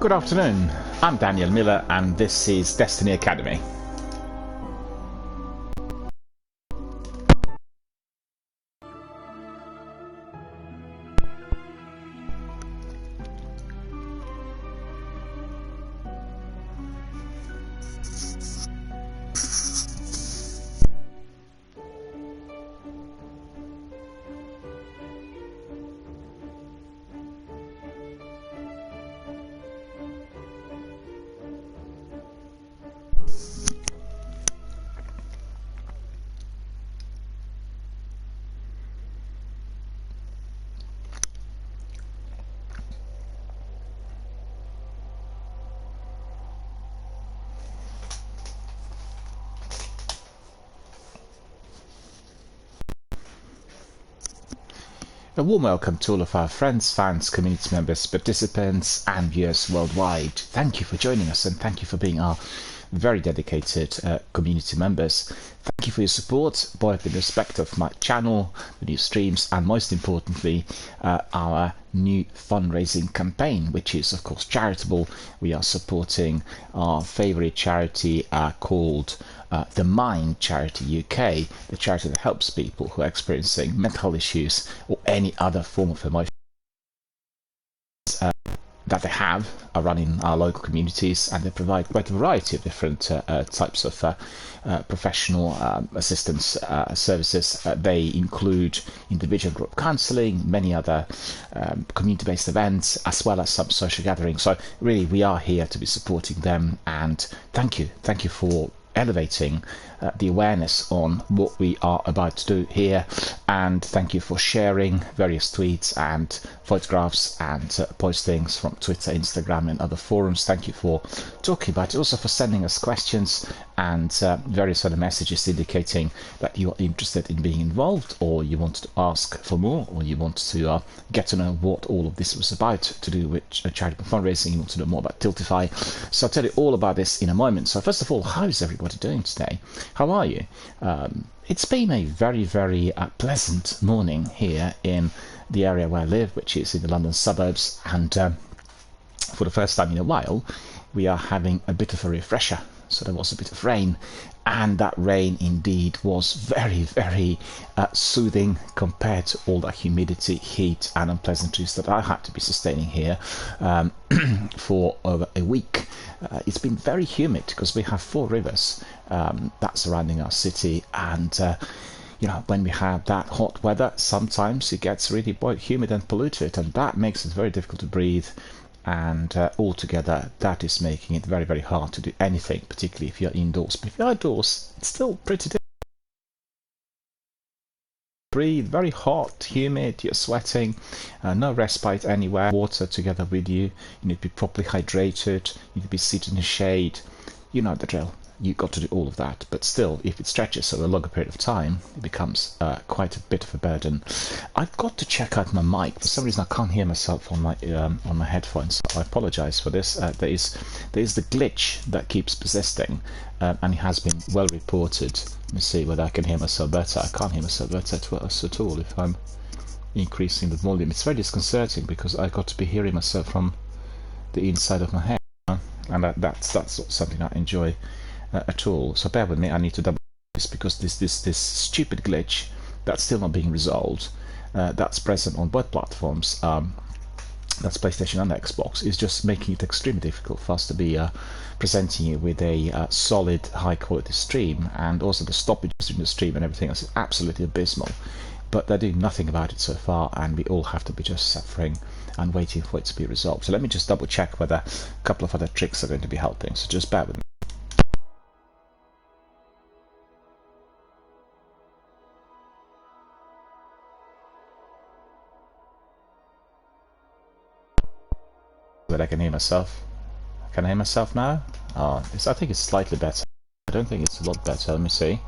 Good afternoon, I'm Daniel Miller and this is Destiny Academy. A warm welcome to all of our friends, fans, community members, participants and viewers worldwide. Thank you for joining us and thank you for being our very dedicated community members. Thank you for your support, both in respect of my channel, the new streams, and most importantly, our new fundraising campaign, which is of course charitable. We are supporting our favourite charity called the Mind Charity UK, the charity that helps people who are experiencing mental issues or any other form of emotion that they have are run in our local communities, and they provide quite a variety of different types of professional assistance services. They include individual group counselling, many other community-based events, as well as some social gatherings. So really we are here to be supporting them, and thank you for elevating the awareness on what we are about to do here, and thank you for sharing various tweets and photographs and postings from Twitter, Instagram and other forums. Thank you for talking about it, also for sending us questions and various other messages indicating that you are interested in being involved, or you want to ask for more, or you want to get to know what all of this was about to do with charitable fundraising. You want to know more about Tiltify. So I'll tell you all about this in a moment. So first of all, how is everybody doing today? How are you? It's been a very, very pleasant morning here in the area where I live, which is in the London suburbs, and for the first time in a while we are having a bit of a refresher. So there was a bit of rain, and that rain indeed was very, very soothing compared to all that humidity, heat and unpleasantries that I had to be sustaining here for over a week. It's been very humid because we have 4 rivers that surrounding our city, and you know, when we have that hot weather, sometimes it gets really humid and polluted, and that makes it very difficult to breathe. And altogether that is making it very, very hard to do anything, particularly if you're indoors. But if you're outdoors, it's still pretty difficult to breathe. Very hot, humid, you're sweating, no respite anywhere, water together with you, you need to be properly hydrated, you need to be seated in the shade. You know the drill. You've got to do all of that, but still, if it stretches over a longer period of time, it becomes quite a bit of a burden. I've got to check out my mic. For some reason, I can't hear myself on my headphones. So I apologise for this. There is the glitch that keeps persisting, and it has been well reported. Let me see whether I can hear myself better. I can't hear myself better at all if I'm increasing the volume. It's very disconcerting because I got to be hearing myself from the inside of my head, and that's not something I enjoy at all. So bear with me, I need to double this because this stupid glitch that's still not being resolved, that's present on both platforms, that's PlayStation and Xbox, is just making it extremely difficult for us to be presenting you with a solid, high quality stream, and also the stoppages in the stream and everything else is absolutely abysmal. But they're doing nothing about it so far, and we all have to be just suffering and waiting for it to be resolved. So let me just double check whether a couple of other tricks are going to be helping, so just bear with me. That I can hear myself. Can I hear myself now? I think it's slightly better. I don't think it's a lot better. Let me see.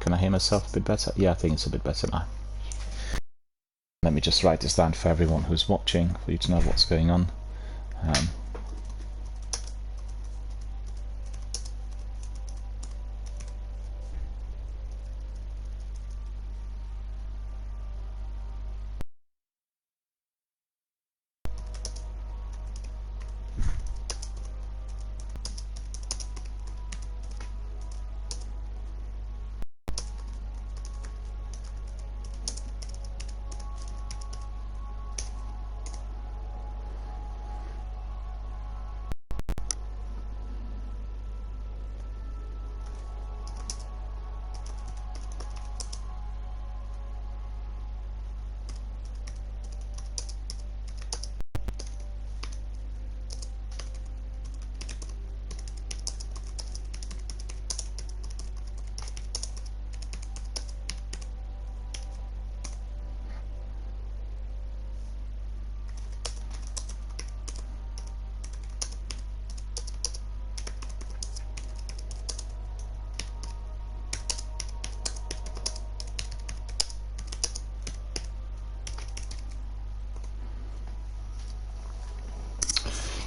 Can I hear myself a bit better? Yeah, I think it's a bit better now. Let me just write this down for everyone who's watching, for you to know what's going on.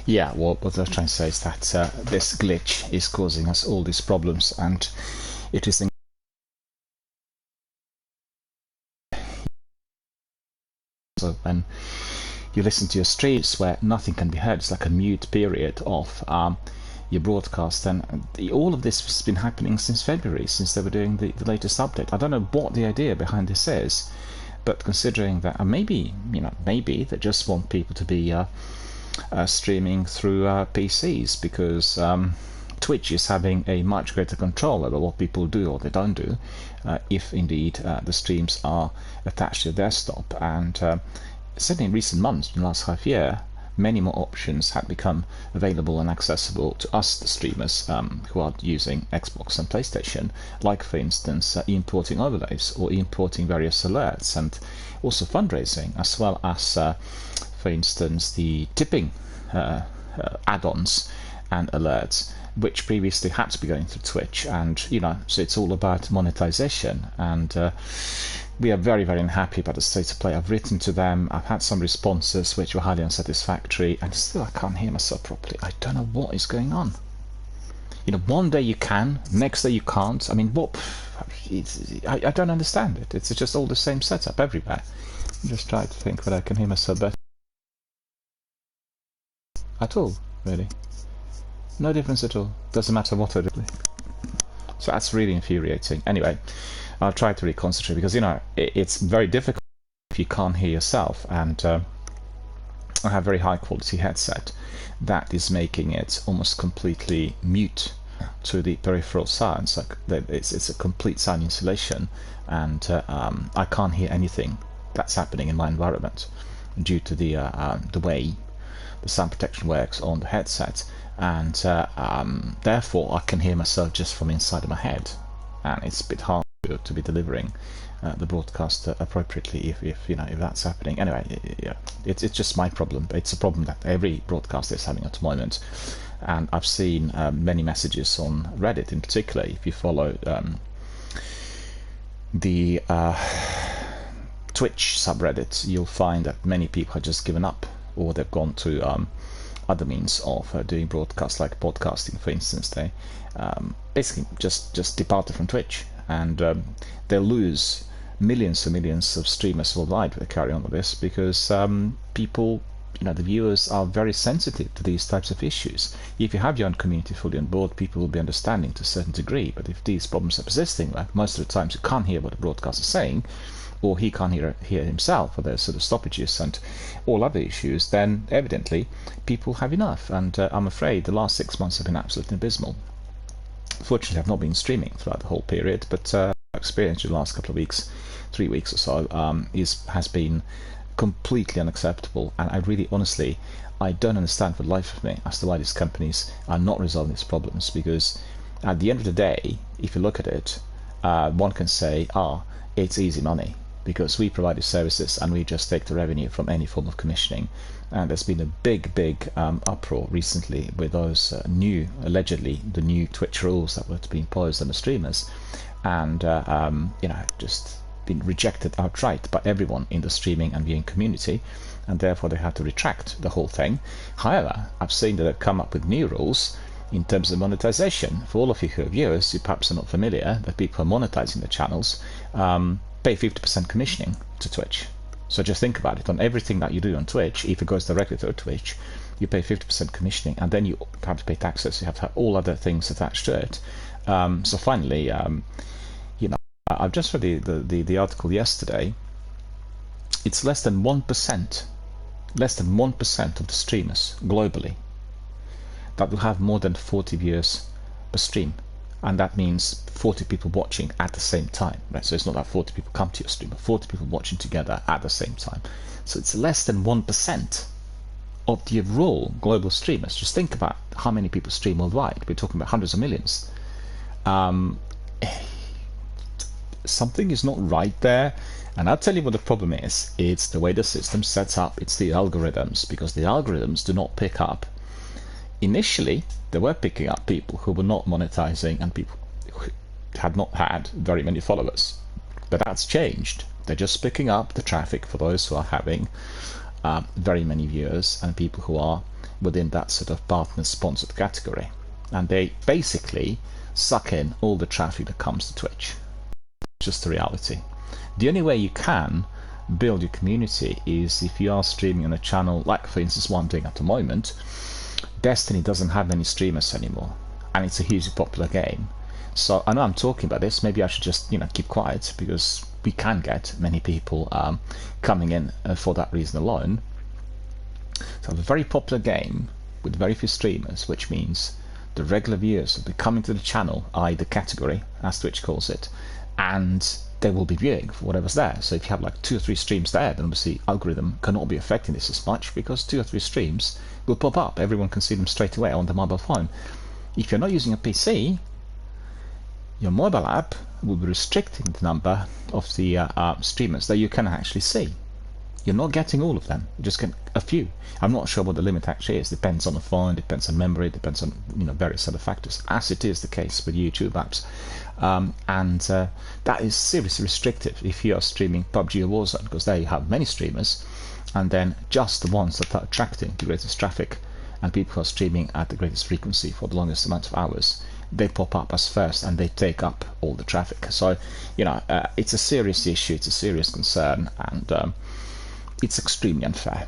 Yeah, well, what I was trying to say is that this glitch is causing us all these problems, and it is so when you listen to your streams where nothing can be heard, it's like a mute period of your broadcast, and all of this has been happening since February, since they were doing the latest update. I don't know what the idea behind this is, but considering that maybe they just want people to be streaming through PCs, because Twitch is having a much greater control over what people do or they don't do, if indeed the streams are attached to a desktop. And certainly in recent months, in the last half year, many more options have become available and accessible to us, the streamers, who are using Xbox and PlayStation, like, for instance, importing overlays or importing various alerts, and also fundraising, as well as, for instance, the tipping add-ons and alerts, which previously had to be going through Twitch. And so it's all about monetization, and we are very, very unhappy about the state of play. I've written to them, I've had some responses which were highly unsatisfactory, and still I can't hear myself properly. I don't know what is going on. One day you can, next day you can't. I mean, what? I don't understand it. It's just all the same setup everywhere. I'm just trying to think whether I can hear myself better. At all, really. No difference at all. Doesn't matter what I do. So that's really infuriating. Anyway, I'll try to really concentrate, because it's very difficult if you can't hear yourself, and I have a very high quality headset that is making it almost completely mute to the peripheral sounds. Like it's a complete sound insulation, and I can't hear anything that's happening in my environment due to the way the sound protection works on the headset, and therefore I can hear myself just from inside of my head, and it's a bit hard to be delivering the broadcast appropriately if that's happening. Anyway, yeah, it's just my problem. It's a problem that every broadcaster is having at the moment, and I've seen many messages on Reddit in particular. If you follow the Twitch subreddit, you'll find that many people have just given up, or they've gone to other means of doing broadcasts, like podcasting, for instance. They basically just departed from Twitch, and they'll lose millions and millions of streamers worldwide if they carry on with this, because people, the viewers are very sensitive to these types of issues. If you have your own community fully on board, people will be understanding to a certain degree, but if these problems are persisting, like most of the times you can't hear what the broadcaster is saying, or he can't hear himself, or there's sort of stoppages and all other issues, then evidently people have enough. And I'm afraid the last 6 months have been absolutely abysmal. Fortunately, I've not been streaming throughout the whole period, but experience in the last couple of weeks, 3 weeks or so, has been completely unacceptable. And I really, honestly, I don't understand for the life of me as to why these companies are not resolving these problems, because at the end of the day, if you look at it, one can say, it's easy money, because we provide the services and we just take the revenue from any form of commissioning. And there's been a big uproar recently with those allegedly the new Twitch rules that were to be imposed on the streamers, and just been rejected outright by everyone in the streaming and viewing community, and therefore they had to retract the whole thing. However, I've seen that they've come up with new rules in terms of monetization. For all of you who are viewers, you perhaps are not familiar that people are monetizing the channels, pay 50% commissioning to Twitch. So just think about it. On everything that you do on Twitch, if it goes directly to Twitch, you pay 50% commissioning, and then you have to pay taxes. You have to have all other things attached to it. So finally, I've just read the article yesterday. It's less than 1% of the streamers globally that will have more than 40 viewers per stream. And that means 40 people watching at the same time, right? So it's not that 40 people come to your stream, but 40 people watching together at the same time. So it's less than 1% of the overall global streamers. Just think about how many people stream worldwide. We're talking about hundreds of millions. Something is not right there. And I'll tell you what the problem is. It's the way the system's set up. It's the algorithms, because the algorithms do not pick up. Initially, they were picking up people who were not monetizing and people who had not had very many followers. But that's changed. They're just picking up the traffic for those who are having very many viewers and people who are within that sort of partner-sponsored category, and they basically suck in all the traffic that comes to Twitch. Just the reality. The only way you can build your community is if you are streaming on a channel like, for instance, what I'm doing at the moment. Destiny doesn't have many streamers anymore, and it's a hugely popular game. So I know I'm talking about this, maybe I should just keep quiet, because we can get many people coming in for that reason alone. So a very popular game with very few streamers, which means the regular viewers will be coming to the channel, i.e. the category, as Twitch calls it, and they will be viewing for whatever's there. So if you have like 2 or 3 streams there, then obviously algorithm cannot be affecting this as much, because 2 or 3 streams will pop up. Everyone can see them straight away on the mobile phone. If you're not using a PC, your mobile app will be restricting the number of the streamers that you can actually see. You're not getting all of them, you just get a few. I'm not sure what the limit actually is. Depends on the phone, depends on memory, depends on various other factors, as it is the case with YouTube apps. That is seriously restrictive if you are streaming PUBG or Warzone, because there you have many streamers, and then just the ones that are attracting the greatest traffic and people who are streaming at the greatest frequency for the longest amount of hours, they pop up as first and they take up all the traffic. So it's a serious issue, it's a serious concern, and it's extremely unfair.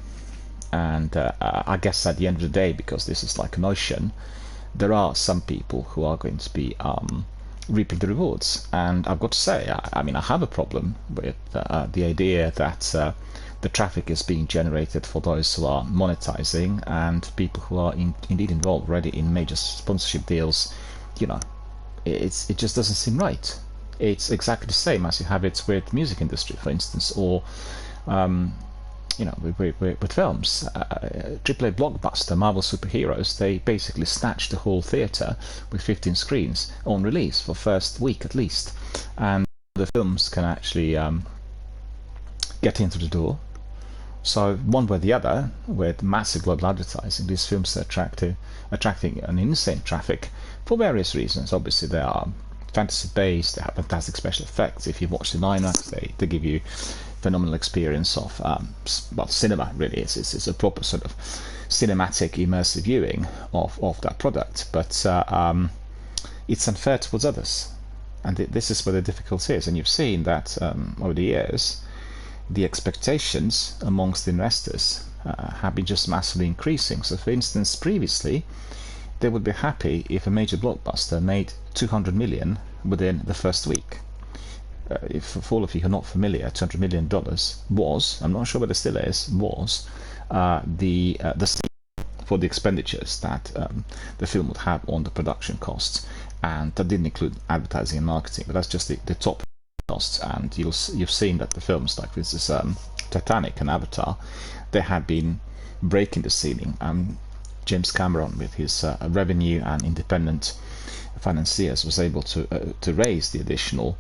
And I guess at the end of the day, because this is like an ocean, there are some people who are going to be reaping the rewards. And I've got to say, I mean, I have a problem with the idea that the traffic is being generated for those who are monetizing, and people who are indeed involved already in major sponsorship deals. It just doesn't seem right. It's exactly the same as you have it with music industry, for instance, or with films. AAA blockbuster Marvel superheroes, they basically snatched the whole theater with 15 screens on release for first week at least, and the films can actually get into the door. So one way or the other, with massive global advertising, these films are attracting an insane traffic for various reasons. Obviously, they are fantasy-based, they have fantastic special effects. If you watch the IMAX, they give you phenomenal experience of cinema. Really, it's a proper sort of cinematic, immersive viewing of that product. But it's unfair towards others, and this is where the difficulty is. And you've seen that over the years, the expectations amongst investors have been just massively increasing. So, for instance, previously, they would be happy if a major blockbuster made 200 million within the first week. If for all of you who are not familiar, $200 million was, I'm not sure whether it still is, was the for the expenditures that the film would have on the production costs, and that didn't include advertising and marketing, but that's just the top costs. And you've seen that the films like this is Titanic and Avatar, they have been breaking the ceiling. James Cameron, with his revenue and independent financiers, was able to raise the additional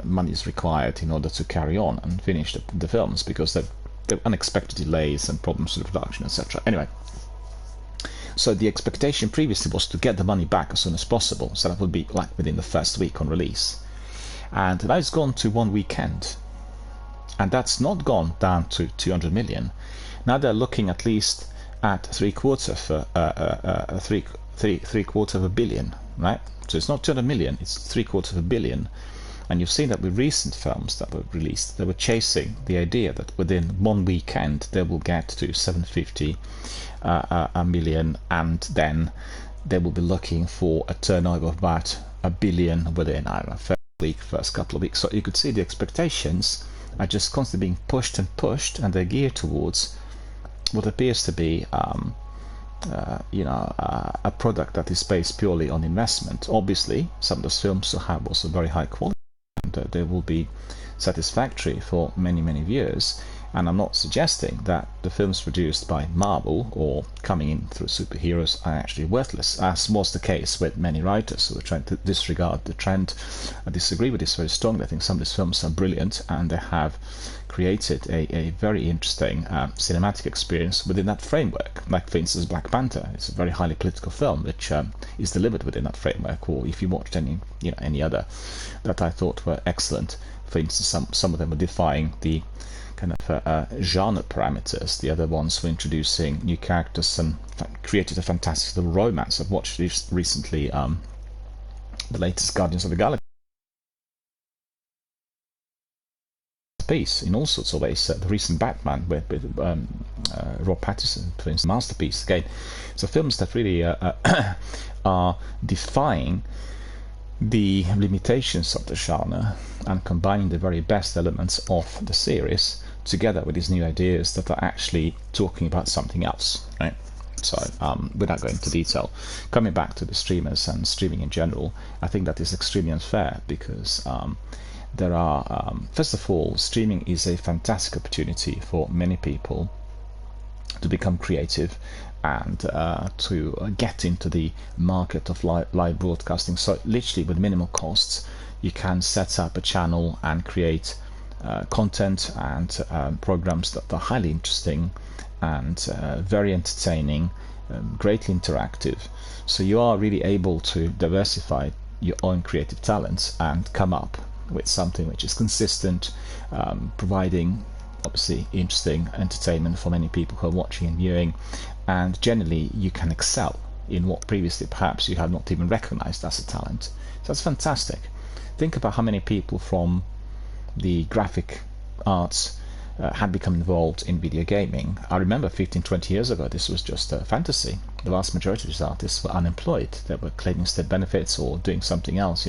monies required in order to carry on and finish the films, because there were unexpected delays and problems with the production, etc. Anyway, so the expectation previously was to get the money back as soon as possible, so that would be like within the first week on release. And that has gone to one weekend, and that's not gone down to 200 million. Now they're looking at least at three quarter of a billion, right? So it's not 200 million, it's 3/4 of a billion. And you've seen that with recent films that were released, they were chasing the idea that within one weekend they will get to 750 million, and then they will be looking for a turnover of about a billion within, I don't know, first couple of weeks. So you could see the expectations are just constantly being pushed, and they're geared towards what appears to be a product that is based purely on investment. Obviously, some of those films will have also very high quality, and they will be satisfactory for many viewers. And I'm not suggesting that the films produced by Marvel or coming in through superheroes are actually worthless, as was the case with many writers who are trying to disregard the trend. I disagree with this very strongly. I think some of these films are brilliant, and they have created a very interesting cinematic experience within that framework. Like, for instance, Black Panther. It's a very highly political film which is delivered within that framework. Or if you watched any other that I thought were excellent, for instance, some of them were defying the kind of genre parameters. The other ones were introducing new characters and created a fantastic little romance. I've watched recently the latest Guardians of the Galaxy piece in all sorts of ways. The recent Batman with Rob Pattinson, for instance, masterpiece again. So films that really are defying the limitations of the genre and combining the very best elements of the series together with these new ideas that are actually talking about something else, right? So without going into detail, coming back to the streamers and streaming in general, I think that is extremely unfair because there are, first of all, streaming is a fantastic opportunity for many people to become creative and to get into the market of live broadcasting. So literally with minimal costs, you can set up a channel and create content and programs that are highly interesting and very entertaining, greatly interactive. So you are really able to diversify your own creative talents and come up with something which is consistent, providing obviously interesting entertainment for many people who are watching and viewing, and generally you can excel in what previously perhaps you had not even recognized as a talent. So that's fantastic. Think about how many people from the graphic arts had become involved in video gaming. I remember 15-20 years ago this was just a fantasy. The vast majority of these artists were unemployed. They were claiming state benefits or doing something else,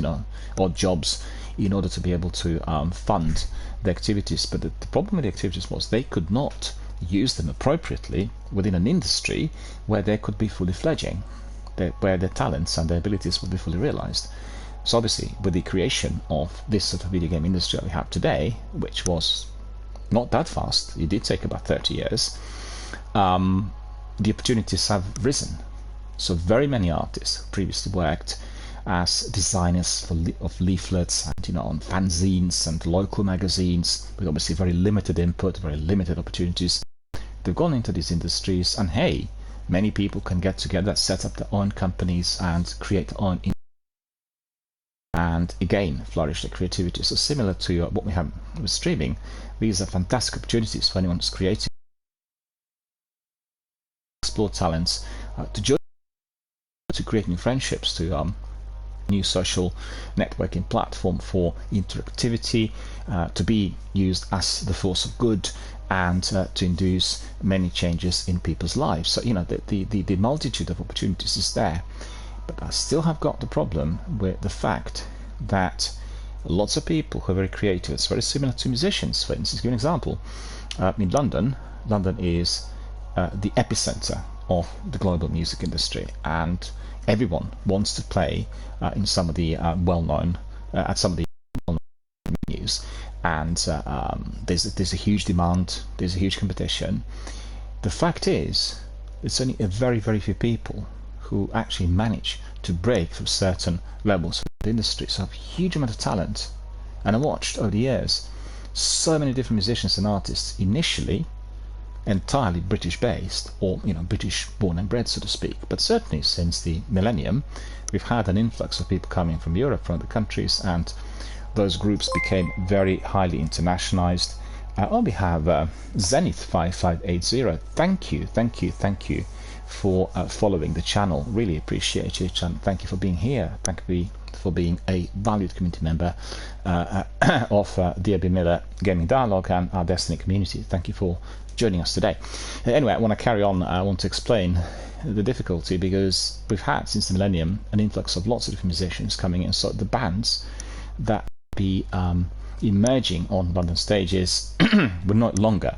odd jobs, in order to be able to fund the activities. But the problem with the activities was they could not use them appropriately within an industry where they could be fully fledging, where their talents and their abilities would be fully realized. So obviously with the creation of this sort of video game industry that we have today, which was not that fast, it did take about 30 years, the opportunities have risen. So very many artists previously worked as designers of leaflets and on fanzines and local magazines with obviously very limited input, very limited opportunities. They've gone into these industries, and hey, many people can get together, set up their own companies and create their own and again flourish their creativity. So similar to what we have with streaming, these are fantastic opportunities for anyone who's creating, explore talents, to create new friendships, to new social networking platform for interactivity, to be used as the force of good and to induce many changes in people's lives. So the multitude of opportunities is there, but I still have got the problem with the fact that lots of people who are very creative, it's very similar to musicians. For instance, give an example. In London is the epicenter of the global music industry, and everyone wants to play in some of the well-known at some of the well-known venues, and there's a huge demand, there's a huge competition. The fact is, it's only a very, very few people who actually manage to break through certain levels of the industry. So a huge amount of talent, and I watched over the years so many different musicians and artists initially entirely British based, or British born and bred, so to speak, but certainly since the millennium we've had an influx of people coming from Europe, from other countries, and those groups became very highly internationalized. We have Zenith 5580. Thank you for following the channel. Really appreciate it, and thank you for being here. Thank you for being a valued community member of the Abby Miller Gaming Dialogue and our Destiny community. Thank you for joining us today. Anyway, I want to carry on. I want to explain the difficulty, because we've had since the millennium an influx of lots of different musicians coming in. So the bands that be emerging on London stages were no longer,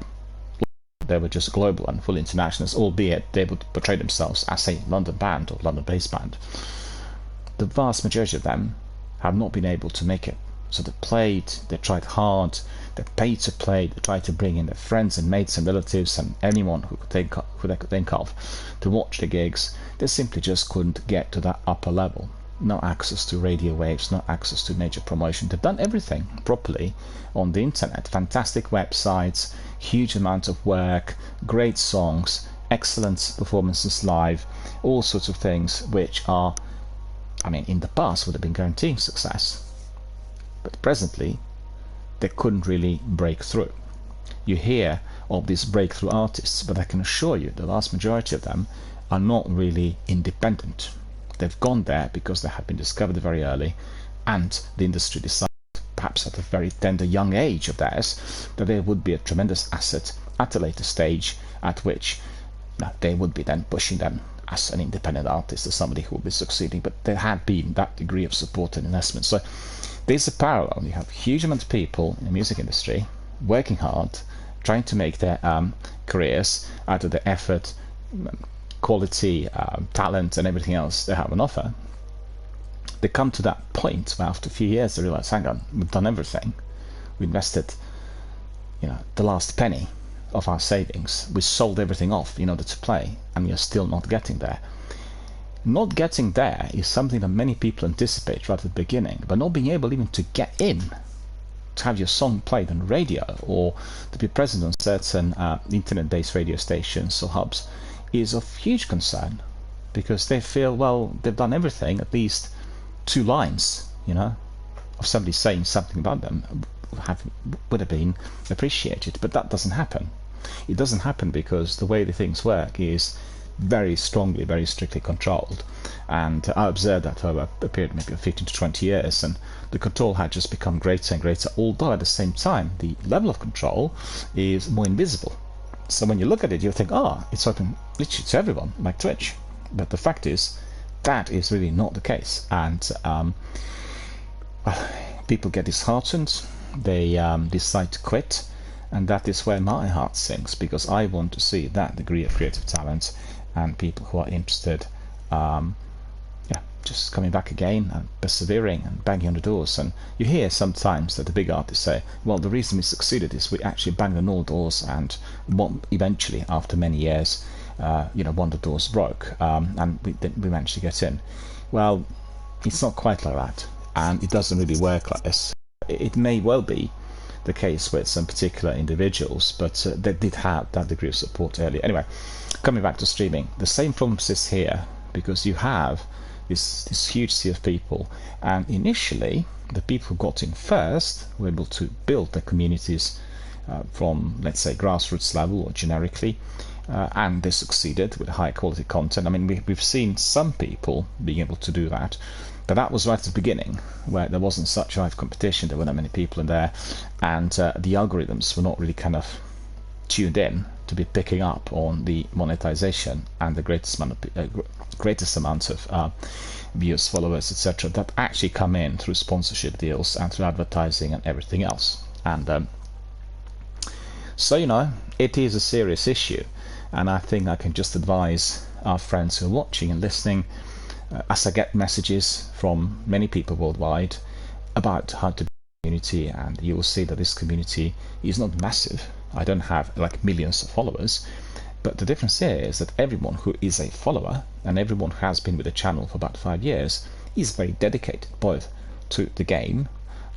they were just global and fully internationals, albeit they would portray themselves as a London band or London-based band. The vast majority of them have not been able to make it. So they played, they tried hard, they paid to play, they tried to bring in their friends and mates and relatives and anyone who they could think of to watch the gigs. They simply just couldn't get to that upper level. No access to radio waves, no access to major promotion. They've done everything properly on the internet. Fantastic websites, huge amount of work, great songs, excellent performances live, all sorts of things which are, in the past would have been guaranteeing success. But presently, they couldn't really break through. You hear of these breakthrough artists, but I can assure you the vast majority of them are not really independent. They've gone there because they have been discovered very early, and the industry decided, perhaps at a very tender young age of theirs, that they would be a tremendous asset at a later stage, at which they would be then pushing them as an independent artist, as somebody who will be succeeding. But there had been that degree of support and investment. So there's a parallel. You have a huge amount of people in the music industry working hard, trying to make their careers out of the effort, quality, talent, and everything else they have on offer. They come to that point where after a few years they realize, hang on, we've done everything. We invested, the last penny of our savings. We sold everything off in order to play, and we are still not getting there. Not getting there is something that many people anticipate right at the beginning, but not being able even to get in, to have your song played on radio or to be present on certain internet-based radio stations or hubs is of huge concern, because they feel, well, they've done everything. At least 2 lines, of somebody saying something about them would have been appreciated. But that doesn't happen. It doesn't happen because the way the things work is very strongly, very strictly controlled. And I observed that over a period maybe of 15 to 20 years, and the control had just become greater and greater, although at the same time the level of control is more invisible. So when you look at it, you think, it's open literally to everyone, like Twitch. But the fact is, that is really not the case. And people get disheartened, they decide to quit, and that is where my heart sinks, because I want to see that degree of creative talent and people who are interested just coming back again and persevering and banging on the doors. And you hear sometimes that the big artists say, well, the reason we succeeded is we actually banged on all doors, and eventually, after many years, one of the doors broke, and we managed to get in. Well, it's not quite like that, and it doesn't really work like this. It may well be the case with some particular individuals, but they did have that degree of support earlier. Anyway, coming back to streaming, the same problem exists here, because you have this huge sea of people, and initially the people who got in first were able to build their communities from, let's say, grassroots level or generically, and they succeeded with high quality content. I mean, we've seen some people being able to do that, but that was right at the beginning, where there wasn't such live competition, there weren't that many people in there, and the algorithms were not really kind of tuned in to be picking up on the monetization and the greatest amount of viewers, followers, etc., that actually come in through sponsorship deals and through advertising and everything else. And so it is a serious issue, and I think I can just advise our friends who are watching and listening, as I get messages from many people worldwide about how to build a community, and you will see that this community is not massive. I don't have like millions of followers, but the difference here is that everyone who is a follower and everyone who has been with the channel for about 5 years is very dedicated, both to the game,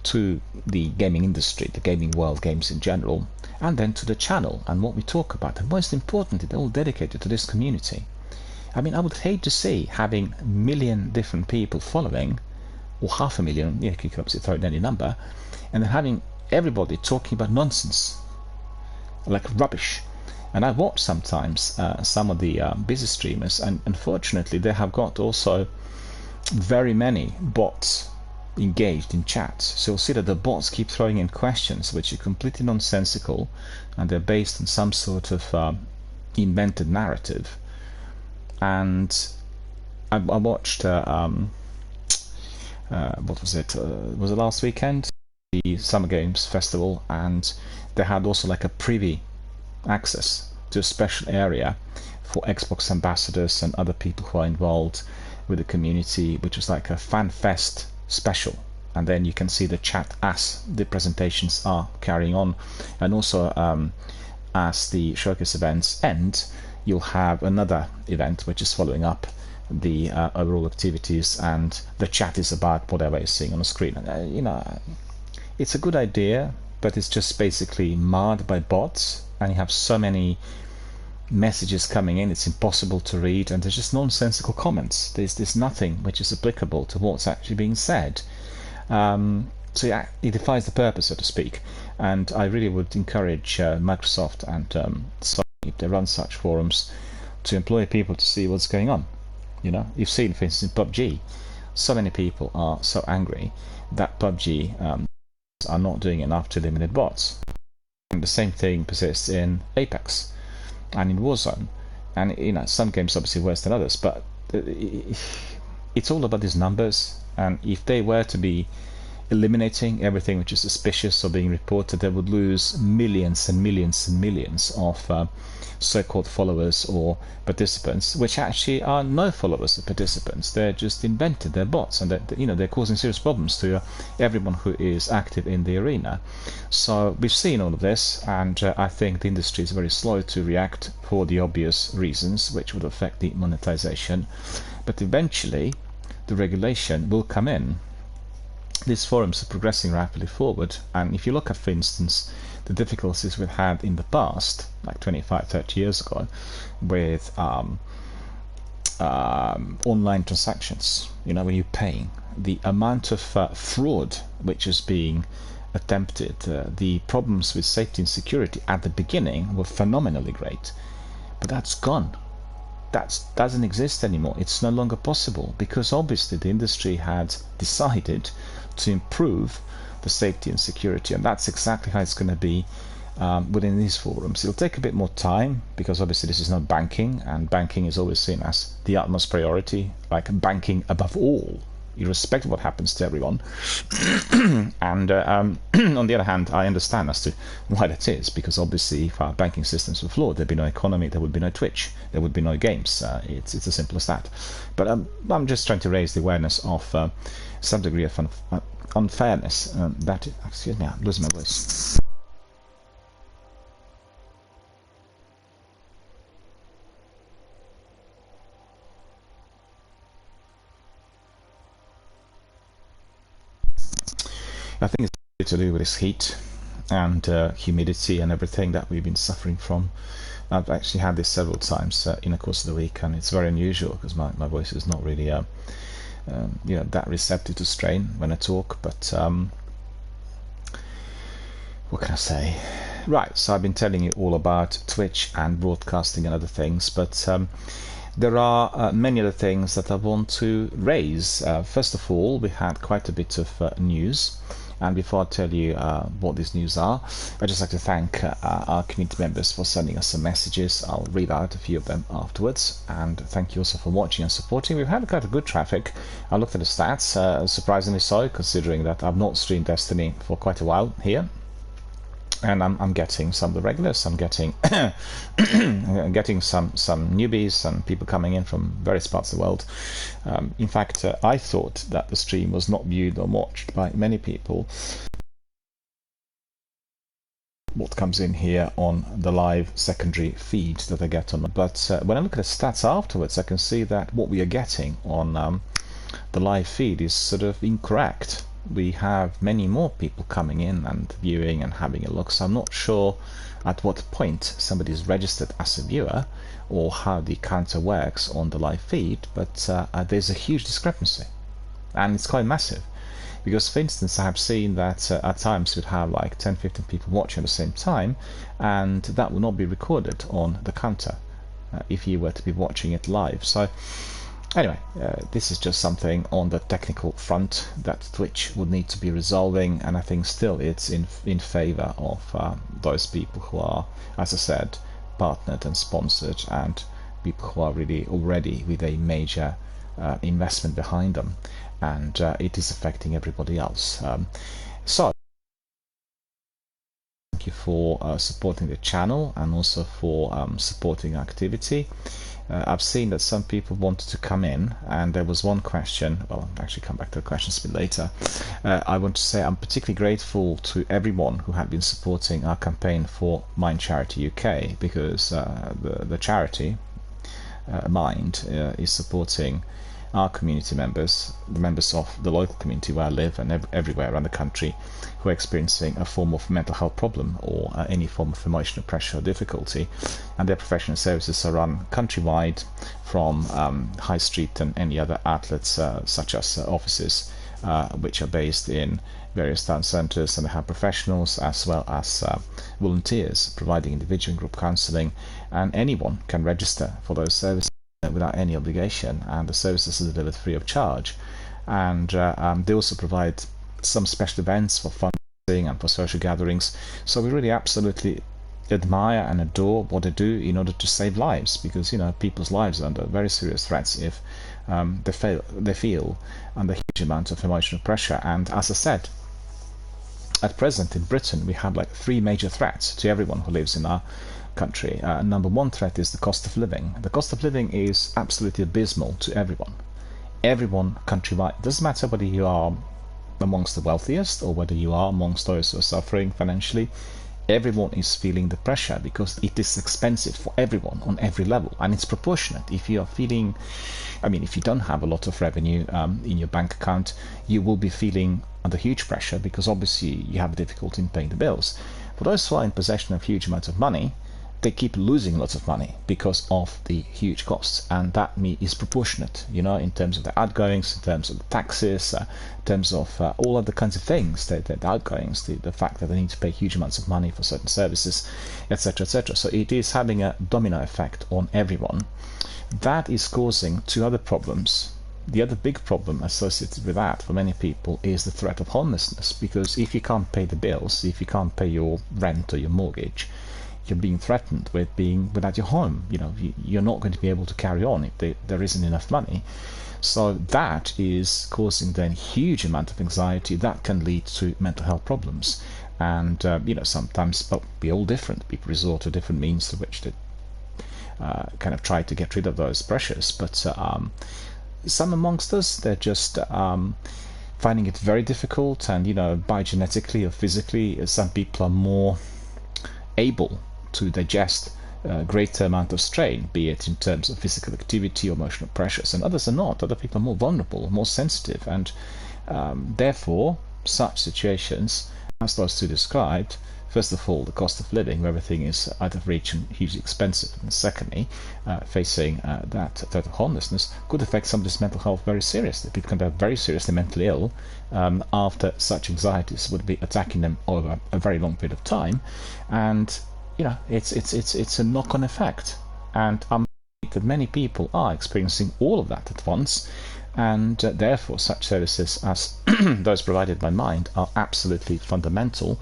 to the gaming industry, the gaming world, games in general, and then to the channel and what we talk about. And most importantly, they're all dedicated to this community. I mean, I would hate to see having 1 million different people following, or 500,000, you can throw in any number, and then having everybody talking about nonsense, like rubbish. And I watch sometimes some of the busy streamers, and unfortunately they have got also very many bots engaged in chats. So you'll see that the bots keep throwing in questions which are completely nonsensical, and they're based on some sort of invented narrative. And I watched what was it? Was it last weekend? The Summer Games Festival, and they had also like a privy access to a special area for Xbox ambassadors and other people who are involved with the community, which was like a fan fest special. And then you can see the chat as the presentations are carrying on, and also as the showcase events end, you'll have another event which is following up the overall activities, and the chat is about whatever you're seeing on the screen. And it's a good idea, but it's just basically marred by bots, and you have so many messages coming in, it's impossible to read, and there's just nonsensical comments. There's nothing which is applicable to what's actually being said. So yeah, it defies the purpose, so to speak. And I really would encourage Microsoft and Sony, if they run such forums, to employ people to see what's going on. You know, you've seen, for instance, in PUBG, so many people are so angry that PUBG are not doing enough to eliminate bots. And the same thing persists in Apex and in Warzone. And you know, some games obviously worse than others, but it's all about these numbers. And if they were to be eliminating everything which is suspicious or being reported, they would lose millions and millions and millions of so-called followers or participants, which actually are no followers or participants. They're just invented, they're bots, and they're causing serious problems to everyone who is active in the arena. So we've seen all of this, and I think the industry is very slow to react for the obvious reasons, which would affect the monetization. But eventually, the regulation will come in. These forums are progressing rapidly forward, and if you look at, for instance, the difficulties we've had in the past, like 25-30 years ago, with online transactions, you know, when you're paying, the amount of fraud which is being attempted, the problems with safety and security at the beginning were phenomenally great, but that's gone. That doesn't exist anymore. It's no longer possible, because obviously the industry had decided to improve the safety and security, and that's exactly how it's going to be within these forums. It'll take a bit more time, because obviously this is not banking, and banking is always seen as the utmost priority, like banking above all, irrespective of what happens to everyone. And on the other hand, I understand as to why that is, because obviously if our banking systems were flawed, there'd be no economy, there would be no Twitch, there would be no games. It's as simple as that. But I'm just trying to raise the awareness of some degree of unfairness. Excuse me, I'm losing my voice. I think it's to do with this heat and humidity and everything that we've been suffering from. I've actually had this several times in the course of the week, and it's very unusual because my voice is not really that receptive to strain when I talk. But what can I say? Right, so I've been telling you all about Twitch and broadcasting and other things, but there are many other things that I want to raise. First of all, we had quite a bit of news, and before I tell you what these news are, I'd just like to thank our community members for sending us some messages. I'll read out a few of them afterwards, and thank you also for watching and supporting. We've had quite a good traffic. I looked at the stats, surprisingly so, considering that I've not streamed Destiny for quite a while here. And I'm getting some of the regulars. I'm getting getting some newbies and people coming in from various parts of the world. In fact, I thought that the stream was not viewed or watched by many people. What comes in here on the live secondary feed that I get on, but when I look at the stats afterwards, I can see that what we are getting on the live feed is sort of incorrect. We have many more people coming in and viewing and having a look, so I'm not sure at what point somebody is registered as a viewer or how the counter works on the live feed, but there's a huge discrepancy, and it's quite massive. Because, for instance, I have seen that at times we'd have like 10-15 people watching at the same time, and that will not be recorded on the counter if you were to be watching it live. So anyway, this is just something on the technical front that Twitch would need to be resolving, and I think still it's in favor of those people who are, as I said, partnered and sponsored, and people who are really already with a major investment behind them, and it is affecting everybody else. So thank you for supporting the channel and also for supporting activity. I've seen that some people wanted to come in, and there was one question. Well, I'll actually come back to the questions a bit later. I want to say I'm particularly grateful to everyone who had been supporting our campaign for Mind Charity UK, because the charity Mind is supporting our community members, the members of the local community where I live and everywhere around the country, who are experiencing a form of mental health problem or any form of emotional pressure or difficulty, and their professional services are run countrywide from High Street and any other outlets such as offices which are based in various town centres, and they have professionals as well as volunteers providing individual and group counselling, and anyone can register for those services without any obligation, and the services are delivered free of charge. And they also provide some special events for fundraising and for social gatherings. So we really absolutely admire and adore what they do in order to save lives, because people's lives are under very serious threats if they feel under huge amount of emotional pressure. And as I said, at present in Britain we have like 3 major threats to everyone who lives in our country. Number 1 threat is the cost of living. The cost of living is absolutely abysmal to everyone countrywide. It doesn't matter whether you are amongst the wealthiest or whether you are amongst those who are suffering financially. Everyone is feeling the pressure because it is expensive for everyone on every level, and it's proportionate. If you are feeling, if you don't have a lot of revenue in your bank account, you will be feeling under huge pressure because obviously you have difficulty in paying the bills. For those who are in possession of huge amounts of money, they keep losing lots of money because of the huge costs, and that is proportionate, in terms of the outgoings, in terms of the taxes, in terms of all other kinds of things, the outgoings, the fact that they need to pay huge amounts of money for certain services, etc., etc. So it is having a domino effect on everyone. That is causing 2 other problems. The other big problem associated with that for many people is the threat of homelessness, because if you can't pay the bills, if you can't pay your rent or your mortgage, you're being threatened with being without your home. You're not going to be able to carry on if there isn't enough money. So that is causing then huge amount of anxiety that can lead to mental health problems. And sometimes, we're all different. People resort to different means to which they kind of try to get rid of those pressures. But some amongst us, they're just finding it very difficult, and biogenetically or physically, some people are more able to digest a greater amount of strain, be it in terms of physical activity or emotional pressures, and others are not. Other people are more vulnerable, more sensitive, and therefore such situations as those 2 described, first of all the cost of living, where everything is out of reach and hugely expensive, and secondly facing that threat of homelessness, could affect somebody's mental health very seriously. People can be very seriously mentally ill after such anxieties would be attacking them over a very long period of time, and it's a knock-on effect. And I'm afraid that many people are experiencing all of that at once, and therefore such services as those provided by Mind are absolutely fundamental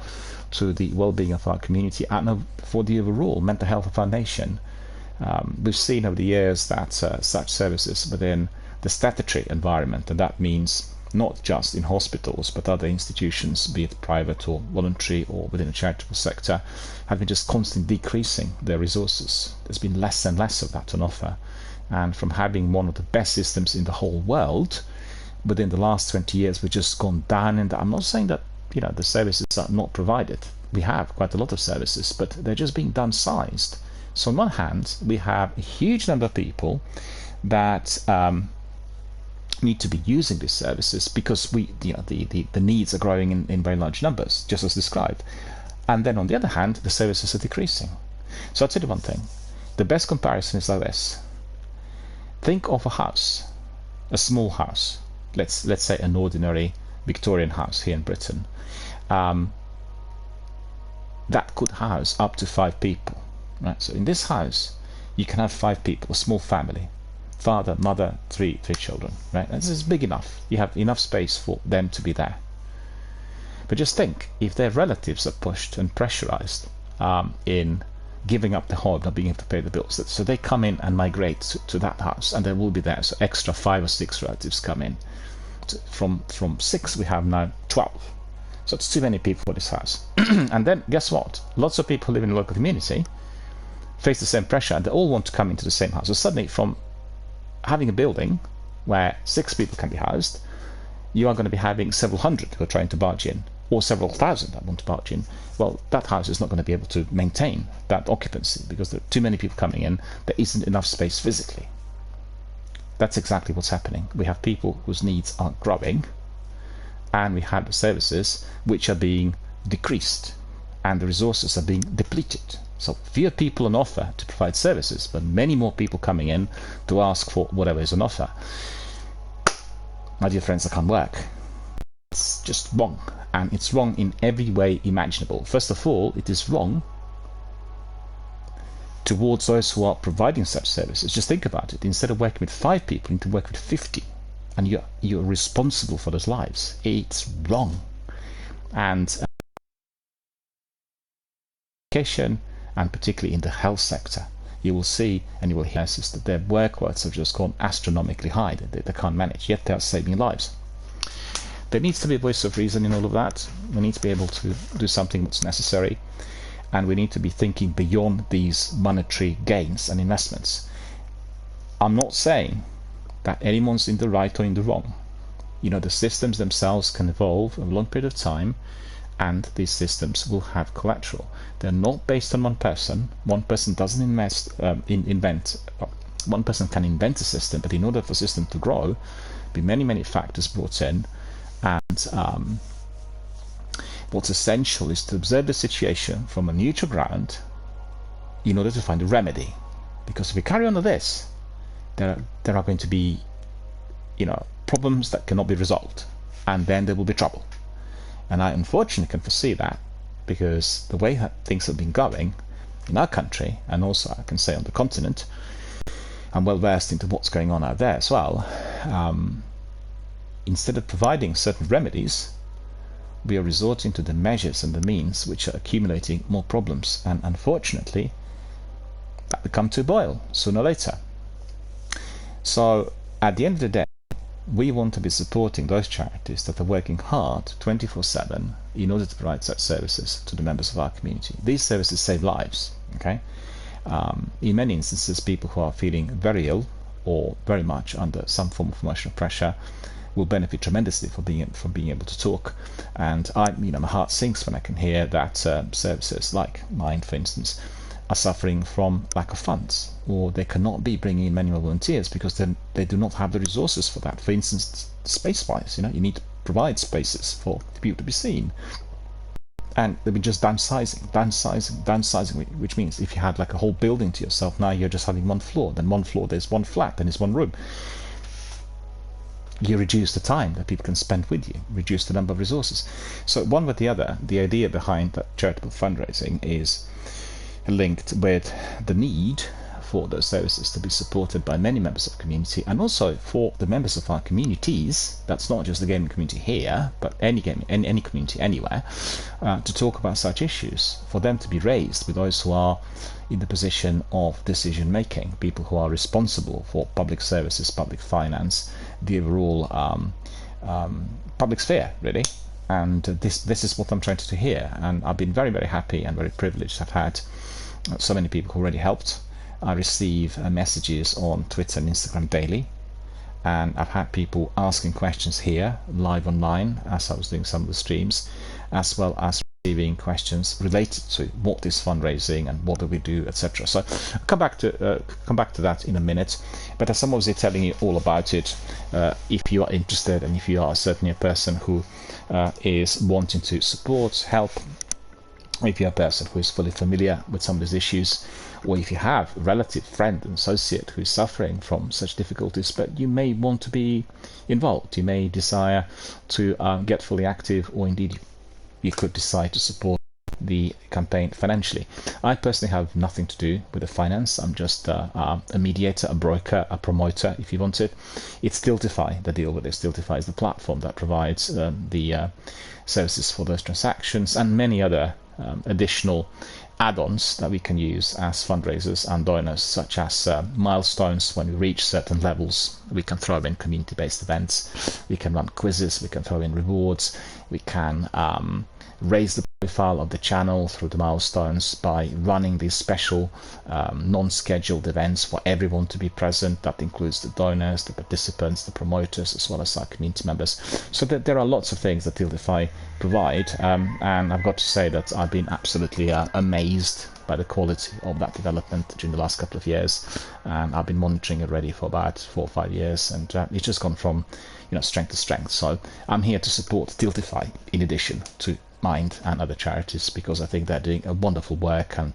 to the well-being of our community and for the overall mental health of our nation. We've seen over the years that such services within the statutory environment, and that means not just in hospitals but other institutions, be it private or voluntary or within the charitable sector, have been just constantly decreasing their resources. There's been less and less of that on offer, and from having one of the best systems in the whole world, within the last 20 years we've just gone down. And I'm not saying that the services are not provided. We have quite a lot of services, but they're just being downsized. So on one hand we have a huge number of people that need to be using these services because the needs are growing in very large numbers, just as described. And then on the other hand, the services are decreasing. So I'll tell you one thing. The best comparison is like this. Think of a house, a small house. Let's say an ordinary Victorian house here in Britain. That could house up to 5 people. Right? So in this house, you can have 5 people, a small family. Father, mother, 3 children, right? And this is big enough. You have enough space for them to be there. But just think, if their relatives are pushed and pressurized in giving up the home, not being able to pay the bills, so they come in and migrate to that house, and they will be there. So extra 5 or 6 relatives come in. From 6 we have now 12. So it's too many people for this house. And then guess what? Lots of people who live in the local community face the same pressure, and they all want to come into the same house. So suddenly, from having a building where 6 people can be housed, you are going to be having several hundred who are trying to barge in, or several thousand that want to barge in. Well, that house is not going to be able to maintain that occupancy because there are too many people coming in. There isn't enough space physically. That's exactly what's happening. We have people whose needs are growing, and we have services which are being decreased, and the resources are being depleted. So fewer people on offer to provide services, but many more people coming in to ask for whatever is on offer. My dear friends, that can't work. It's just wrong. And it's wrong in every way imaginable. First of all, it is wrong towards those who are providing such services. Just think about it. Instead of working with 5 people, you need to work with 50. And you're responsible for those lives. It's wrong. And education, and particularly in the health sector, you will see and you will hear that their workloads have just gone astronomically high. They can't manage, yet they are saving lives. There needs to be a voice of reason in all of that. We need to be able to do something that's necessary, and we need to be thinking beyond these monetary gains and investments. I'm not saying that anyone's in the right or in the wrong. You know, the systems themselves can evolve over a long period of time, and these systems will have collateral. They're not based on one person. One person doesn't invent. One person can invent a system, but in order for a system to grow, be many factors brought in. And what's essential is to observe the situation from a neutral ground in order to find a remedy. Because if we carry on with this, there are going to be, problems that cannot be resolved, and then there will be trouble. And I unfortunately can foresee that, because the way that things have been going in our country, and also I can say on the continent, I'm well versed into what's going on out there as well. Instead of providing certain remedies, we are resorting to the measures and the means which are accumulating more problems, and unfortunately that will come to a boil sooner or later. So at the end of the day, we want to be supporting those charities that are working hard 24/7 in order to provide such services to the members of our community. These services save lives. Okay, in many instances, people who are feeling very ill or very much under some form of emotional pressure will benefit tremendously from being able to talk. And my heart sinks when I can hear that services like mine, for instance, are suffering from lack of funds, or they cannot be bringing in many more volunteers because they do not have the resources for that. For instance, space-wise, you need to provide spaces for people to be seen. And they've been just downsizing, which means if you had like a whole building to yourself, now you're just having one floor. Then one floor, there's one flat, then there's one room. You reduce the time that people can spend with you, reduce the number of resources. So one with the other, the idea behind that charitable fundraising is linked with the need for those services to be supported by many members of the community, and also for the members of our communities, that's not just the gaming community here, but any community anywhere, to talk about such issues, for them to be raised with those who are in the position of decision making, people who are responsible for public services, public finance, the overall public sphere, really. And this is what I'm trying to do here, and I've been very happy and very privileged. I've had so many people who already helped. I receive messages on Twitter and Instagram daily, and I've had people asking questions here live online as I was doing some of the streams, as well as receiving questions related to what is fundraising and what do we do, etc. So I'll come back to that in a minute, but as I'm obviously telling you all about it, if you are interested, and if you are certainly a person who is wanting to support, help, if you're a person who is fully familiar with some of these issues, or if you have a relative, friend, and associate who is suffering from such difficulties, but you may want to be involved, you may desire to get fully active, or indeed you could decide to support the campaign financially. I personally have nothing to do with the finance. I'm just a mediator, a broker, a promoter, if you want it. It's Stiltify that deal with it. Stiltify is the platform that provides the services for those transactions, and many other additional add-ons that we can use as fundraisers and donors, such as milestones. When we reach certain levels, we can throw in community-based events, we can run quizzes, we can throw in rewards, we can raise the profile of the channel through the milestones by running these special non-scheduled events for everyone to be present. That includes the donors, the participants, the promoters, as well as our community members. So there are lots of things that Stiltify provide, and I've got to say that I've been absolutely amazed by the quality of that development during the last couple of years, and I've been monitoring it already for about 4 or 5 years, and it's just gone from strength to strength. So I'm here to support Stiltify in addition to Mind and other charities, because I think they're doing a wonderful work. And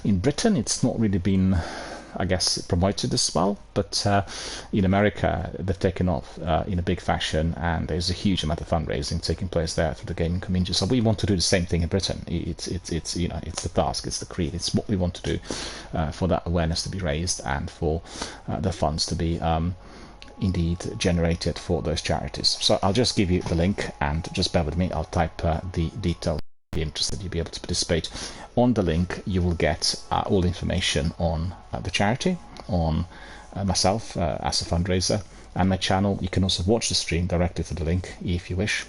in Britain, it's not really been I guess, promoted as well. But in America, they've taken off in a big fashion, and there's a huge amount of fundraising taking place there through the gaming community. So we want to do the same thing in Britain. It's it's the task, it's the creed, it's what we want to do for that awareness to be raised and for the funds to be indeed generated for those charities. So I'll just give you the link, and just bear with me. I'll type the details. If you're interested, you'll be able to participate. On the link, you will get all information on the charity, on myself as a fundraiser, and my channel. You can also watch the stream directly through the link if you wish.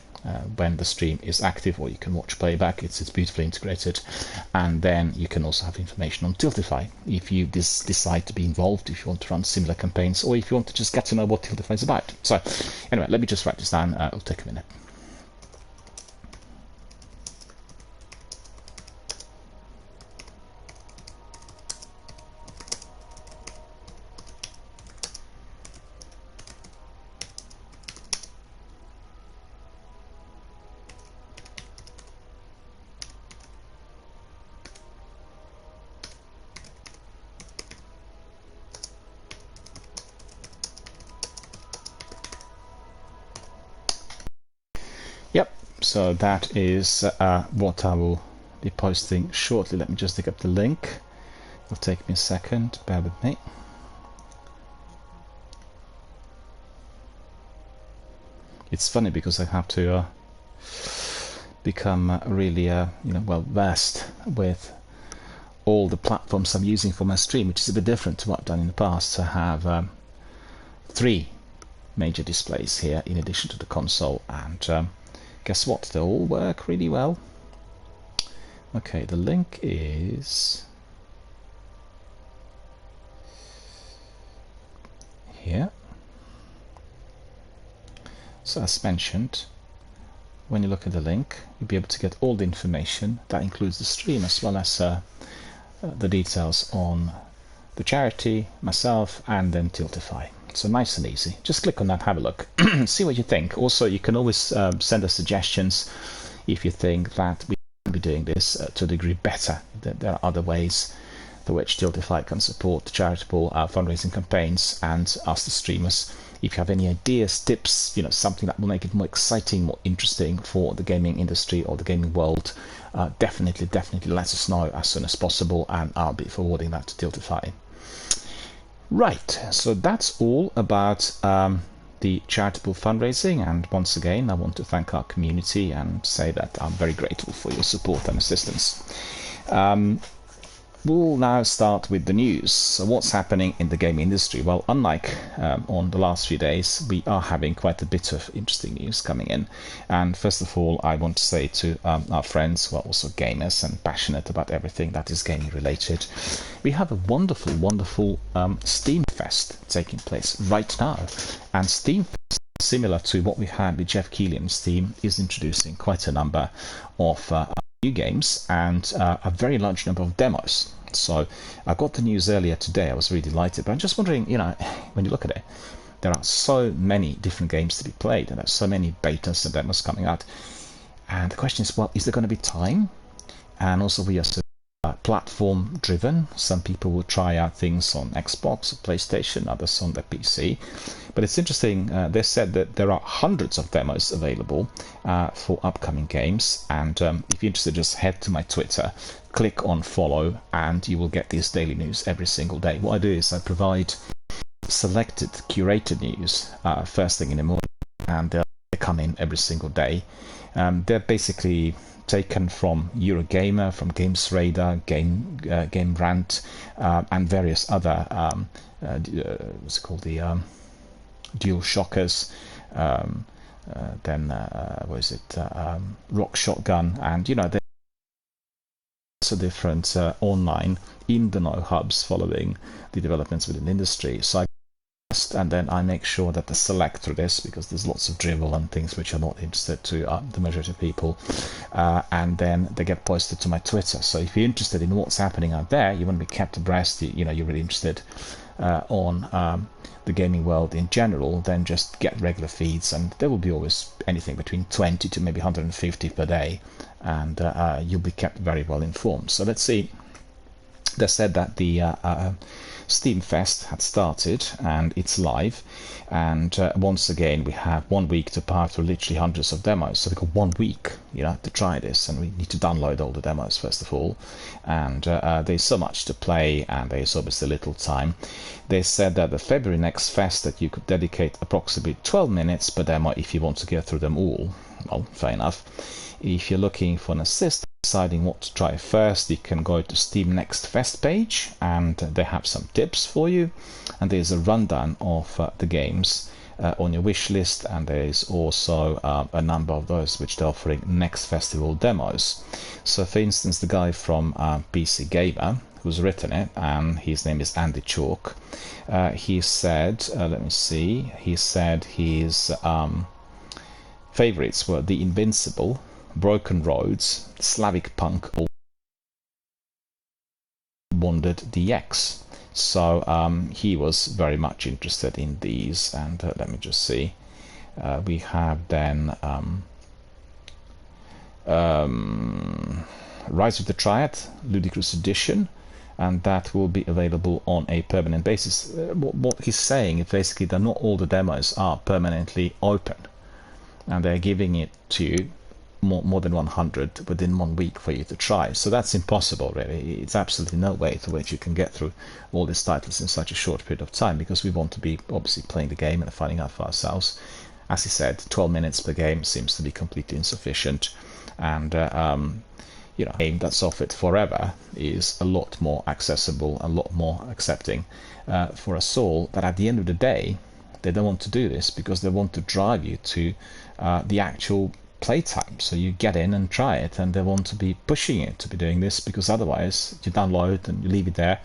When the stream is active, or you can watch playback. It's beautifully integrated. And then you can also have information on Tiltify if you decide to be involved, if you want to run similar campaigns, or if you want to just get to know what Tiltify is about. So anyway, let me just write this down. It'll take a minute. Yep, so that is what I will be posting shortly. Let me just dig up the link. It'll take me a second, bear with me. It's funny because I have to become really well versed with all the platforms I'm using for my stream, which is a bit different to what I've done in the past. To have 3 major displays here in addition to the console, and guess what? They all work really well. Okay, the link is here. So as mentioned, when you look at the link, you'll be able to get all the information. That includes the stream as well as the details on the charity, myself, and then Tiltify. So nice and easy. Just click on that, have a look, see what you think. Also, you can always send us suggestions if you think that we can be doing this to a degree better. There are other ways for which Tiltify can support charitable fundraising campaigns, and us, the streamers. If you have any ideas, tips, something that will make it more exciting, more interesting for the gaming industry or the gaming world, definitely let us know as soon as possible, and I'll be forwarding that to Tiltify. Right, so that's all about the charitable fundraising, and once again I want to thank our community and say that I'm very grateful for your support and assistance. We'll now start with the news. So what's happening in the gaming industry? Well, unlike on the last few days, we are having quite a bit of interesting news coming in. And first of all, I want to say to our friends who are also gamers and passionate about everything that is gaming related, we have a wonderful Steam Fest taking place right now. And Steam Fest, similar to what we had with Jeff Keighley and Steam, is introducing quite a number of new games and a very large number of demos. So I got the news earlier today. I was really delighted, but I'm just wondering, when you look at it, there are so many different games to be played, and there's so many betas and demos coming out. And the question is, well, is there going to be time? And also, we are so platform driven. Some people will try out things on Xbox or PlayStation, others on their PC. But it's interesting, they said that there are hundreds of demos available for upcoming games, and if you're interested, just head to my Twitter, click on follow, and you will get this daily news every single day. What I do is I provide selected, curated news first thing in the morning, and they come in every single day. They're basically taken from Eurogamer, from Games Radar, Game Rant, and various other what's it called, the Dual Shockers, then what is it, Rock Shotgun, and there's also different online in-the-know hubs following the developments within the industry. So I and then I make sure that I select through this, because there's lots of drivel and things which are not interested to the majority of people, and then they get posted to my Twitter. So if you're interested in what's happening out there, you want to be kept abreast, you're really interested on the gaming world in general, then just get regular feeds, and there will be always anything between 20 to maybe 150 per day, and you'll be kept very well informed. So let's see they said that the Steam Fest had started and it's live, and once again we have 1 week to power through literally hundreds of demos. So we've got 1 week, to try this, and we need to download all the demos first of all. And there's so much to play, and there's obviously little time. They said that the February next fest that you could dedicate approximately 12 minutes per demo if you want to get through them all. Well, fair enough. If you're looking for an assist deciding what to try first, you can go to Steam Next Fest page, and they have some tips for you, and there's a rundown of the games on your wish list, and there's also a number of those which they're offering next festival demos. So for instance, the guy from PC Gamer who's written it, and his name is Andy Chalk, he said, let me see, he said his favorites were The Invincible, Broken Roads, Slavic Punk, or Wandered DX. So he was very much interested in these, and let me just see. We have then Rise of the Triad, Ludicrous Edition, and that will be available on a permanent basis. What he's saying is basically that not all the demos are permanently open, and they're giving it to you more than 100 within 1 week for you to try. So that's impossible, really. It's absolutely no way to which you can get through all these titles in such a short period of time, because we want to be obviously playing the game and finding out for ourselves. As he said, 12 minutes per game seems to be completely insufficient, and a game that's offered forever is a lot more accessible, a lot more accepting for us all. But at the end of the day, they don't want to do this because they want to drive you to the actual playtime. So you get in and try it, and they want to be pushing you to be doing this, because otherwise you download and you leave it there.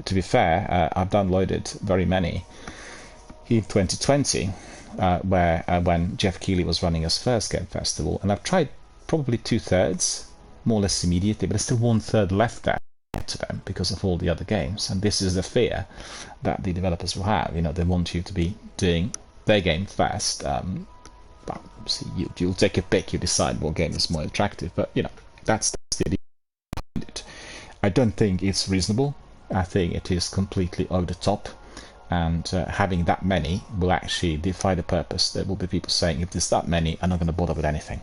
To be fair, I've downloaded very many in 2020 when Jeff Keighley was running his first game festival, and I've tried probably 2/3 more or less immediately, but there's still 1/3 left there to them because of all the other games. And this is the fear that the developers will have. They want you to be doing their game fast. See, you'll take a pick, you decide what game is more attractive, but that's the idea behind it. I don't think it's reasonable. I think it is completely over the top, and having that many will actually defy the purpose. There will be people saying, if there's that many, I'm not going to bother with anything.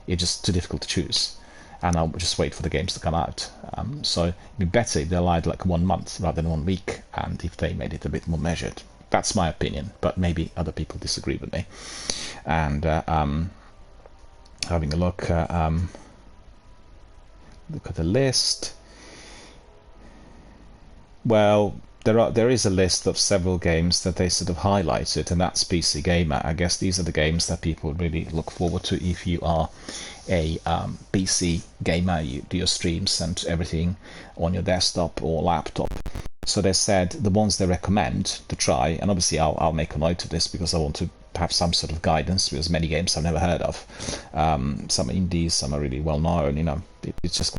It's just too difficult to choose, and I'll just wait for the games to come out. So it'd be better if they allowed like 1 month rather than 1 week, and if they made it a bit more measured. That's my opinion, but maybe other people disagree with me. And having a look at the list. Well, there is a list of several games that they sort of highlighted, and that's PC Gamer. I guess these are the games that people really look forward to if you are a PC gamer. You do your streams and everything on your desktop or laptop. So they said the ones they recommend to try, and obviously I'll make a note of this because I want to have some sort of guidance, because many games I've never heard of. Some are indies, some are really well known. It's just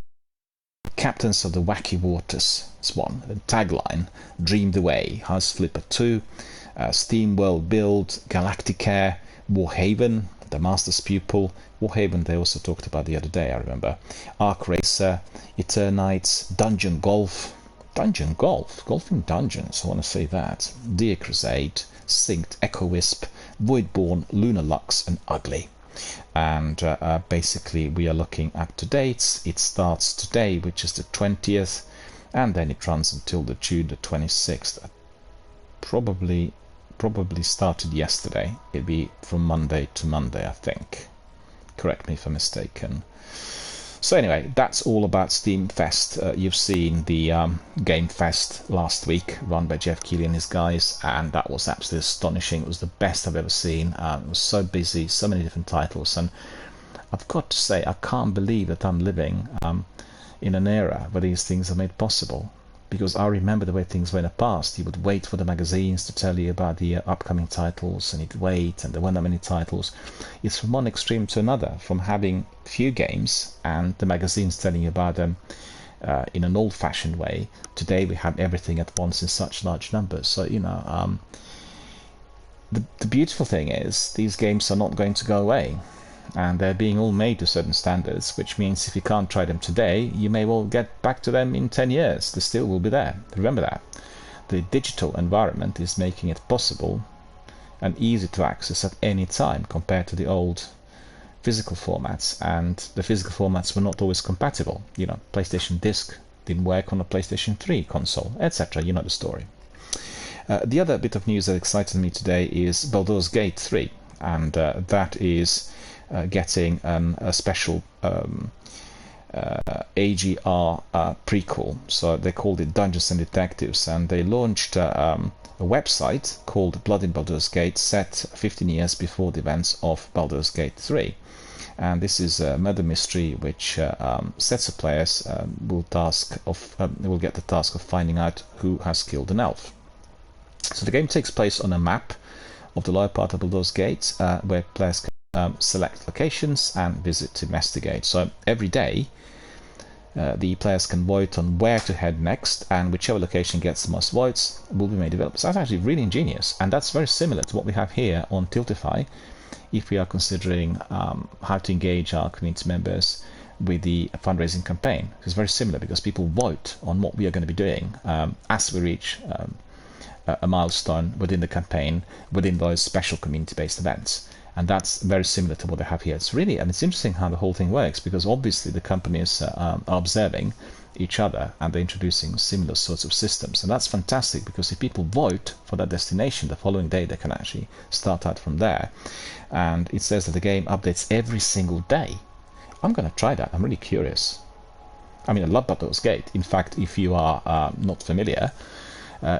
Captains of the Wacky Waters. It's one. The tagline: Dreamed Away, House Flipper 2, Steam World Build, Galacticare, Warhaven, The Master's Pupil. Warhaven they also talked about the other day, I remember. Arc Racer, Eternites, Dungeon Golf, Golfing Dungeons, I want to say that. Deer Crusade, Synced, Echo Wisp, Voidborn, Lunar Lux, and Ugly. And basically we are looking at the dates. It starts today, which is the 20th, and then it runs until the June the 26th. Probably started yesterday. It'll be from Monday to Monday, I think. Correct me if I'm mistaken. So anyway, that's all about Steam Fest. You've seen the Game Fest last week, run by Jeff Keighley and his guys, and that was absolutely astonishing. It was the best I've ever seen. It was so busy, so many different titles, and I've got to say, I can't believe that I'm living in an era where these things are made possible. Because I remember the way things were in the past. You would wait for the magazines to tell you about the upcoming titles, and you'd wait, and there weren't that many titles. It's from one extreme to another, from having few games and the magazines telling you about them in an old-fashioned way. Today we have everything at once in such large numbers. So, the beautiful thing is, these games are not going to go away. and they're being all made to certain standards, which means if you can't try them today, you may well get back to them in 10 years. They still will be there. Remember that. The digital environment is making it possible and easy to access at any time compared to the old physical formats, and the physical formats were not always compatible. You know, PlayStation Disc didn't work on a PlayStation 3 console, etc. You know the story. The other bit of news that excited me today is Baldur's Gate 3, and that is getting a special AGR prequel. So they called it Dungeons and Detectives, and they launched a website called Blood in Baldur's Gate, set 15 years before the events of Baldur's Gate 3. And this is a murder mystery which sets of players will get the task of finding out who has killed an elf. So the game takes place on a map of the lower part of Baldur's Gate, where players can select locations and visit to investigate. So every day the players can vote on where to head next, and whichever location gets the most votes will be made available. So that's actually really ingenious, and that's very similar to what we have here on Tiltify if we are considering how to engage our community members with the fundraising campaign. It's very similar because people vote on what we are going to be doing as we reach a milestone within the campaign, within those special community-based events. And that's very similar to what they have here. It's really, and it's interesting how the whole thing works, because obviously the companies are observing each other and they're introducing similar sorts of systems. And that's fantastic, because if people vote for that destination the following day, they can actually start out from there. And it says that the game updates every single day. I'm going to try that. I'm really curious. I mean, I love Baldur's Gate. In fact, if you are not familiar,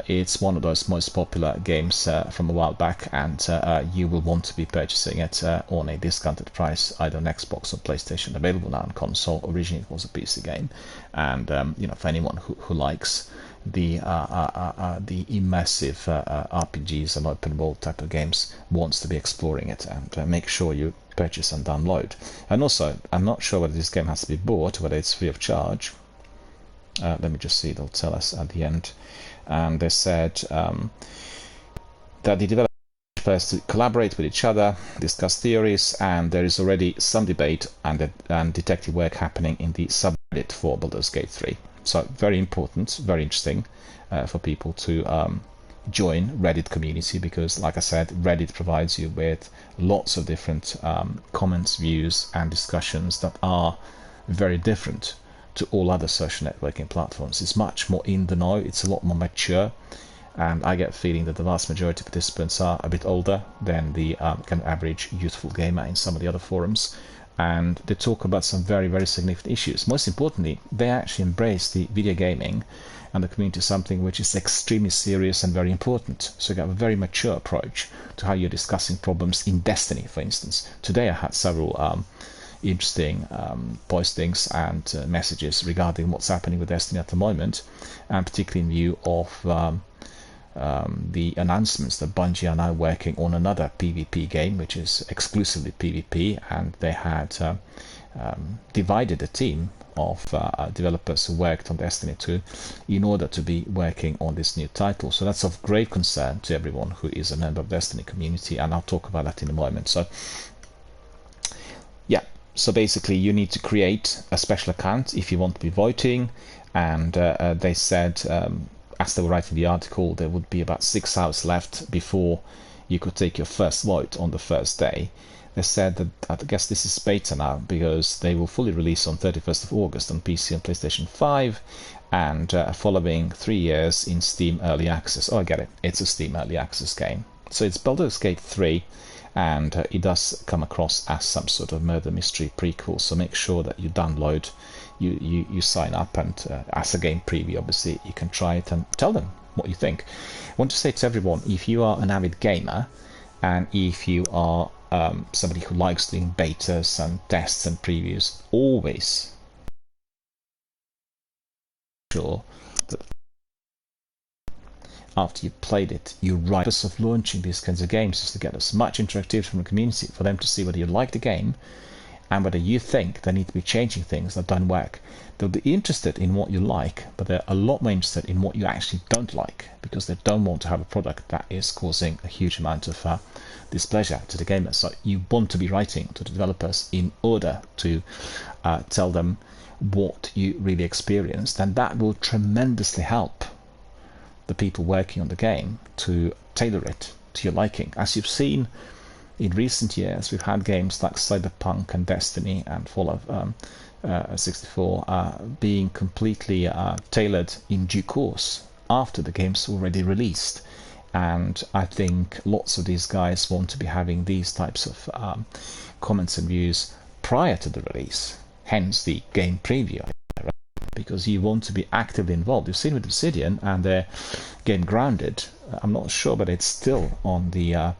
it's one of those most popular games from a while back, and you will want to be purchasing it on a discounted price, either on Xbox or PlayStation. Available now on console. Originally it was a PC game, and you know, for anyone who likes the immersive RPGs and open world type of games, wants to be exploring it, and make sure you purchase and download. And also, I'm not sure whether this game has to be bought, whether it's free of charge. Let me just see, they'll tell us at the end. And they said that the developers first to collaborate with each other, discuss theories, and there is already some debate and detective work happening in the subreddit for Baldur's Gate 3. So very important, very interesting for people to join Reddit community, because like I said, Reddit provides you with lots of different comments, views and discussions that are very different to all other social networking platforms. It's much more in the know, it's a lot more mature, and I get the feeling that the vast majority of participants are a bit older than the kind of average youthful gamer in some of the other forums, and they talk about some very, very significant issues. Most importantly, they actually embrace the video gaming and the community, something which is extremely serious and very important. So you have a very mature approach to how you're discussing problems in Destiny, for instance. Today I had several interesting postings and messages regarding what's happening with Destiny at the moment, and particularly in view of the announcements that Bungie are now working on another PvP game, which is exclusively PvP, and they had divided a team of developers who worked on Destiny 2 in order to be working on this new title. So that's of great concern to everyone who is a member of the Destiny community, and I'll talk about that in a moment. So yeah, so basically you need to create a special account if you want to be voting, and they said, as they were writing the article, there would be about 6 hours left before you could take your first vote on the first day. They said that, I guess this is beta now, because they will fully release on 31st of August on PC and PlayStation 5, and following 3 years in Steam Early Access. Oh, I get it, it's a Steam Early Access game. So it's Baldur's Gate 3, and it does come across as some sort of murder mystery prequel, so make sure that you download, you sign up, and as a game preview, obviously, you can try it and tell them what you think. I want to say to everyone, if you are an avid gamer, and if you are somebody who likes doing betas and tests and previews, always sure that after you've played it, you write. The purpose of launching these kinds of games is to get as much interactivity from the community, for them to see whether you like the game, and whether you think they need to be changing things that don't work. They'll be interested in what you like, but they're a lot more interested in what you actually don't like, because they don't want to have a product that is causing a huge amount of displeasure to the gamers. So you want to be writing to the developers in order to tell them what you really experienced, and that will tremendously help the people working on the game to tailor it to your liking. As you've seen in recent years, we've had games like Cyberpunk and Destiny and Fallout 64 being completely tailored in due course after the game's already released. And I think lots of these guys want to be having these types of comments and views prior to the release, hence the game preview, right? Because you want to be actively involved. You've seen with Obsidian and their game Grounded, I'm not sure, but it's still on the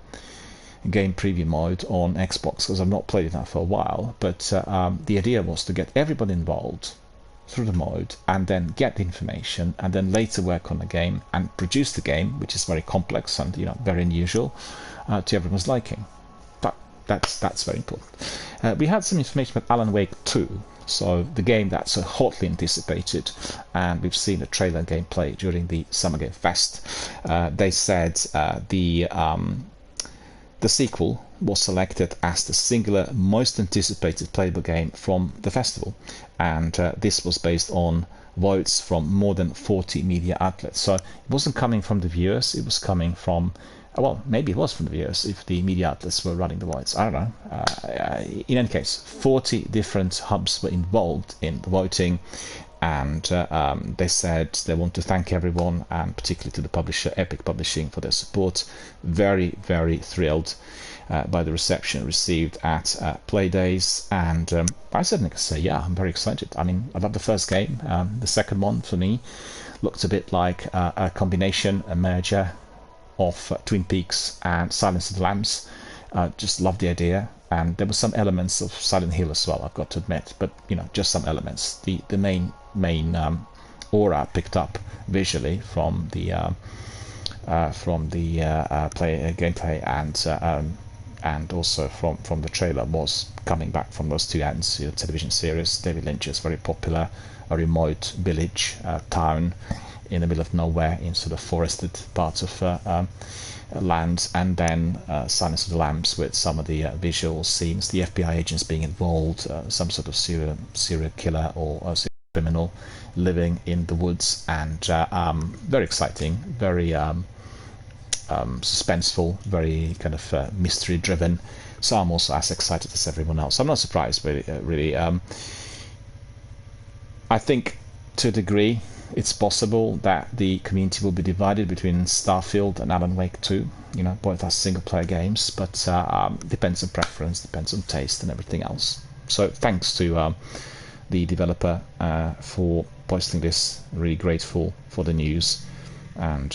game preview mode on Xbox, because I've not played it now for a while. But the idea was to get everybody involved through the mode, and then get the information, and then later work on the game and produce the game, which is very complex and very unusual, to everyone's liking. That's very important. We had some information about Alan Wake 2, so the game that's hotly anticipated, and we've seen a trailer and gameplay during the Summer Game Fest. They said the sequel was selected as the singular most anticipated playable game from the festival, and this was based on votes from more than 40 media outlets. So it wasn't coming from the viewers, it was coming from, well, maybe it was from the viewers if the media outlets were running the votes, I don't know. In any case, 40 different hubs were involved in the voting, and they said they want to thank everyone, and particularly to the publisher Epic Publishing for their support. Very, very thrilled by the reception received at Playdays, and I certainly can say, yeah, I'm very excited. I mean, I love the first game. The second one, for me, looked a bit like a combination, a merger of Twin Peaks and Silence of the Lambs. Just loved the idea, and there were some elements of Silent Hill as well, I've got to admit, but just some elements. The main aura picked up visually from the gameplay and also from the trailer was coming back from those two ends. Television series, David Lynch's very popular, a remote village town in the middle of nowhere in sort of forested parts of land, and then Silence of the Lambs with some of the visual scenes, the FBI agents being involved, some sort of serial killer or serial criminal living in the woods, and very exciting, very suspenseful, very kind of mystery driven. So I'm also as excited as everyone else. I'm not surprised, really. I think to a degree it's possible that the community will be divided between Starfield and Alan Wake 2. Both are single player games, but depends on preference, depends on taste and everything else. So thanks to the developer for posting this. Really grateful for the news. And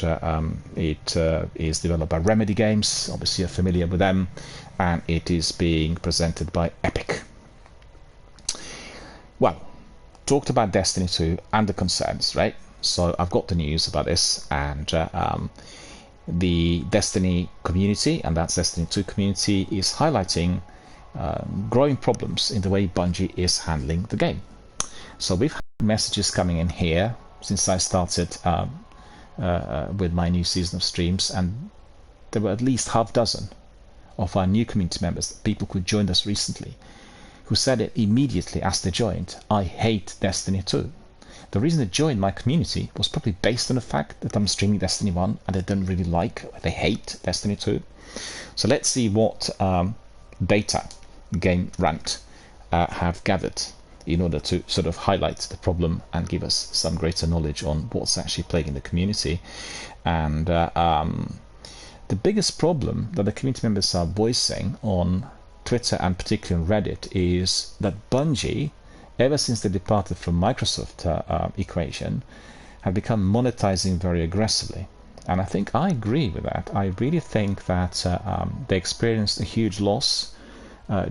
it is developed by Remedy Games, obviously you're familiar with them, and it is being presented by Epic. Well, talked about Destiny 2 and the concerns, right? So I've got the news about this, and the Destiny community, and that's Destiny 2 community, is highlighting growing problems in the way Bungie is handling the game. So we've had messages coming in here since I started with my new season of streams, and there were at least half a dozen of our new community members, people who joined us recently, who said it immediately as they joined: I hate Destiny 2. The reason they joined my community was probably based on the fact that I'm streaming Destiny 1 and they don't really like, they hate Destiny 2. So let's see what data Game Rant have gathered in order to sort of highlight the problem and give us some greater knowledge on what's actually plaguing the community. And the biggest problem that the community members are voicing on Twitter and particularly on Reddit is that Bungie, ever since they departed from Microsoft equation, have become monetizing very aggressively. And I think I agree with that. I really think that they experienced a huge loss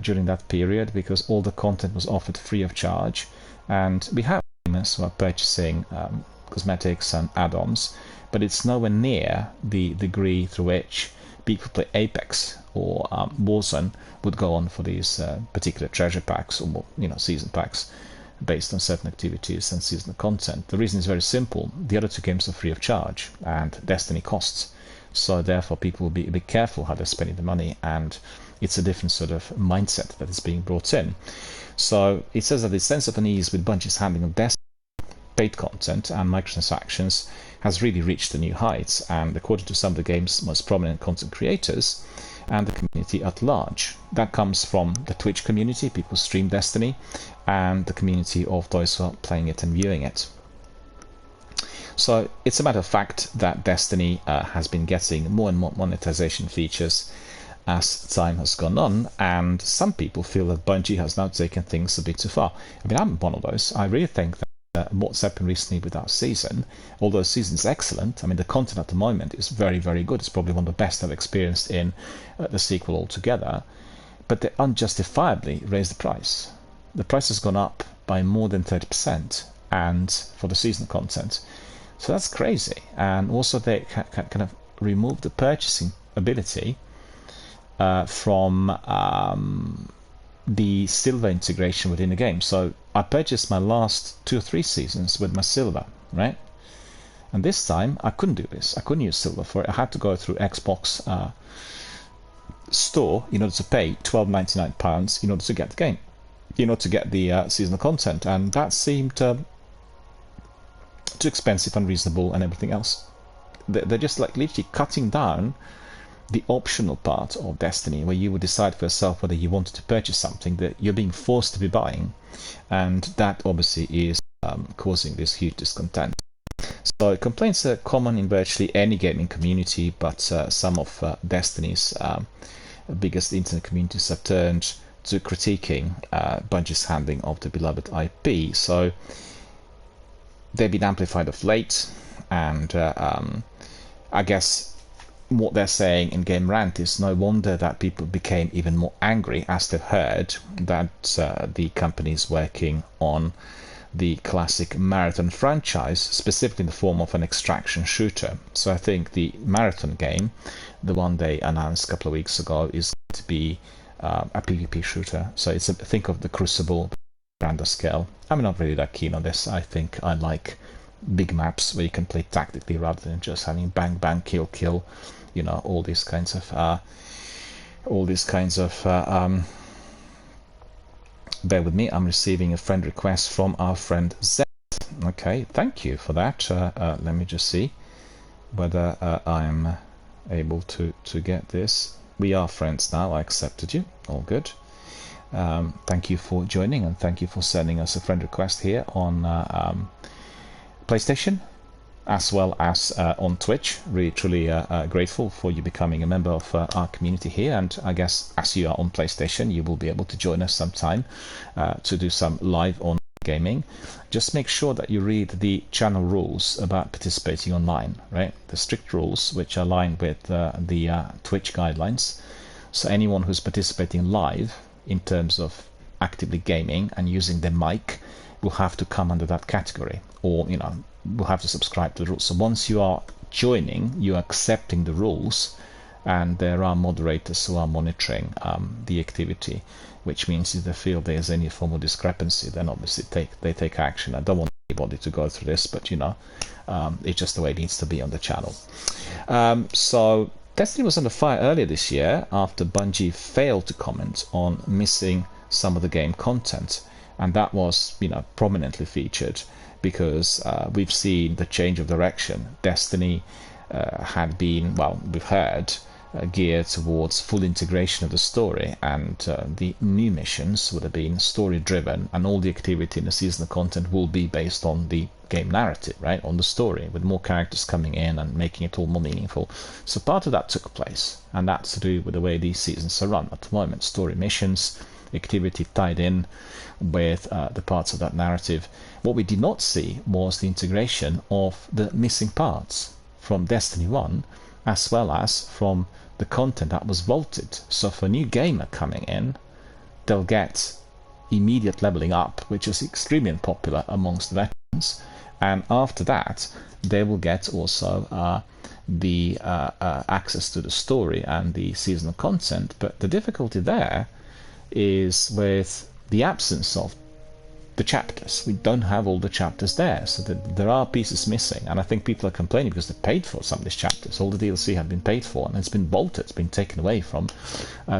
during that period, because all the content was offered free of charge, and we have gamers who are purchasing cosmetics and add-ons, but it's nowhere near the degree through which people who play Apex or Warzone would go on for these particular treasure packs or season packs based on certain activities and seasonal content. The reason is very simple. The other two games are free of charge and Destiny costs. So therefore people will be a bit careful how they're spending the money, and it's a different sort of mindset that is being brought in. So it says that the sense of unease with Bungie's handling of Destiny paid content and microtransactions has really reached the new heights, and according to some of the game's most prominent content creators and the community at large. That comes from the Twitch community, people who stream Destiny, and the community of those who are playing it and viewing it. So it's a matter of fact that Destiny has been getting more and more monetization features as time has gone on, and some people feel that Bungie has now taken things a bit too far. I mean, I'm one of those. I really think that what's happened recently with our season, although the season is excellent, I mean, the content at the moment is very, very good. It's probably one of the best I've experienced in the sequel altogether, but they unjustifiably raised the price. The price has gone up by more than 30%, and for the season content. So that's crazy. And also they kind of removed the purchasing ability from the silver integration within the game. So I purchased my last 2 or 3 seasons with my silver, right? And this time I couldn't do this. I couldn't use silver for it. I had to go through Xbox store in order to pay £12.99 in order to get the game, in order to get the seasonal content, and that seemed too expensive, unreasonable, and everything else. They're just like literally cutting down the optional part of Destiny, where you would decide for yourself whether you wanted to purchase something that you're being forced to be buying, and that obviously is causing this huge discontent. So complaints are common in virtually any gaming community, but some of Destiny's biggest internet communities have turned to critiquing Bungie's handling of the beloved IP. So they've been amplified of late, and I guess what they're saying in Game Rant is no wonder that people became even more angry as they heard that the company is working on the classic Marathon franchise, specifically in the form of an extraction shooter. So I think the Marathon game, the one they announced a couple of weeks ago, is going to be a PvP shooter. So it's think of the Crucible grander scale. I'm not really that keen on this. I think I like big maps where you can play tactically rather than just having bang bang kill kill, all these kinds of bear with me, I'm receiving a friend request from our friend Z. Okay, thank you for that. Let me just see whether I'm able to get this. We are friends now. I accepted you. All good. Thank you for joining, and thank you for sending us a friend request here on PlayStation, as well as on Twitch. Really, truly grateful for you becoming a member of our community here, and I guess as you are on PlayStation, you will be able to join us sometime to do some live on gaming. Just make sure that you read the channel rules about participating online, right? The strict rules which align with the Twitch guidelines. So anyone who's participating live in terms of actively gaming and using the mic will have to come under that category, or will have to subscribe to the rules. So once you are joining, you are accepting the rules, and there are moderators who are monitoring the activity, which means if they feel there's any form of discrepancy, then obviously they take action. I don't want anybody to go through this, but it's just the way it needs to be on the channel. So Destiny was under fire earlier this year after Bungie failed to comment on missing some of the game content, and that was prominently featured because we've seen the change of direction. Destiny had been, we've heard, geared towards full integration of the story, and the new missions would have been story driven, and all the activity in the seasonal content will be based on the game narrative, right, on the story, with more characters coming in and making it all more meaningful. So part of that took place, and that's to do with the way these seasons are run at the moment. Story missions, activity tied in with the parts of that narrative. What we did not see was the integration of the missing parts from Destiny 1, as well as from the content that was vaulted. So for a new gamer coming in, they'll get immediate leveling up, which is extremely unpopular amongst veterans, and after that they will get also the access to the story and the seasonal content. But the difficulty there is with the absence of the chapters. We don't have all the chapters there, so that there are pieces missing, and I think people are complaining because they paid for some of these chapters. All the DLC had been paid for, and it's been bolted, it's been taken away from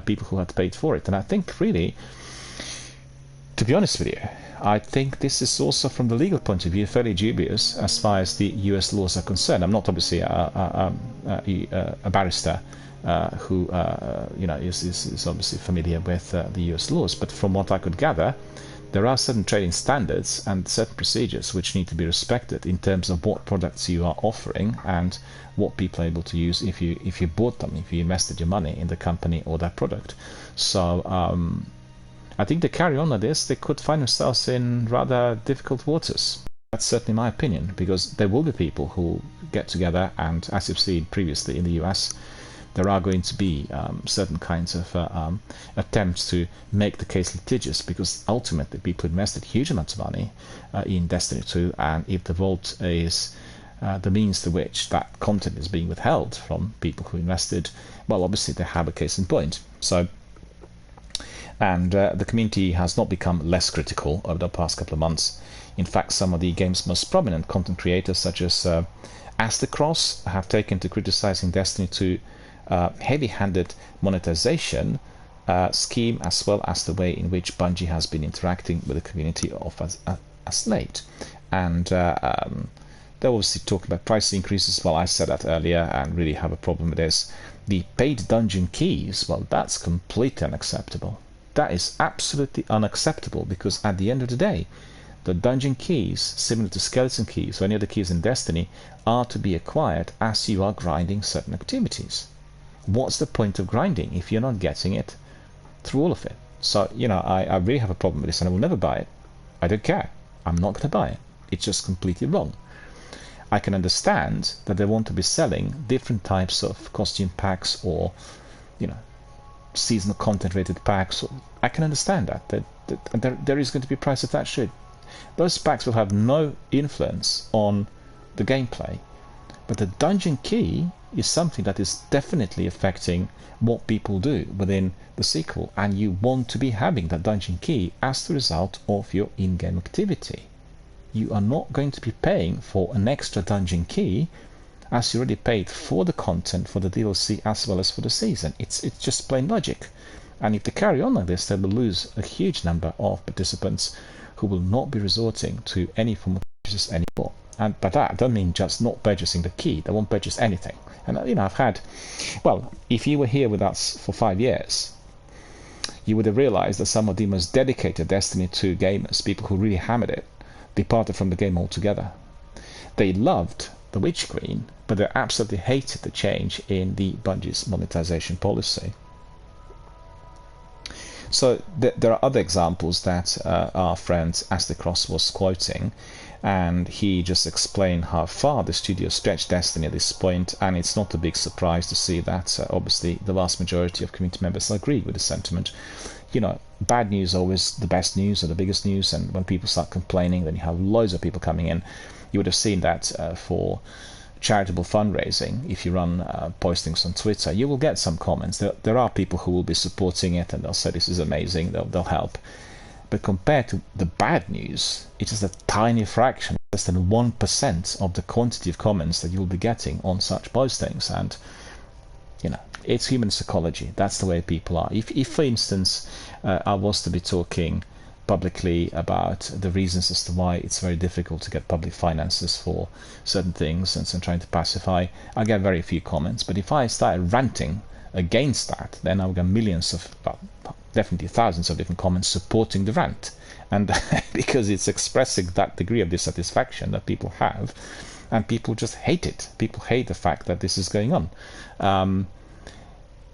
people who had paid for it. And I think really, to be honest with you, I think this is also from the legal point of view fairly dubious as far as the US laws are concerned. I'm not obviously a barrister who is obviously familiar with the US laws, but from what I could gather, there are certain trading standards and certain procedures which need to be respected in terms of what products you are offering and what people are able to use if you bought them, if you invested your money in the company or that product. So I think they carry on like this, they could find themselves in rather difficult waters. That's certainly my opinion, because there will be people who get together, and as you've seen previously in the US, there are going to be certain kinds of attempts to make the case litigious, because ultimately people invested huge amounts of money in Destiny 2, and if the vault is the means to which that content is being withheld from people who invested, well, obviously they have a case in point. So, and the community has not become less critical over the past couple of months. In fact, some of the game's most prominent content creators, such as Astacross, have taken to criticizing Destiny 2 heavy-handed monetization scheme, as well as the way in which Bungie has been interacting with the community of as late. And they obviously talk about price increases. Well, I said that earlier and really have a problem with this. The paid dungeon keys, well, that's completely unacceptable. That is absolutely unacceptable, because at the end of the day, the dungeon keys, similar to skeleton keys or any other keys in Destiny, are to be acquired as you are grinding certain activities. What's the point of grinding if you're not getting it through all of it? So, I really have a problem with this, and I will never buy it. I don't care. I'm not going to buy it. It's just completely wrong. I can understand that they want to be selling different types of costume packs or, seasonal content rated packs. I can understand that there is going to be a price attached to it. Those packs will have no influence on the gameplay, but the dungeon key is something that is definitely affecting what people do within the sequel, and you want to be having that dungeon key as the result of your in-game activity. You are not going to be paying for an extra dungeon key as you already paid for the content for the DLC as well as for the season. It's just plain logic. And if they carry on like this, they will lose a huge number of participants who will not be resorting to any form of purchase anymore. And by that, I don't mean just not purchasing the key. They won't purchase anything. And I've had, well, if you were here with us for 5 years, you would have realized that some of the most dedicated Destiny 2 gamers, people who really hammered it, departed from the game altogether. They loved the Witch Queen, but they absolutely hated the change in the Bungie's monetization policy. So there are other examples that our friend Astacross was quoting, and he just explained how far the studio stretched Destiny at this point, and it's not a big surprise to see that obviously the vast majority of community members agree with the sentiment. Bad news always the best news or the biggest news, and when people start complaining, then you have loads of people coming in. You would have seen that for charitable fundraising, if you run postings on Twitter, you will get some comments. There are people who will be supporting it, and they'll say this is amazing, they'll help. But compared to the bad news, it's just a tiny fraction, less than 1% of the quantity of comments that you'll be getting on such postings. And it's human psychology. That's the way people are. If for instance, I was to be talking publicly about the reasons as to why it's very difficult to get public finances for certain things and trying to pacify, I get very few comments. But if I start ranting against that, then I'll get millions of, definitely thousands of different comments supporting the rant. And because it's expressing that degree of dissatisfaction that people have, and people just hate it. People hate the fact that this is going on.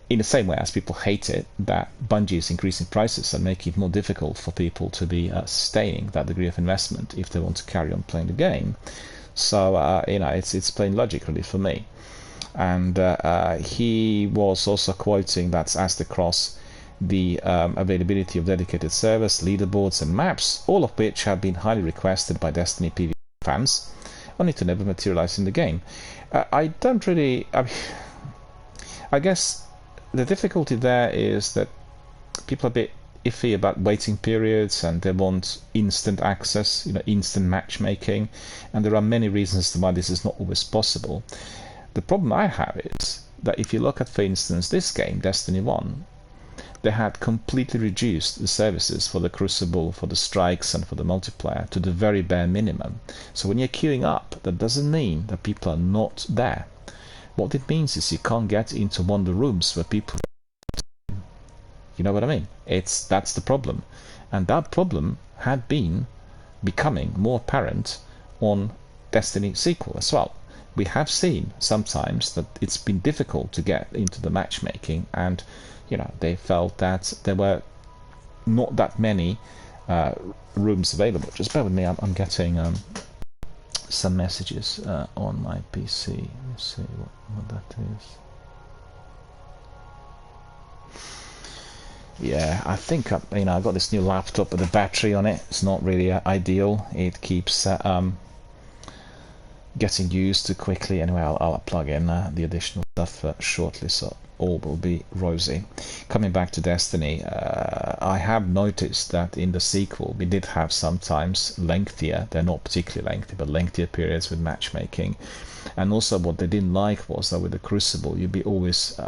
In the same way as people hate it that Bungie is increasing prices and making it more difficult for people to be sustaining that degree of investment if they want to carry on playing the game. So it's plain logic really for me. And he was also quoting that's Astacross, the availability of dedicated servers, leaderboards and maps, all of which have been highly requested by Destiny PvP fans. only to never materialize in the game. I don't really... I guess the difficulty there is that people are a bit iffy about waiting periods, and they want instant access, instant matchmaking, and there are many reasons why this is not always possible. The problem I have is that if you look at, for instance, this game, Destiny 1, they had completely reduced the services for the Crucible, for the strikes, and for the multiplayer to the very bare minimum. So when you're queuing up, that doesn't mean that people are not there. What it means is you can't get into one of the rooms where people... You know what I mean? That's the problem. And that problem had been becoming more apparent on Destiny sequel as well. We have seen sometimes that it's been difficult to get into the matchmaking, and they felt that there were not that many rooms available. Just bear with me, I'm getting some messages on my PC. Let me see what that is. Yeah, I think I've got this new laptop with a battery on it. It's not really ideal. It keeps getting used too quickly. Anyway, I'll plug in the additional stuff shortly, so all will be rosy. Coming back to Destiny, I have noticed that in the sequel we did have sometimes lengthier, they're not particularly lengthy, but lengthier periods with matchmaking. And also what they didn't like was that with the Crucible you'd be always,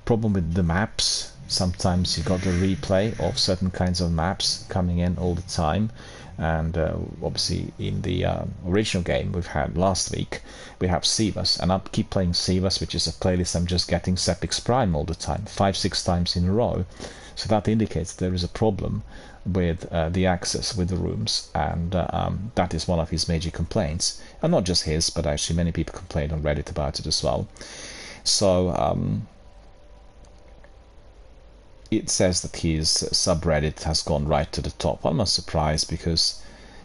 problem with the maps. Sometimes you got the replay of certain kinds of maps coming in all the time, and obviously in the original game we've had last week, we have Sivas, and I'll keep playing Sivas, which is a playlist I'm just getting Sepix Prime all the time, 5-6 times in a row. So that indicates there is a problem with the access with the rooms, and that is one of his major complaints, and not just his, but actually many people complained on Reddit about it as well. So it says that his subreddit has gone right to the top. I'm not surprised, because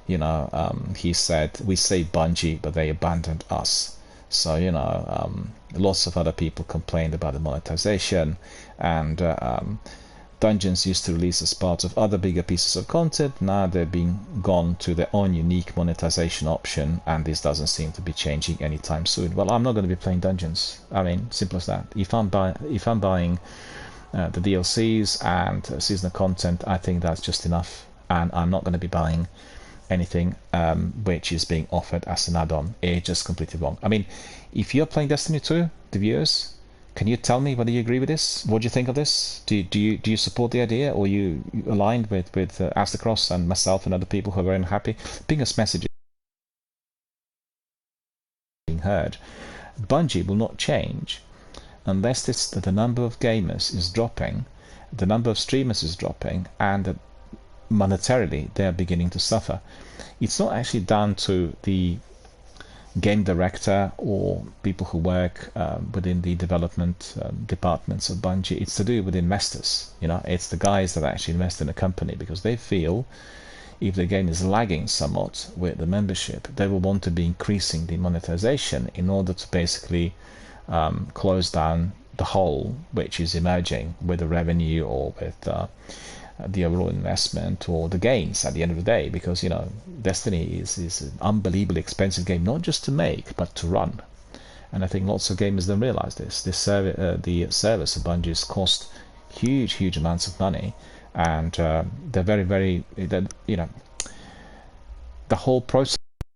he said we saved Bungie but they abandoned us. So lots of other people complained about the monetization, and Dungeons used to release as part of other bigger pieces of content. Now they're being gone to their own unique monetization option, and this doesn't seem to be changing anytime soon. Well, I'm not going to be playing Dungeons. I mean, simple as that. If I'm buying the DLCs and seasonal content, I think that's just enough, and I'm not going to be buying anything which is being offered as an add-on. It's just completely wrong. I mean, if you're playing Destiny 2, the viewers, can you tell me whether you agree with this? What do you think of this? Do you support the idea, or you aligned with Astacross and myself and other people who are very unhappy? Ping us messages being heard. Bungie will not change unless it's that the number of gamers is dropping, the number of streamers is dropping, and that monetarily they are beginning to suffer. It's not actually down to the game director or people who work within the development departments of Bungie. It's to do with investors. It's the guys that actually invest in the company, because they feel if the game is lagging somewhat with the membership, they will want to be increasing the monetization in order to basically close down the hole which is emerging with the revenue, or with the overall investment, or the gains at the end of the day. Because Destiny is an unbelievably expensive game, not just to make but to run, and I think lots of gamers don't realize this. The service of Bungie's cost huge amounts of money, and they're very the whole process of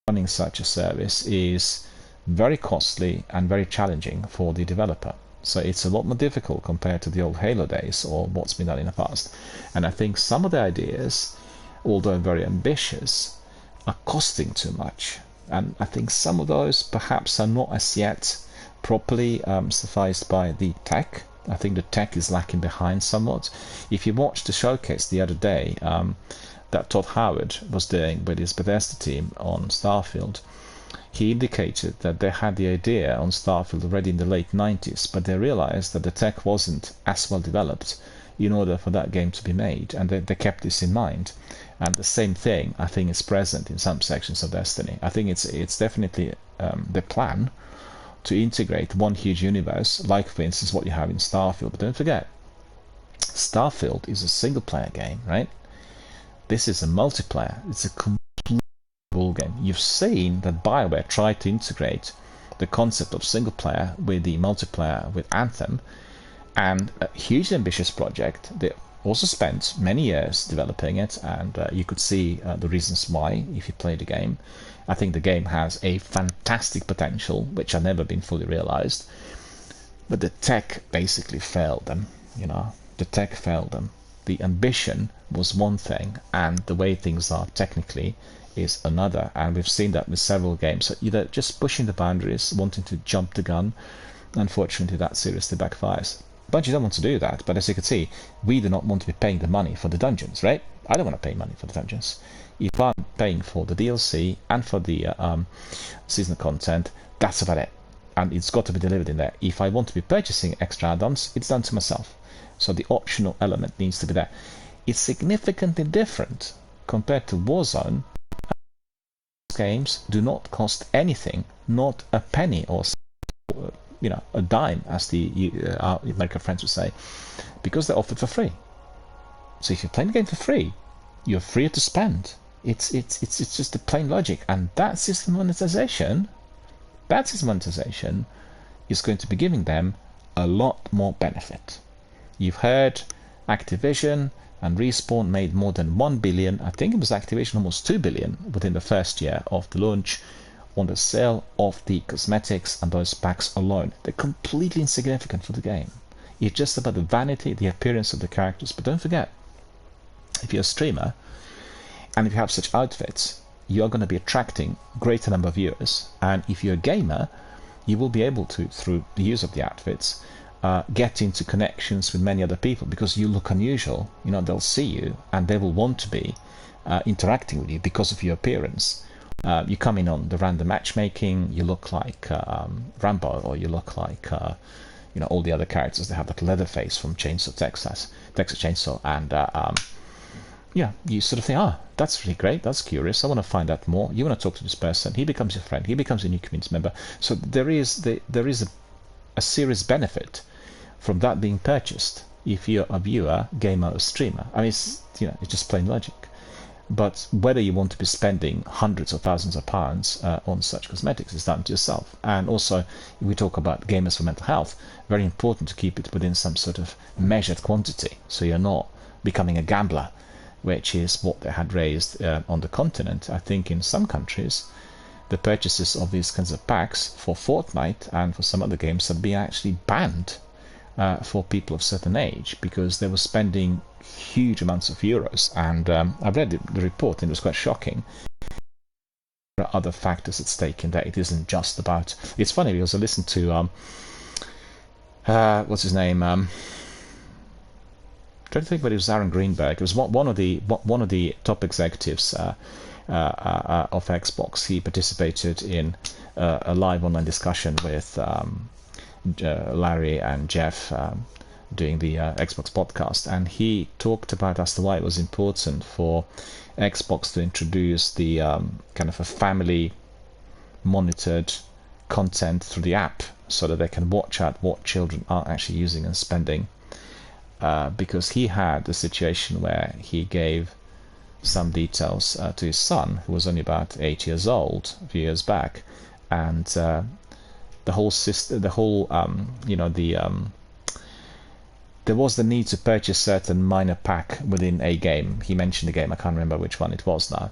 running such a service is very costly and very challenging for the developer. So it's a lot more difficult compared to the old Halo days, or what's been done in the past. And I think some of the ideas, although very ambitious, are costing too much. And I think some of those perhaps are not as yet properly sufficed by the tech. I think the tech is lacking behind somewhat. If you watched the showcase the other day that Todd Howard was doing with his Bethesda team on Starfield, he indicated that they had the idea on Starfield already in the late 90s, but they realized that the tech wasn't as well developed in order for that game to be made, and they kept this in mind. And the same thing, I think, is present in some sections of Destiny. I think it's definitely the plan to integrate one huge universe, like, for instance, what you have in Starfield. But don't forget, Starfield is a single-player game, right? This is a multiplayer. It's a complete ballgame. You've seen that BioWare tried to integrate the concept of single player with the multiplayer with Anthem, and a hugely ambitious project. They also spent many years developing it, and you could see the reasons why if you play the game. I think the game has a fantastic potential, which had never been fully realized, but the tech basically failed them. The tech failed them. The ambition was one thing, and the way things are technically is another, and we've seen that with several games. So either just pushing the boundaries, wanting to jump the gun. Unfortunately, that seriously backfires. Bungie don't want to do that, but as you can see, we do not want to be paying the money for the dungeons, right? I don't want to pay money for the dungeons. If I'm paying for the DLC and for the seasonal content, that's about it. And it's got to be delivered in there. If I want to be purchasing extra add-ons, it's down to myself. So the optional element needs to be there. It's significantly different compared to Warzone. Games do not cost anything, not a penny or a dime, as our American friends would say, because they're offered for free. So if you're playing the game for free, you're free to spend. It's just the plain logic, and that system monetization is going to be giving them a lot more benefit. You've heard Activision and Respawn made more than 1 billion. I think it was Activision almost 2 billion within the first year of the launch on the sale of the cosmetics and those packs alone. They're completely insignificant for the game. It's just about the vanity, the appearance of the characters. But don't forget, if you're a streamer and if you have such outfits, you're going to be attracting a greater number of viewers. And if you're a gamer, you will be able to, through the use of the outfits, get into connections with many other people, because you look unusual. They'll see you and they will want to be interacting with you because of your appearance. You come in on the random matchmaking, you look like Rambo, or you look like all the other characters. They have that Leatherface from Texas Chainsaw, and you sort of think, that's really great, that's curious, I want to find out more. You want to talk to this person, he becomes your friend, he becomes a new community member. So there is a serious benefit from that being purchased if you're a viewer, gamer, or streamer. I mean, it's just plain logic. But whether you want to be spending hundreds or thousands of pounds on such cosmetics is down to yourself. And also, if we talk about gamers for mental health, very important to keep it within some sort of measured quantity, so you're not becoming a gambler, which is what they had raised on the continent. I think in some countries, the purchases of these kinds of packs for Fortnite and for some other games have been actually banned for people of certain age, because they were spending huge amounts of euros. And I read the report and it was quite shocking. There are other factors at stake in that. It isn't just about... It's funny because I listened to what's his name, trying to think, but it was Aaron Greenberg. It was one of the top executives of Xbox. He participated in a live online discussion with Larry and Jeff doing the Xbox podcast, and he talked about as to why it was important for Xbox to introduce the kind of a family monitored content through the app, so that they can watch out what children are actually using and spending, because he had a situation where he gave some details to his son, who was only about 8 years old a few years back, and the whole system, there was the need to purchase certain minor pack within a game. He mentioned a game, I can't remember which one it was now.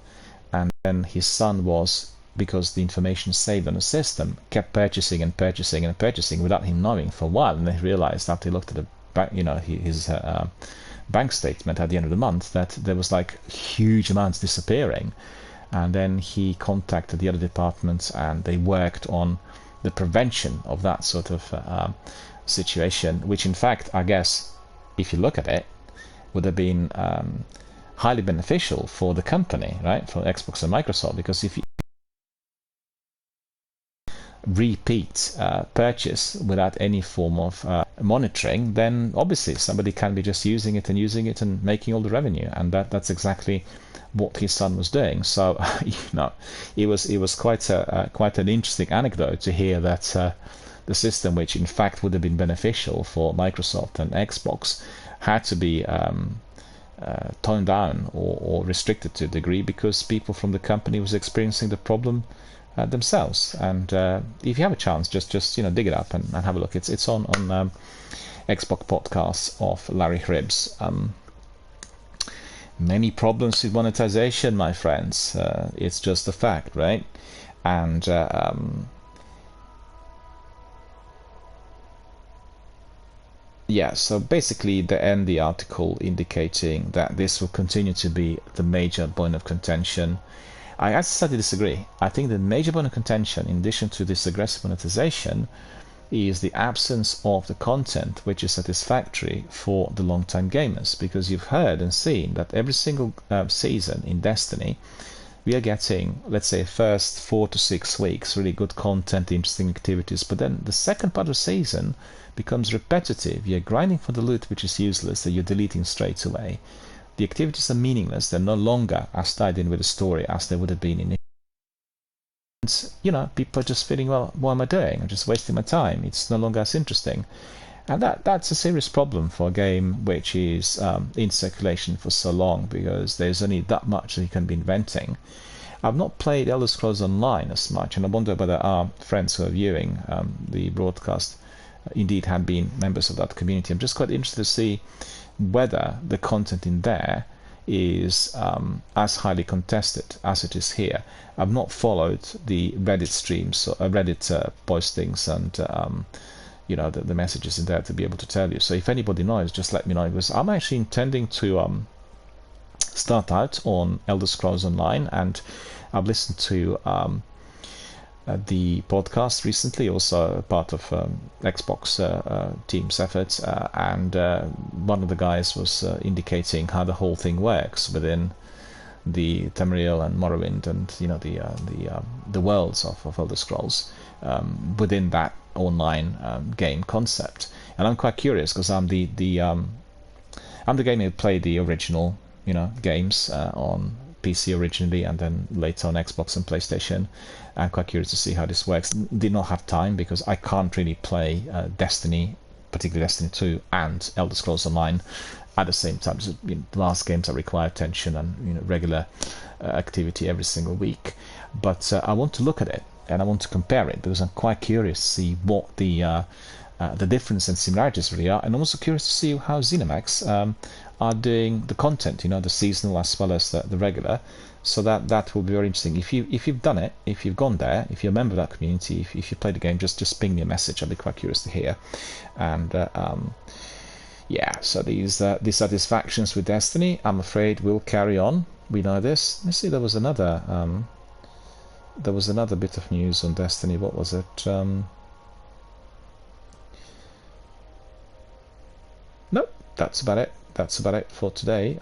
And then his son was, because the information saved on the system, kept purchasing and purchasing and purchasing without him knowing for a while. And then he realized, after he looked at his bank statement at the end of the month, that there was like huge amounts disappearing. And then he contacted the other departments, and they worked on the prevention of that sort of situation, which in fact, I guess, if you look at it, would have been highly beneficial for the company, right, for Xbox and Microsoft, because if you repeat purchase without any form of monitoring, then obviously somebody can be just using it and making all the revenue, and that's exactly what his son was doing. So it was quite an interesting anecdote to hear that the system, which in fact would have been beneficial for Microsoft and Xbox, had to be toned down or restricted to a degree because people from the company was experiencing the problem themselves. And if you have a chance, just dig it up and have a look. It's on Xbox podcasts of Larry Hribs. Many problems with monetization, my friends. It's just a fact, right? And yeah, so basically they end the article indicating that this will continue to be the major point of contention. I actually disagree. I think the major point of contention, in addition to this aggressive monetization, is the absence of the content which is satisfactory for the long-time gamers. Because you've heard and seen that every single season in Destiny, we are getting, let's say, first 4 to 6 weeks, really good content, interesting activities, but then the second part of the season becomes repetitive. You're grinding for the loot, which is useless, that you're deleting straight away. The activities are meaningless. They're no longer as tied in with the story as they would have been in. And, people are just feeling, well, what am I doing? I'm just wasting my time. It's no longer as interesting. And that's a serious problem for a game which is in circulation for so long, because there's only that much that you can be inventing. I've not played Elder Scrolls Online as much, and I wonder whether our friends who are viewing the broadcast indeed had been members of that community. I'm just quite interested to see whether the content in there is as highly contested as it is here. I've not followed the Reddit streams, Reddit postings, and the messages in there to be able to tell you. So if anybody knows, just let me know, because I'm actually intending to start out on Elder Scrolls Online, and I've listened to the podcast recently, also part of Xbox team's efforts, and one of the guys was indicating how the whole thing works within the Tamriel and Morrowind, and the worlds of Elder Scrolls within that online game concept. And I'm quite curious, because I'm the game who played the original games on PC originally, and then later on Xbox and PlayStation. I'm quite curious to see how this works. Did not have time, because I can't really play Destiny, particularly Destiny 2 and Elder Scrolls Online at the same time. So, the last games that require attention and regular activity every single week. But I want to look at it, and I want to compare it, because I'm quite curious to see what the difference and similarities really are, and I'm also curious to see how ZeniMax are doing the content, the seasonal as well as the regular. So that will be very interesting. If you've done it, if you've gone there, if you're a member of that community, if you play the game, just ping me a message. I'll be quite curious to hear. And yeah, so these dissatisfactions with Destiny, I'm afraid, will carry on. We know this. Let's see. There was another bit of news on Destiny. What was it? Nope, that's about it. That's about it for today.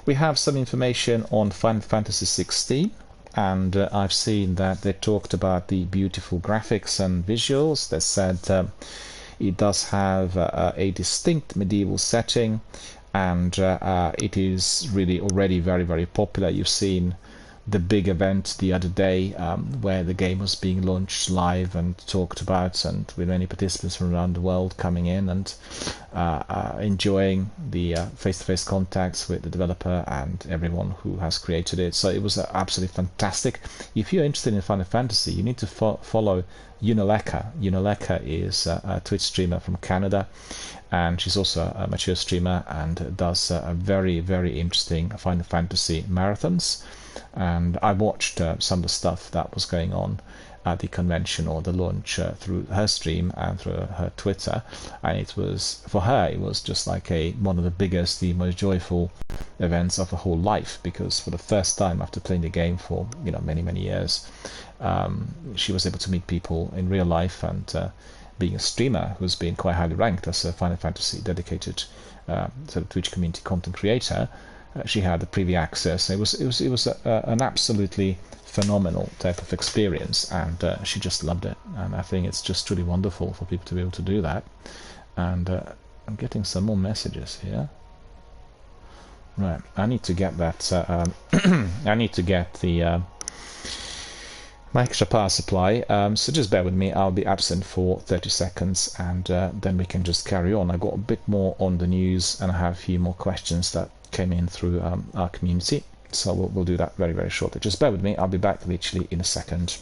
We have some information on Final Fantasy XVI, and I've seen that they talked about the beautiful graphics and visuals. They said it does have a distinct medieval setting, and it is really already very, very popular. You've seen the big event the other day where the game was being launched live and talked about, and with many participants from around the world coming in and enjoying the face-to-face contacts with the developer and everyone who has created it. So it was absolutely fantastic. If you're interested in Final Fantasy, you need to follow Unaleka. Unaleka is a Twitch streamer from Canada, and she's also a mature streamer and does very, very interesting Final Fantasy marathons. And I watched some of the stuff that was going on at the convention or the launch through her stream and through her Twitter, and it was, for her, it was just like one of the biggest, the most joyful events of her whole life, because for the first time after playing the game for many years, she was able to meet people in real life, and being a streamer who's been quite highly ranked as a Final Fantasy dedicated sort of Twitch community content creator, she had the preview access. It was an absolutely phenomenal type of experience, and she just loved it. And I think it's just truly wonderful for people to be able to do that. And I'm getting some more messages here. Right, I need to get that. I need to get the my extra power supply. So just bear with me. I'll be absent for 30 seconds and then we can just carry on. I got a bit more on the news and I have a few more questions that came in through our community. So we'll do that very, very shortly. Just bear with me. I'll be back literally in a second.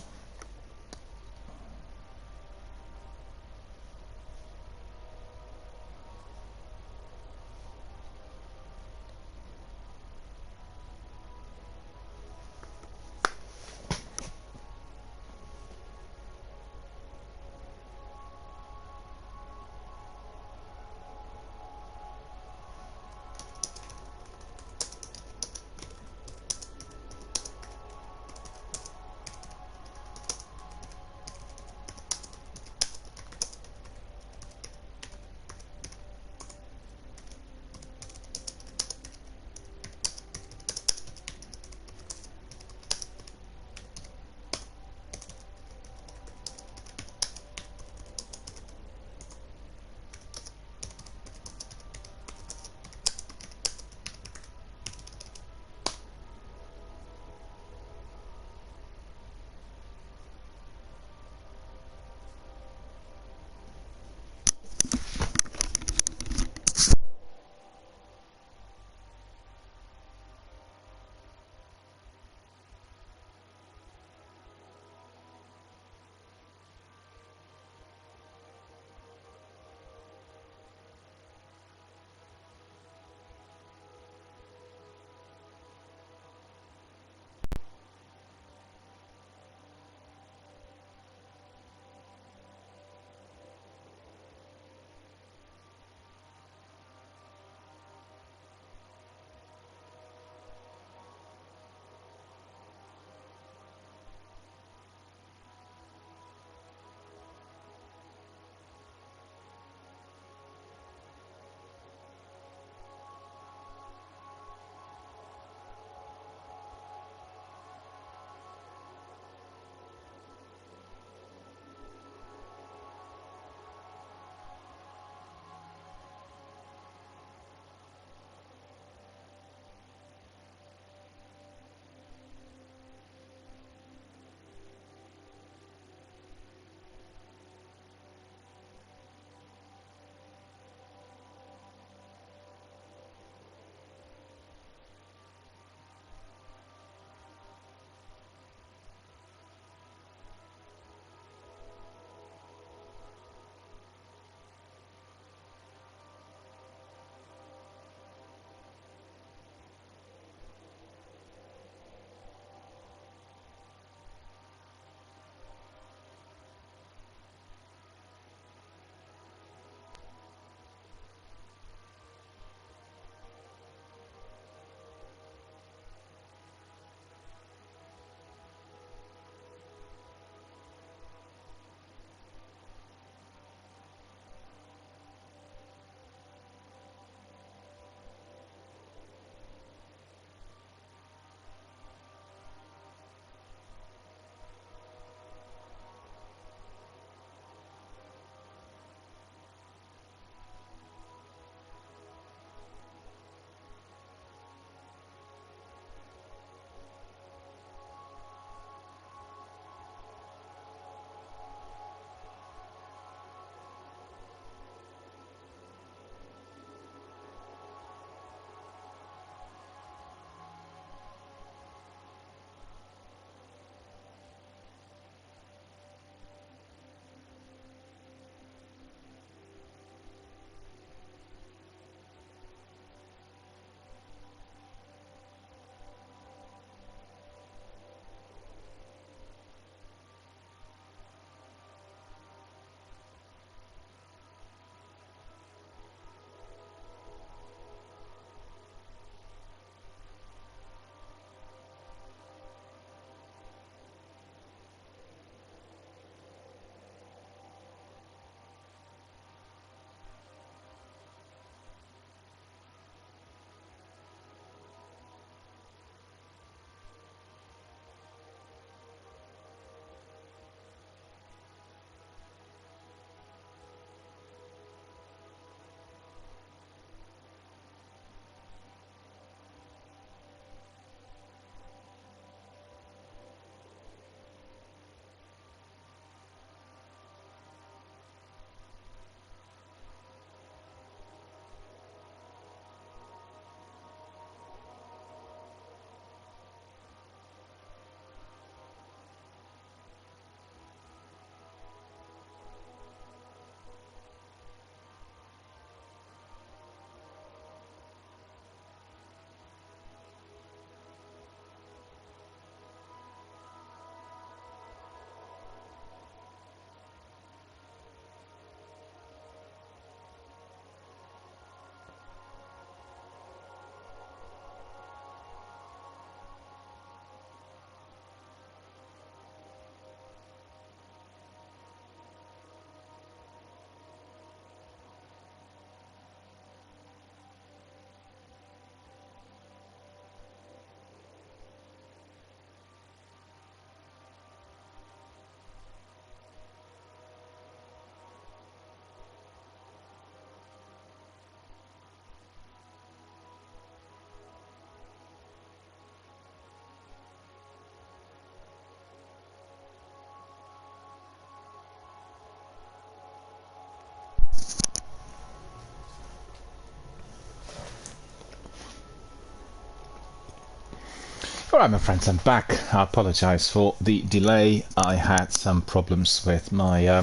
Alright my friends, I'm back. I apologise for the delay. I had some problems with my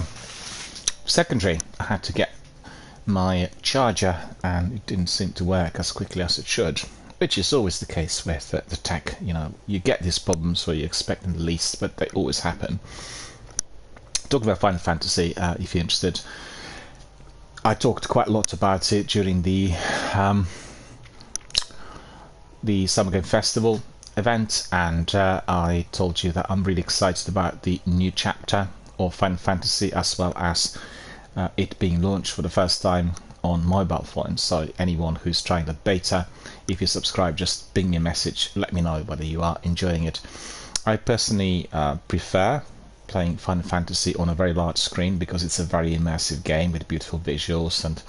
secondary. I had to get my charger and it didn't seem to work as quickly as it should, which is always the case with the tech. You know, you get these problems where you expect them the least, but they always happen. Talking about Final Fantasy, if you're interested, I talked quite a lot about it during the Summer Game Festival event, and I told you that I'm really excited about the new chapter of Final Fantasy, as well as it being launched for the first time on mobile phones. So anyone who's trying the beta, if you subscribe, just ping me a message, let me know whether you are enjoying it. I personally prefer playing Final Fantasy on a very large screen because it's a very immersive game with beautiful visuals and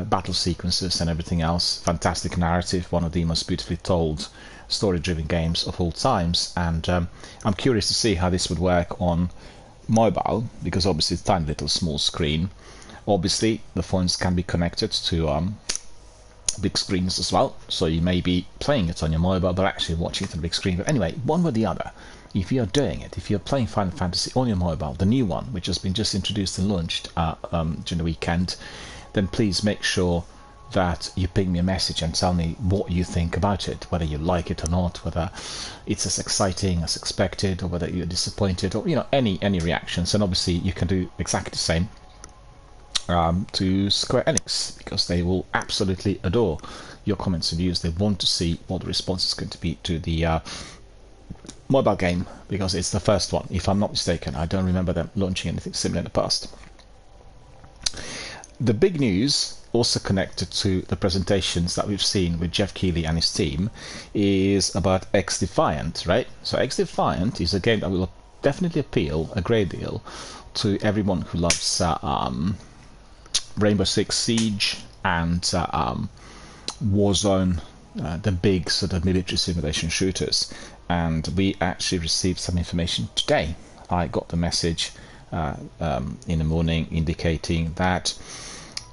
battle sequences and everything else. Fantastic narrative, one of the most beautifully told story-driven games of all times, and I'm curious to see how this would work on mobile, because obviously it's a tiny little small screen. Obviously the phones can be connected to big screens as well, so you may be playing it on your mobile but actually watching it on the big screen. But anyway, one way or the other, if you're doing it, if you're playing Final Fantasy on your mobile, the new one, which has been just introduced and launched during the weekend, then please make sure that you ping me a message and tell me what you think about it, whether you like it or not, whether it's as exciting as expected, or whether you're disappointed, or any reactions. And obviously you can do exactly the same to Square Enix, because they will absolutely adore your comments and views. They want to see what the response is going to be to the mobile game, because it's the first one, if I'm not mistaken. I don't remember them launching anything similar in the past. The big news, also connected to the presentations that we've seen with Jeff Keighley and his team, is about XDefiant, right? So XDefiant is a game that will definitely appeal a great deal to everyone who loves Rainbow Six Siege and Warzone, the big sort of military simulation shooters. And we actually received some information today. I got the message in the morning indicating that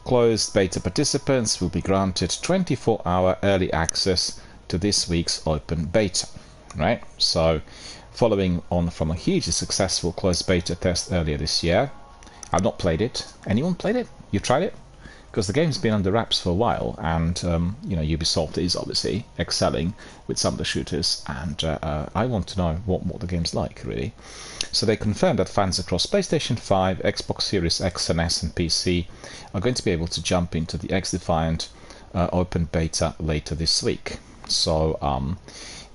closed beta participants will be granted 24-hour early access to this week's open beta, right? So following on from a hugely successful closed beta test earlier this year. I've not played it. Anyone played it? You tried it? Because the game's been under wraps for a while, and Ubisoft is obviously excelling with some of the shooters, and I want to know what the game's like, really. So they confirmed that fans across PlayStation 5, Xbox Series X and S and PC are going to be able to jump into the XDefiant open beta later this week. So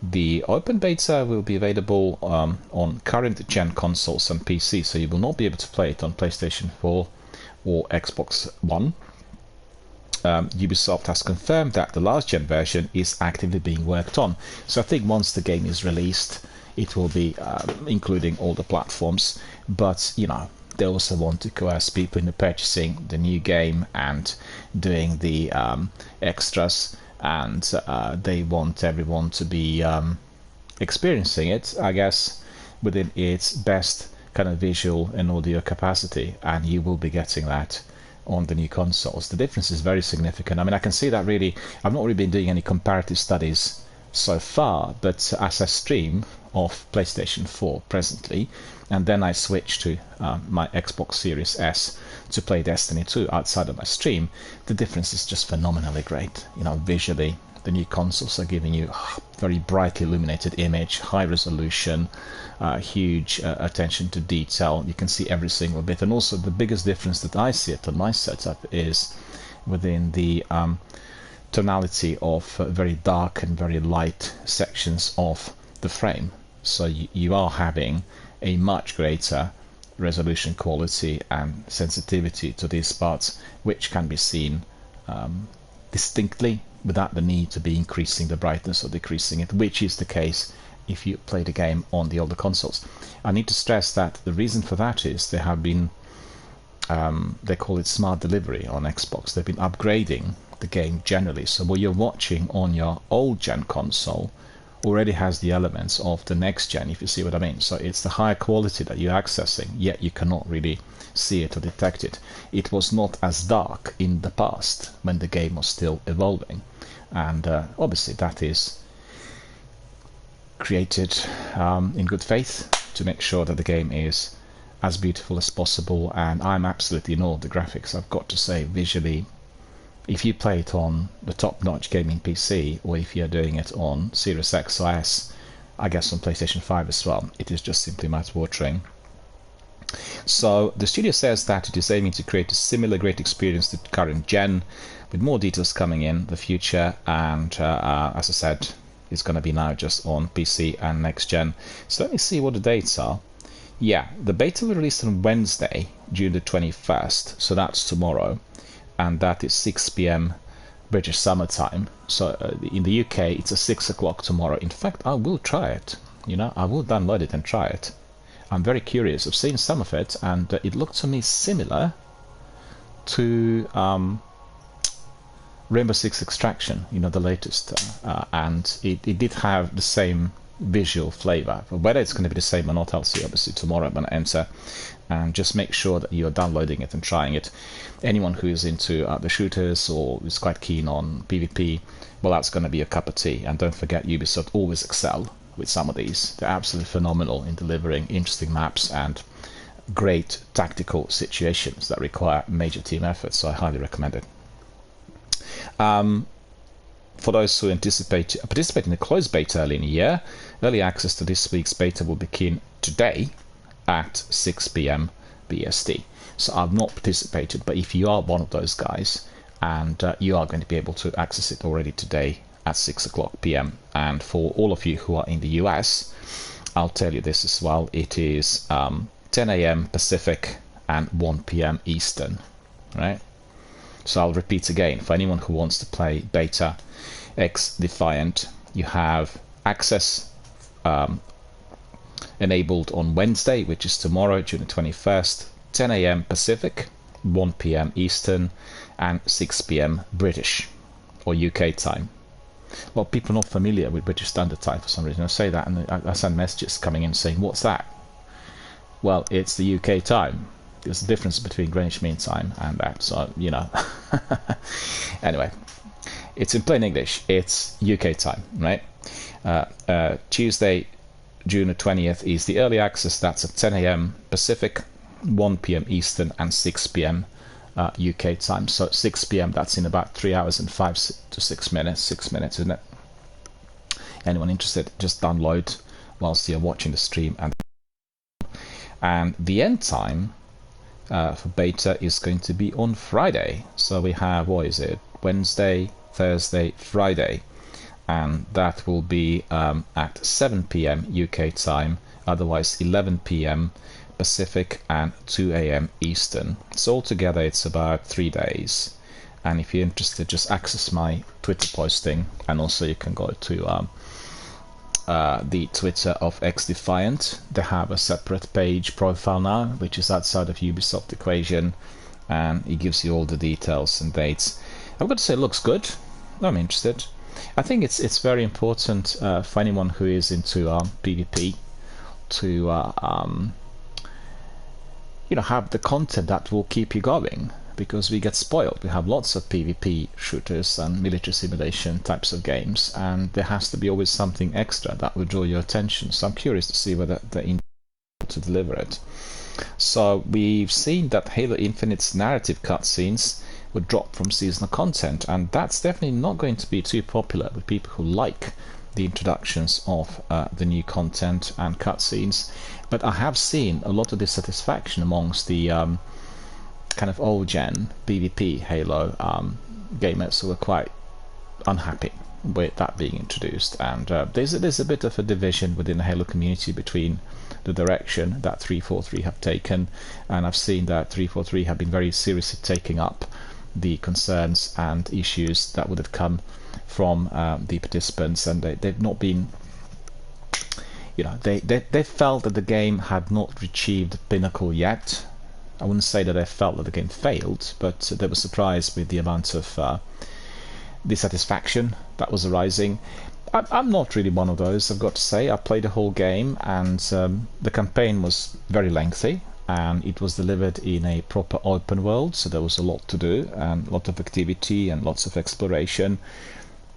the open beta will be available on current gen consoles and PC, so you will not be able to play it on PlayStation 4 or Xbox One. Ubisoft has confirmed that the last gen version is actively being worked on. So I think once the game is released, it will be including all the platforms. But they also want to coerce people into purchasing the new game and doing the extras, and they want everyone to be experiencing it, I guess, within its best kind of visual and audio capacity, and you will be getting that on the new consoles. The difference is very significant. I mean, I can see that really. I've not really been doing any comparative studies so far, but as I stream off PlayStation 4 presently, and then I switch to my Xbox Series S to play Destiny 2 outside of my stream, the difference is just phenomenally great. Visually, the new consoles are giving you very brightly illuminated image, high resolution, huge attention to detail. You can see every single bit. And also the biggest difference that I see it on my setup is within the tonality of very dark and very light sections of the frame. So you are having a much greater resolution quality and sensitivity to these parts, which can be seen distinctly without the need to be increasing the brightness or decreasing it, which is the case if you play the game on the older consoles. I need to stress that the reason for that is they have been, they call it smart delivery on Xbox. They've been upgrading the game generally, so what you're watching on your old gen console already has the elements of the next gen, if you see what I mean. So it's the higher quality that you're accessing, yet you cannot really see it or detect it. It was not as dark in the past when the game was still evolving, and obviously that is created in good faith to make sure that the game is as beautiful as possible, and I'm absolutely in awe of the graphics. I've got to say, visually, if you play it on the top-notch gaming PC, or if you're doing it on Series X or S, I guess on PlayStation 5 as well, it is just simply mouth-watering. So the studio says that it is aiming to create a similar great experience to the current gen, with more details coming in the future, and as I said, it's going to be now just on PC and next gen. So let me see what the dates are. Yeah, the beta will release on Wednesday, June the 21st, so that's tomorrow, and that is 6 PM British summer time. So in the UK, it's at 6 o'clock tomorrow. In fact, I will try it. I will download it and try it. I'm very curious. I've seen some of it, and it looked to me similar to Rainbow Six Extraction, the latest, and it did have the same visual flavor. But whether it's going to be the same or not, I'll see obviously tomorrow I'm going to enter, and just make sure that you're downloading it and trying it. Anyone who is into the shooters or is quite keen on PvP, well, that's going to be a cup of tea. And don't forget, Ubisoft always excel with some of these. They're absolutely phenomenal in delivering interesting maps and great tactical situations that require major team effort, so I highly recommend it. For those who participate in the closed beta early in the year, early access to this week's beta will begin today at 6 PM BST. So I've not participated, but if you are one of those guys, and you are going to be able to access it already today at 6 o'clock PM. And for all of you who are in the US, I'll tell you this as well, it is 10 AM Pacific and 1 PM Eastern, right? So I'll repeat again, for anyone who wants to play Beta X Defiant, you have access enabled on Wednesday, which is tomorrow, June the 21st, 10 AM Pacific, 1 PM Eastern, and 6 PM British or UK time. Well, people are not familiar with British Standard Time for some reason. I say that, and I send messages coming in saying, "What's that?" Well, it's the UK time. There's a difference between Greenwich Mean Time and that, so Anyway, it's in plain English. It's UK time, right? Tuesday, June the 20th is the early access. That's at 10 AM Pacific, 1 PM Eastern, and 6 PM UK time. So 6 PM, that's in about 3 hours and 5 to 6 minutes. 6 minutes, isn't it? Anyone interested, just download whilst you're watching the stream. And the end time for beta is going to be on Friday. So we have, what is it, Wednesday, Thursday, Friday, and that will be at 7 PM UK time, otherwise 11 PM Pacific and 2 AM Eastern. So altogether it's about 3 days, and if you're interested, just access my Twitter posting, and also you can go to the Twitter of X Defiant. They have a separate page profile now, which is outside of Ubisoft equation, and it gives you all the details and dates. I've got to say, it looks good. I'm interested. I think it's very important for anyone who is into PvP to have the content that will keep you going, because we get spoiled. We have lots of PvP shooters and military simulation types of games, and there has to be always something extra that will draw your attention. So I'm curious to see whether they're able to deliver it. So we've seen that Halo Infinite's narrative cutscenes would drop from seasonal content, and that's definitely not going to be too popular with people who like the introductions of the new content and cutscenes. But I have seen a lot of dissatisfaction amongst the kind of old gen PvP Halo gamers who are quite unhappy with that being introduced, and there's a bit of a division within the Halo community between the direction that 343 have taken, and I've seen that 343 have been very seriously taking up the concerns and issues that would have come from the participants, and they've not been, they felt that the game had not achieved the pinnacle yet. I wouldn't say that they felt that the game failed, but they were surprised with the amount of dissatisfaction that was arising. I'm not really one of those, I've got to say. I played the whole game, and the campaign was very lengthy, and it was delivered in a proper open world, so there was a lot to do and a lot of activity and lots of exploration.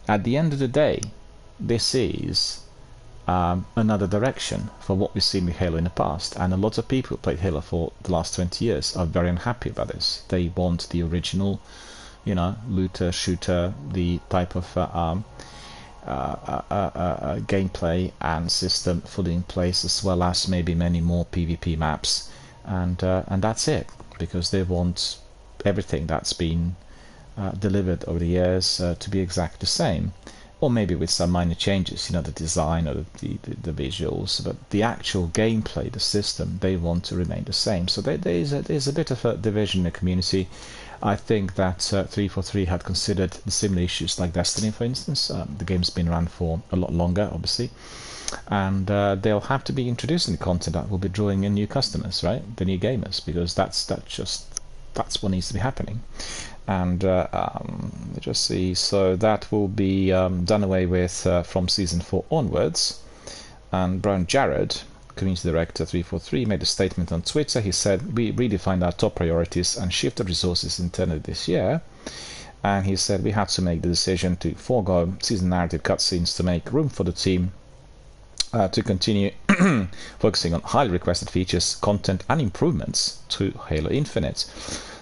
At the end of the day, this is another direction for what we've seen with Halo in the past. And a lot of people who played Halo for the last 20 years are very unhappy about this. They want the original, you know, looter shooter, the type of gameplay and system fully in place, as well as maybe many more PvP maps, and that's it, because they want everything that's been delivered over the years to be exactly the same, or maybe with some minor changes, you know, the design or the visuals, but the actual gameplay, the system, they want to remain the same. So there's a bit of a division in the community. I think that 343 had considered the similar issues like Destiny, for instance. The game's been around for a lot longer, obviously, and they'll have to be introducing the content that will be drawing in new customers, right? The new gamers, because that's what needs to be happening. And let's just see. So that will be done away with from season 4 onwards. And Brian Jarrett, Community Director 343, made a statement on Twitter. He said, "We redefined our top priorities and shifted resources internally this year." And he said, "We had to make the decision to forego season narrative cutscenes to make room for the team to continue focusing on highly requested features, content, and improvements to Halo Infinite.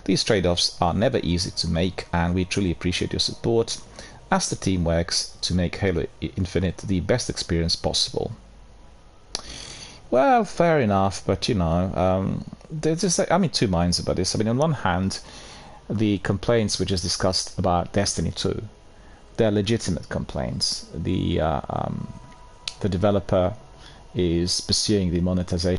These trade-offs are never easy to make, and we truly appreciate your support as the team works to make Halo Infinite the best experience possible." Well, fair enough, but you know, there's just, I'm in two minds about this. I mean, on one hand, the complaints we just discussed about Destiny 2, they're legitimate complaints. The developer is pursuing the monetization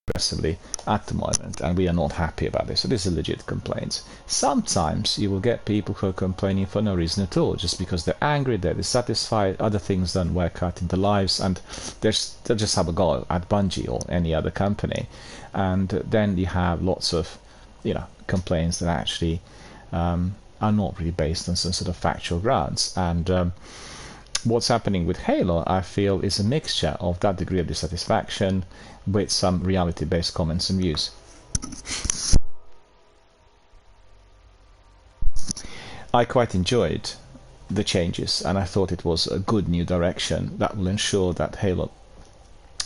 aggressively at the moment, and we are not happy about this. So this is a legit complaint. Sometimes you will get people who are complaining for no reason at all, just because they're angry, they're dissatisfied, other things don't work out in their lives, and they'll just have a go at Bungie or any other company. And then you have lots of, you know, complaints that actually are not really based on some sort of factual grounds. And what's happening with Halo, I feel, is a mixture of that degree of dissatisfaction with some reality-based comments and views. I quite enjoyed the changes, and I thought it was a good new direction that will ensure that Halo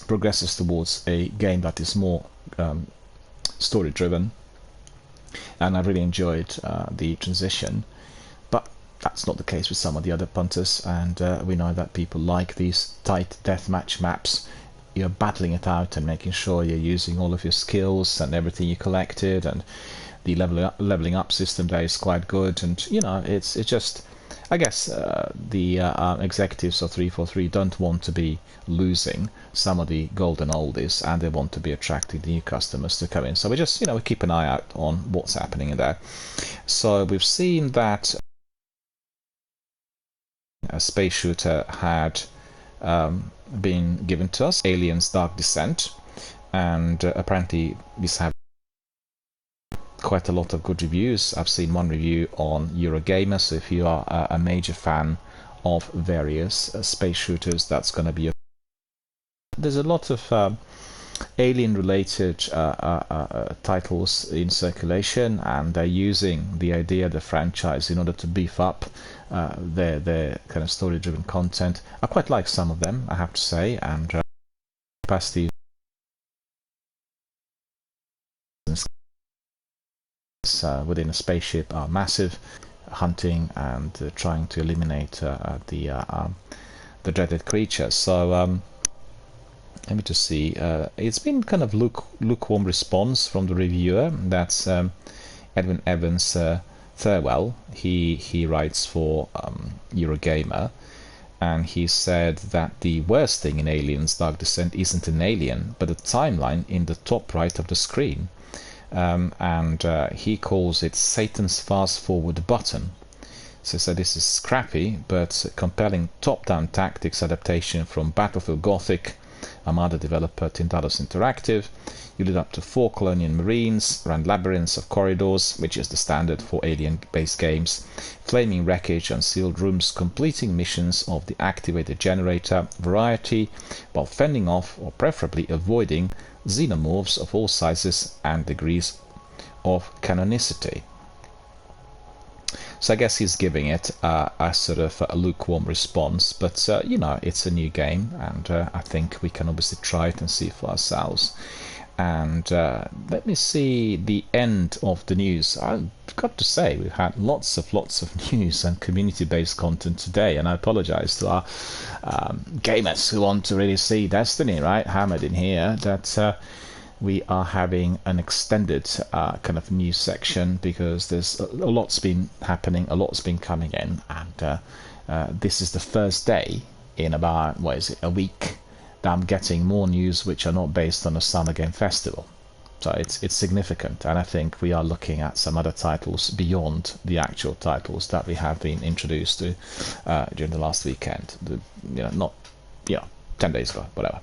progresses towards a game that is more story-driven, and I really enjoyed the transition. But that's not the case with some of the other punters, and we know that people like these tight deathmatch maps. You're battling it out and making sure you're using all of your skills and everything you collected, and the leveling up system there is quite good. And you know, it's just, I guess the executives of 343 don't want to be losing some of the golden oldies, and they want to be attracting new customers to come in. So we just, you know, we keep an eye out on what's happening in there. So we've seen that a space shooter had been given to us, Aliens Dark Descent, and apparently this have quite a lot of good reviews. I've seen one review on Eurogamer, so if you are a major fan of various space shooters, that's going to be there's a lot of alien-related titles in circulation, and they're using the idea of the franchise in order to beef up their kind of story-driven content. I quite like some of them, I have to say, and capacity within a spaceship are massive, hunting and trying to eliminate the dreaded creature. So let me just see. It's been kind of lukewarm response from the reviewer. That's Edwin Evans Thirlwell. He writes for Eurogamer, and he said that the worst thing in Aliens Dark Descent isn't an alien, but a timeline in the top right of the screen. And he calls it Satan's fast forward button. So this is scrappy but compelling top-down tactics adaptation from Battlefield Gothic, Armada developer Tindalos Interactive. You lead up to 4 colonial marines, around labyrinths of corridors, which is the standard for alien-based games, flaming wreckage and sealed rooms, completing missions of the activated generator variety, while fending off, or preferably avoiding, xenomorphs of all sizes and degrees of canonicity. So I guess he's giving it a sort of a lukewarm response, but you know, it's a new game, and I think we can obviously try it and see for ourselves. And let me see the end of the news. I've got to say, we've had lots of news and community-based content today, and I apologize to our gamers who want to really see Destiny, right? Hammered in here, that we are having an extended kind of news section, because there's a lot's been happening, a lot's been coming in, and this is the first day in about, what is it, a week, that I'm getting more news which are not based on the Summer Game Festival. So it's significant, and I think we are looking at some other titles beyond the actual titles that we have been introduced to during the last weekend. Not 10 days ago, whatever.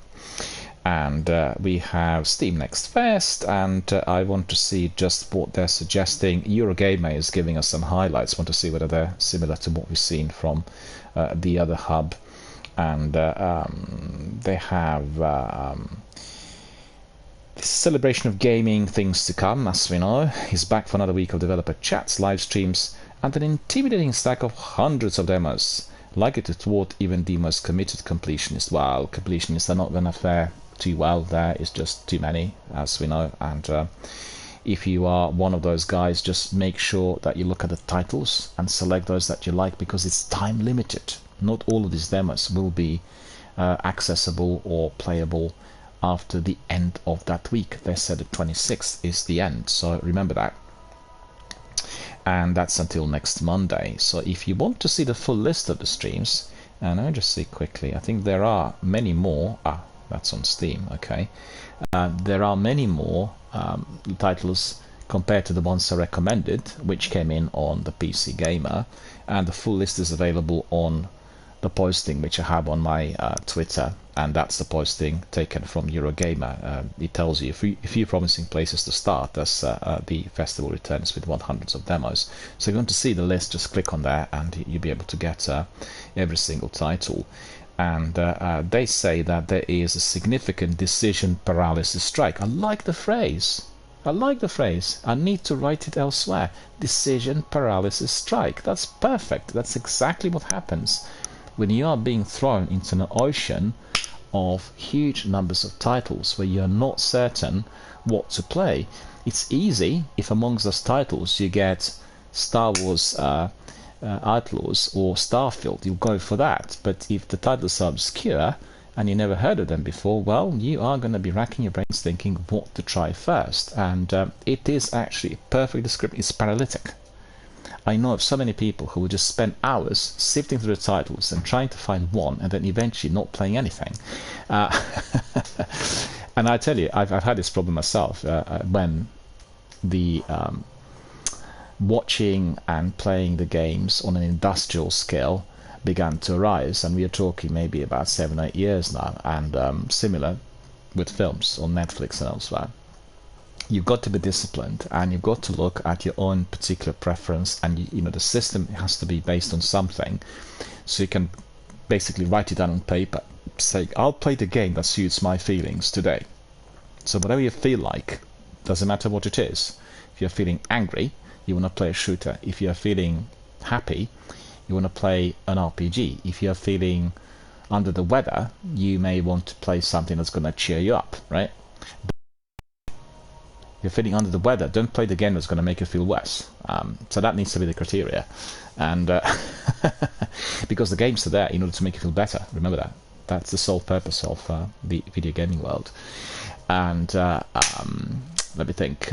And we have Steam Next Fest, and I want to see just what they're suggesting. Eurogamer is giving us some highlights. Want to see whether they're similar to what we've seen from the other hub. And they have this celebration of gaming things to come, as we know. He's back for another week of developer chats, live streams, and an intimidating stack of hundreds of demos, likely to thwart even the most committed completionists. Well, completionists are not going to fare too well. There is just too many, as we know, and if you are one of those guys, just make sure that you look at the titles and select those that you like, because it's time limited. Not all of these demos will be accessible or playable after the end of that week. They said the 26th is the end, so remember that. And that's until next Monday. So if you want to see the full list of the streams, and I'll just see quickly, I think there are many more. That's on Steam, okay. There are many more titles compared to the ones I recommended, which came in on the PC Gamer, and the full list is available on the posting which I have on my Twitter, and that's the posting taken from Eurogamer. It tells you a few promising places to start as the festival returns with 100s of demos. So if you want to see the list, just click on there and you'll be able to get every single title. And they say that there is a significant decision paralysis strike. I like the phrase. I like the phrase. I need to write it elsewhere. Decision paralysis strike. That's perfect. That's exactly what happens when you are being thrown into an ocean of huge numbers of titles where you're not certain what to play. It's easy if amongst those titles you get Star Wars Outlaws or Starfield, you'll go for that. But if the titles are obscure and you never heard of them before, well, you are going to be racking your brains thinking what to try first. And it is actually perfectly descriptive. It's paralytic. I know of so many people who will just spend hours sifting through the titles and trying to find one, and then eventually not playing anything. And I tell you, I've had this problem myself when the watching and playing the games on an industrial scale began to arise, and we are talking maybe about 7 or 8 years now, and similar with films on Netflix and elsewhere. You've got to be disciplined, and you've got to look at your own particular preference, and you know the system has to be based on something, so you can basically write it down on paper, say I'll play the game that suits my feelings today. So whatever you feel like, doesn't matter what it is. If you're feeling angry, you want to play a shooter. If you're feeling happy, you want to play an RPG. If you're feeling under the weather, you may want to play something that's going to cheer you up, right? You're feeling under the weather, don't play the game that's going to make you feel worse. So that needs to be the criteria, and because the games are there in order to make you feel better. Remember that. That's the sole purpose of the video gaming world. And let me think.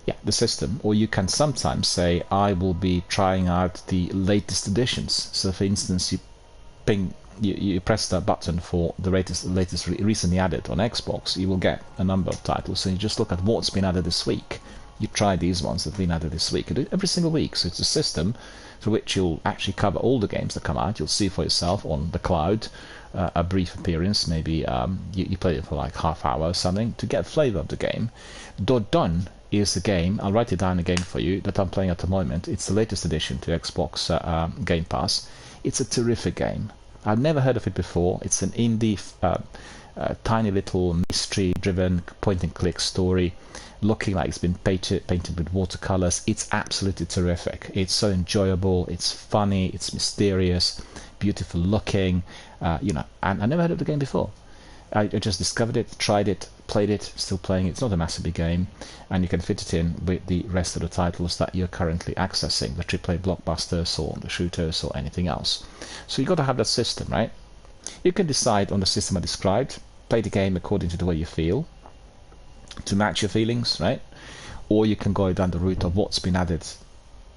Yeah, the system. Or you can sometimes say, I will be trying out the latest editions. So, for instance, you press that button for the latest recently added on Xbox, you will get a number of titles, so you just look at what's been added this week. You try these ones that have been added this week. You do it every single week, so it's a system through which you'll actually cover all the games that come out. You'll see for yourself on the cloud a brief appearance, maybe you play it for like half hour or something to get a flavour of the game. Dodon is the game, I'll write it down again for you, that I'm playing at the moment. It's the latest addition to Xbox Game Pass. It's a terrific game. I've never heard of it before. It's an indie, tiny little mystery-driven point-and-click story looking like it's been painted with watercolors. It's absolutely terrific. It's so enjoyable, it's funny, it's mysterious, beautiful looking, you know, and I never heard of the game before. I just discovered it, tried it, played it, still playing it. It's not a massive big game, and you can fit it in with the rest of the titles that you're currently accessing, the AAA blockbusters or the shooters or anything else. So you got to have that system, right? You can decide on the system I described, play the game according to the way you feel, to match your feelings, right? Or you can go down the route of what's been added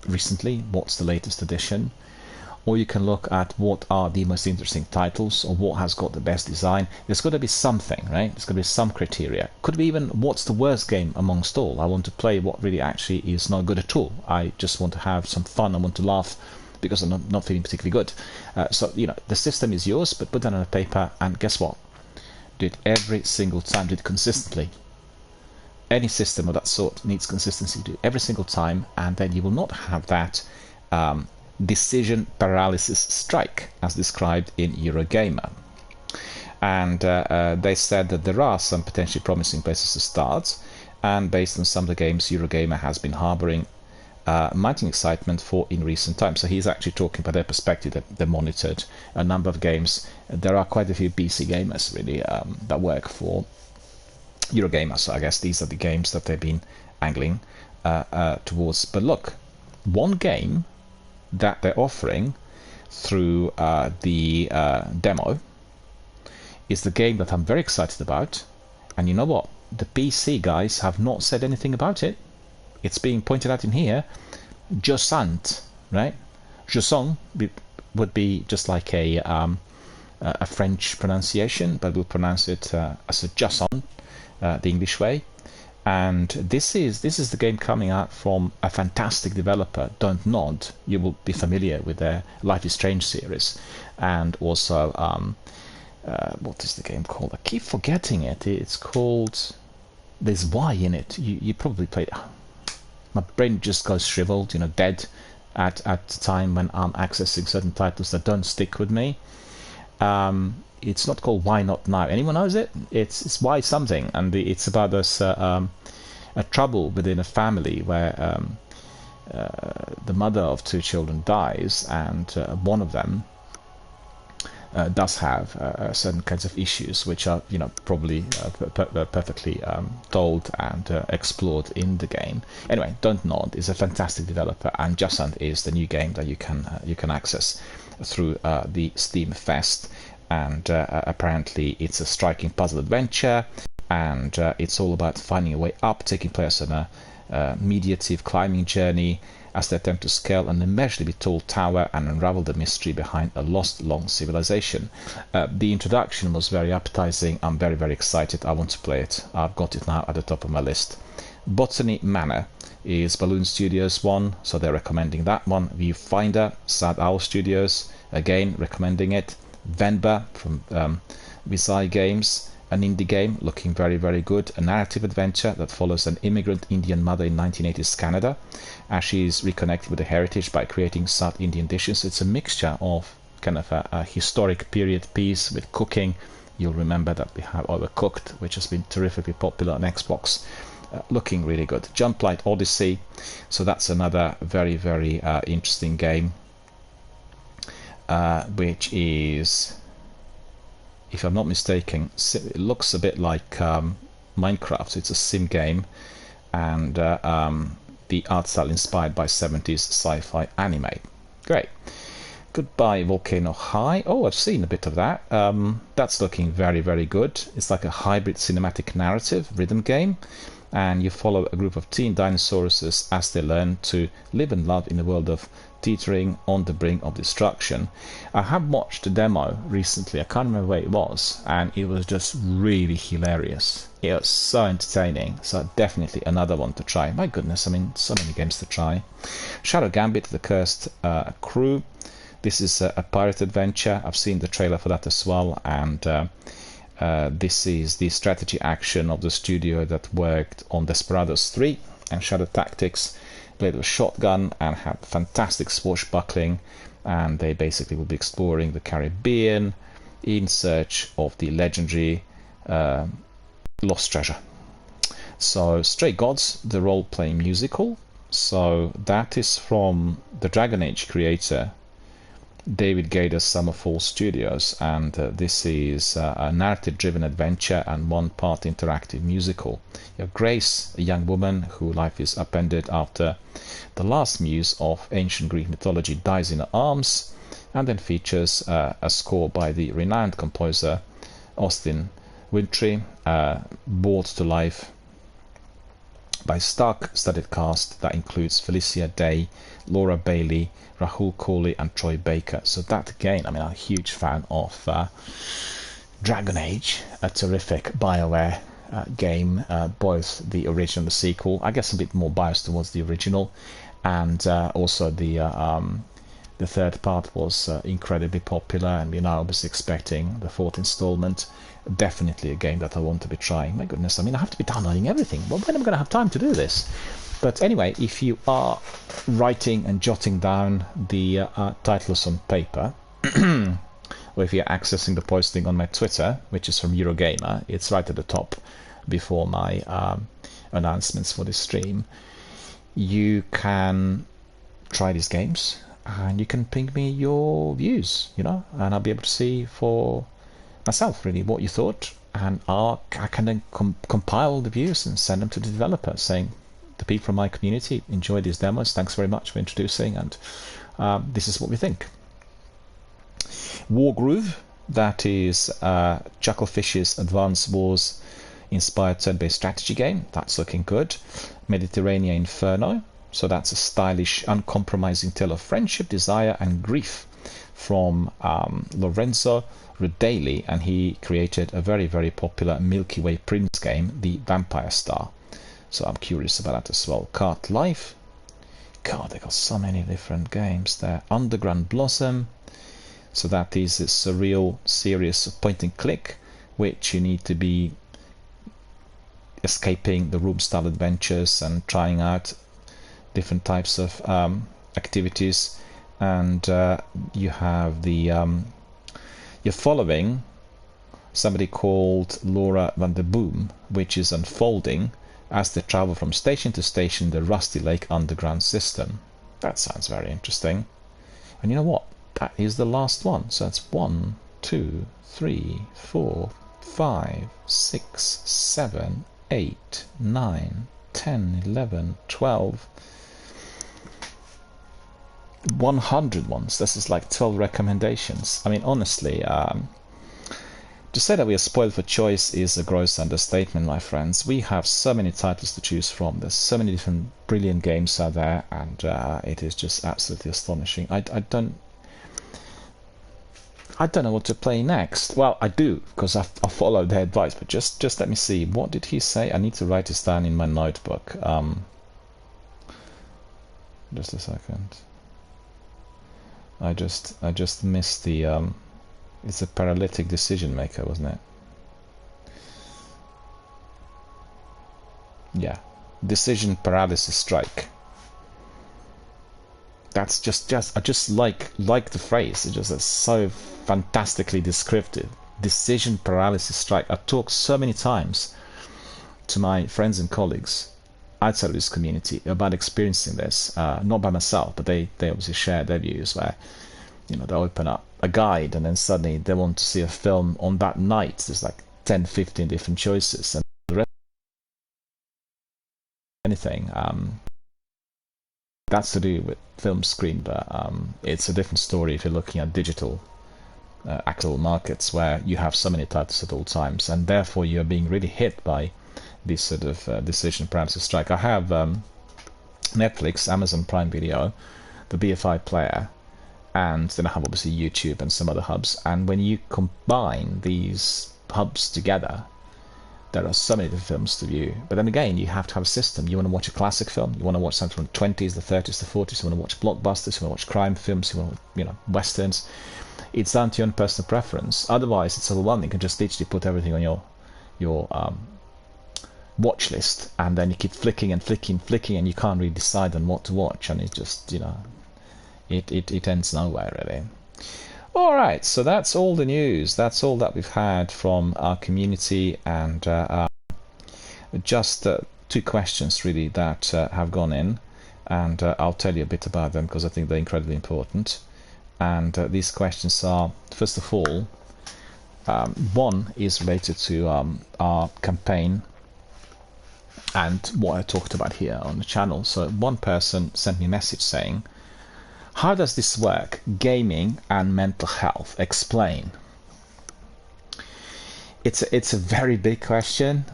recently, what's the latest edition, or you can look at what are the most interesting titles or what has got the best design. There's got to be something, right? There's got to be some criteria. Could be even what's the worst game amongst all. I want to play what really actually is not good at all. I just want to have some fun. I want to laugh because I'm not feeling particularly good. So, you know, the system is yours, but put that on a paper and guess what? Do it every single time. Do it consistently. Any system of that sort needs consistency. Do it every single time, and then you will not have that decision paralysis strike as described in Eurogamer. And they said that there are some potentially promising places to start, and based on some of the games Eurogamer has been harboring mounting excitement for in recent times. So he's actually talking about their perspective that they monitored a number of games. There are quite a few PC gamers really that work for Eurogamer, so I guess these are the games that they've been angling towards. But look, one game that they're offering through the demo is the game that I'm very excited about, and you know what? The PC guys have not said anything about it. It's being pointed out in here. Josant, right? Josant would be just like a French pronunciation, but we'll pronounce it as a Josant, the English way. And this is the game coming out from a fantastic developer, Don't Nod. You will be familiar with their Life is Strange series, and also what is the game called? I keep forgetting it. It's called. There's Y in it. You probably played. My brain just goes shriveled, you know, dead at the time when I'm accessing certain titles that don't stick with me. It's not called Why Not Now. Anyone knows it? It's Why Something, and it's about this a trouble within a family where the mother of two children dies, and one of them does have certain kinds of issues, which are, you know, probably perfectly told and explored in the game. Anyway, Don't Nod is a fantastic developer, and Josant is the new game that you can access through the Steam Fest. And apparently it's a striking puzzle adventure, and it's all about finding a way up, taking players on a mediative climbing journey as they attempt to scale an immeasurably tall tower and unravel the mystery behind a lost long civilization. The introduction was very appetizing. I'm very, very excited. I want to play it. I've got it now at the top of my list. Botany Manor is Balloon Studios one, so they're recommending that one. Viewfinder, Sad Owl Studios, again recommending it. Venba from Visai Games, an indie game looking very, very good, a narrative adventure that follows an immigrant Indian mother in 1980s Canada as she is reconnected with the heritage by creating South Indian dishes. It's a mixture of kind of a historic period piece with cooking. You'll remember that we have Overcooked, which has been terrifically popular on Xbox. Looking really good. Jump Light Odyssey, so that's another very, very interesting game. Which is, if I'm not mistaken, it looks a bit like Minecraft. So it's a sim game, and the art style inspired by 70s sci-fi anime. Great. Goodbye Volcano High. Oh, I've seen a bit of that. That's looking very, very good. It's like a hybrid cinematic narrative rhythm game, and you follow a group of teen dinosaurs as they learn to live and love in a world of teetering on the brink of destruction. I have watched the demo recently. I can't remember where it was, and it was just really hilarious. It was so entertaining. So definitely another one to try. My goodness, I mean, so many games to try. Shadow Gambit, The Cursed Crew. This is a pirate adventure. I've seen the trailer for that as well, and this is the strategy action of the studio that worked on Desperados 3 and Shadow Tactics. Played with a shotgun and have fantastic swashbuckling, and they basically will be exploring the Caribbean in search of the legendary lost treasure. So Stray Gods, the role-playing musical. So that is from the Dragon Age creator David Gaida's Summerfall Studios, and this is a narrative-driven adventure and one-part interactive musical. You have Grace, a young woman whose life is upended after the last muse of ancient Greek mythology dies in her arms, and then features a score by the renowned composer Austin Wintory, brought to life by a star-studded cast that includes Felicia Day, Laura Bailey, Rahul Kohli and Troy Baker. So that again, I mean, I'm a huge fan of Dragon Age, a terrific BioWare game, both the original and the sequel. I guess a bit more biased towards the original, and also the third part was incredibly popular, and we're now obviously expecting the fourth installment. Definitely a game that I want to be trying. My goodness, I mean, I have to be downloading everything. Well, when am I going to have time to do this? But anyway, if you are writing and jotting down the titles on paper, or if you're accessing the posting on my Twitter, which is from Eurogamer, it's right at the top before my announcements for this stream, you can try these games and you can ping me your views, you know, and I'll be able to see for myself really what you thought, and I can then compile the views and send them to the developer saying, the people from my community enjoy these demos, thanks very much for introducing, and this is what we think. Wargroove, that is Chucklefish's Advance Wars inspired turn-based strategy game, that's looking good. Mediterranean Inferno, so that's a stylish, uncompromising tale of friendship, desire and grief from Lorenzo Rudali, and he created a very, very popular Milky Way Prince game, The Vampire Star. So I'm curious about that as well. Cart Life. God, they got so many different games there. Underground Blossom. So that is a surreal series of point and click, which you need to be escaping the room-style adventures and trying out different types of activities. And you have the you're following somebody called Laura van der Boom, which is unfolding as they travel from station to station in the Rusty Lake underground system. That sounds very interesting. And you know what? That is the last one. So that's 1, 2, 3, 4, 5, 6, 7, 8, 9, 10, 11, 12, 100 ones. This is like 12 recommendations. I mean, honestly, to say that we are spoiled for choice is a gross understatement, my friends. We have so many titles to choose from. There's so many different brilliant games out there, and it is just absolutely astonishing. I don't know what to play next. Well, I do, because I followed their advice, but just let me see. What did he say? I need to write this down in my notebook. Just a second. I just missed the it's a paralytic decision maker, wasn't it? Yeah, decision paralysis strike. That's just I just like the phrase. It's just so fantastically descriptive. Decision paralysis strike. I talked so many times to my friends and colleagues outside of this community about experiencing this, not by myself, but they obviously share their views, where, you know, they open up a guide and then suddenly they want to see a film on that night. There's like 10, 15 different choices, and the rest anything that's to do with film screen, but it's a different story if you're looking at digital actual markets, where you have so many titles at all times, and therefore you're being really hit by this sort of decision paralysis strike. I have Netflix, Amazon Prime Video, the BFI player, and then I have obviously YouTube and some other hubs, and when you combine these hubs together, there are so many different films to view. But then again, you have to have a system. You want to watch a classic film, you want to watch something from the 20s, the 30s, the 40s, you want to watch blockbusters, you want to watch crime films, you want to, you know, westerns. It's down to your own personal preference. Otherwise, it's overwhelming. You can just literally put everything on your watch list, and then you keep flicking and flicking, and you can't really decide on what to watch, and it just, you know, it ends nowhere really. Alright, so that's all the news. That's all that we've had from our community, and just two questions really that have gone in, and I'll tell you a bit about them because I think they're incredibly important. And these questions are, first of all, one is related to our campaign and what I talked about here on the channel. So one person sent me a message saying, how does this work, gaming and mental health? Explain. It's a very big question.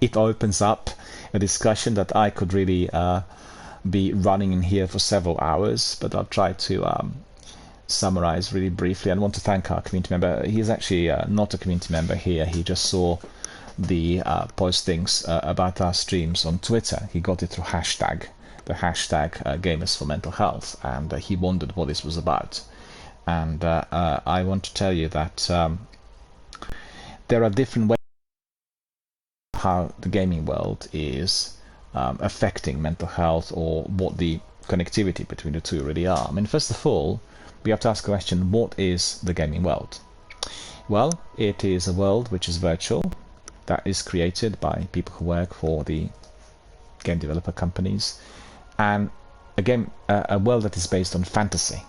It opens up a discussion that I could really be running in here for several hours, but I'll try to summarize really briefly. I want to thank our community member. He's actually not a community member here. He just saw the postings about our streams on Twitter. He got it through the hashtag Gamers for Mental Health, and he wondered what this was about. And I want to tell you that there are different ways how the gaming world is affecting mental health, or what the connectivity between the two really are. I mean, first of all, we have to ask the question, what is the gaming world? Well, it is a world which is virtual, that is created by people who work for the game developer companies, and again, a world that is based on fantasy.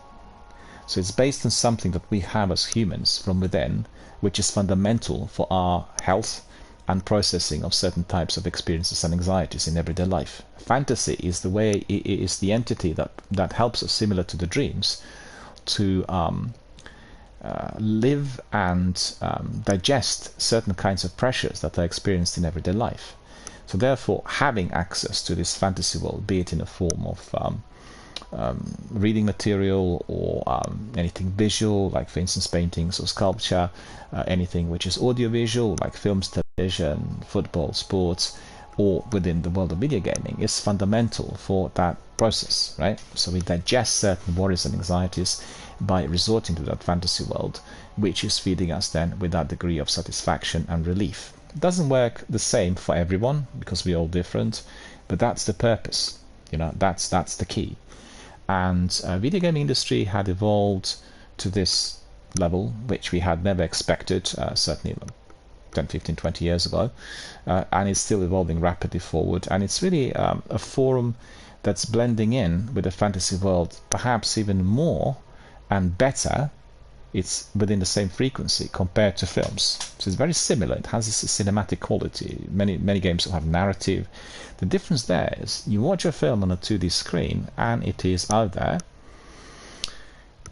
So it's based on something that we have as humans from within, which is fundamental for our health and processing of certain types of experiences and anxieties in everyday life. Fantasy is the way, it is the entity that helps us, similar to the dreams, to live and digest certain kinds of pressures that are experienced in everyday life. So therefore, having access to this fantasy world, be it in a form of reading material or anything visual, like for instance paintings or sculpture, anything which is audiovisual, like films, television, football, sports, or within the world of video gaming, is fundamental for that process, right? So we digest certain worries and anxieties by resorting to that fantasy world, which is feeding us then with that degree of satisfaction and relief. It doesn't work the same for everyone because we're all different, but that's the purpose, you know, that's the key. And video gaming industry had evolved to this level, which we had never expected, certainly 10, 15, 20 years ago, and it's still evolving rapidly forward. And it's really a forum that's blending in with the fantasy world, perhaps even more and better. It's within the same frequency compared to films. So it's very similar. It has this cinematic quality. Many games will have narrative. The difference there is you watch a film on a 2D screen and it is out there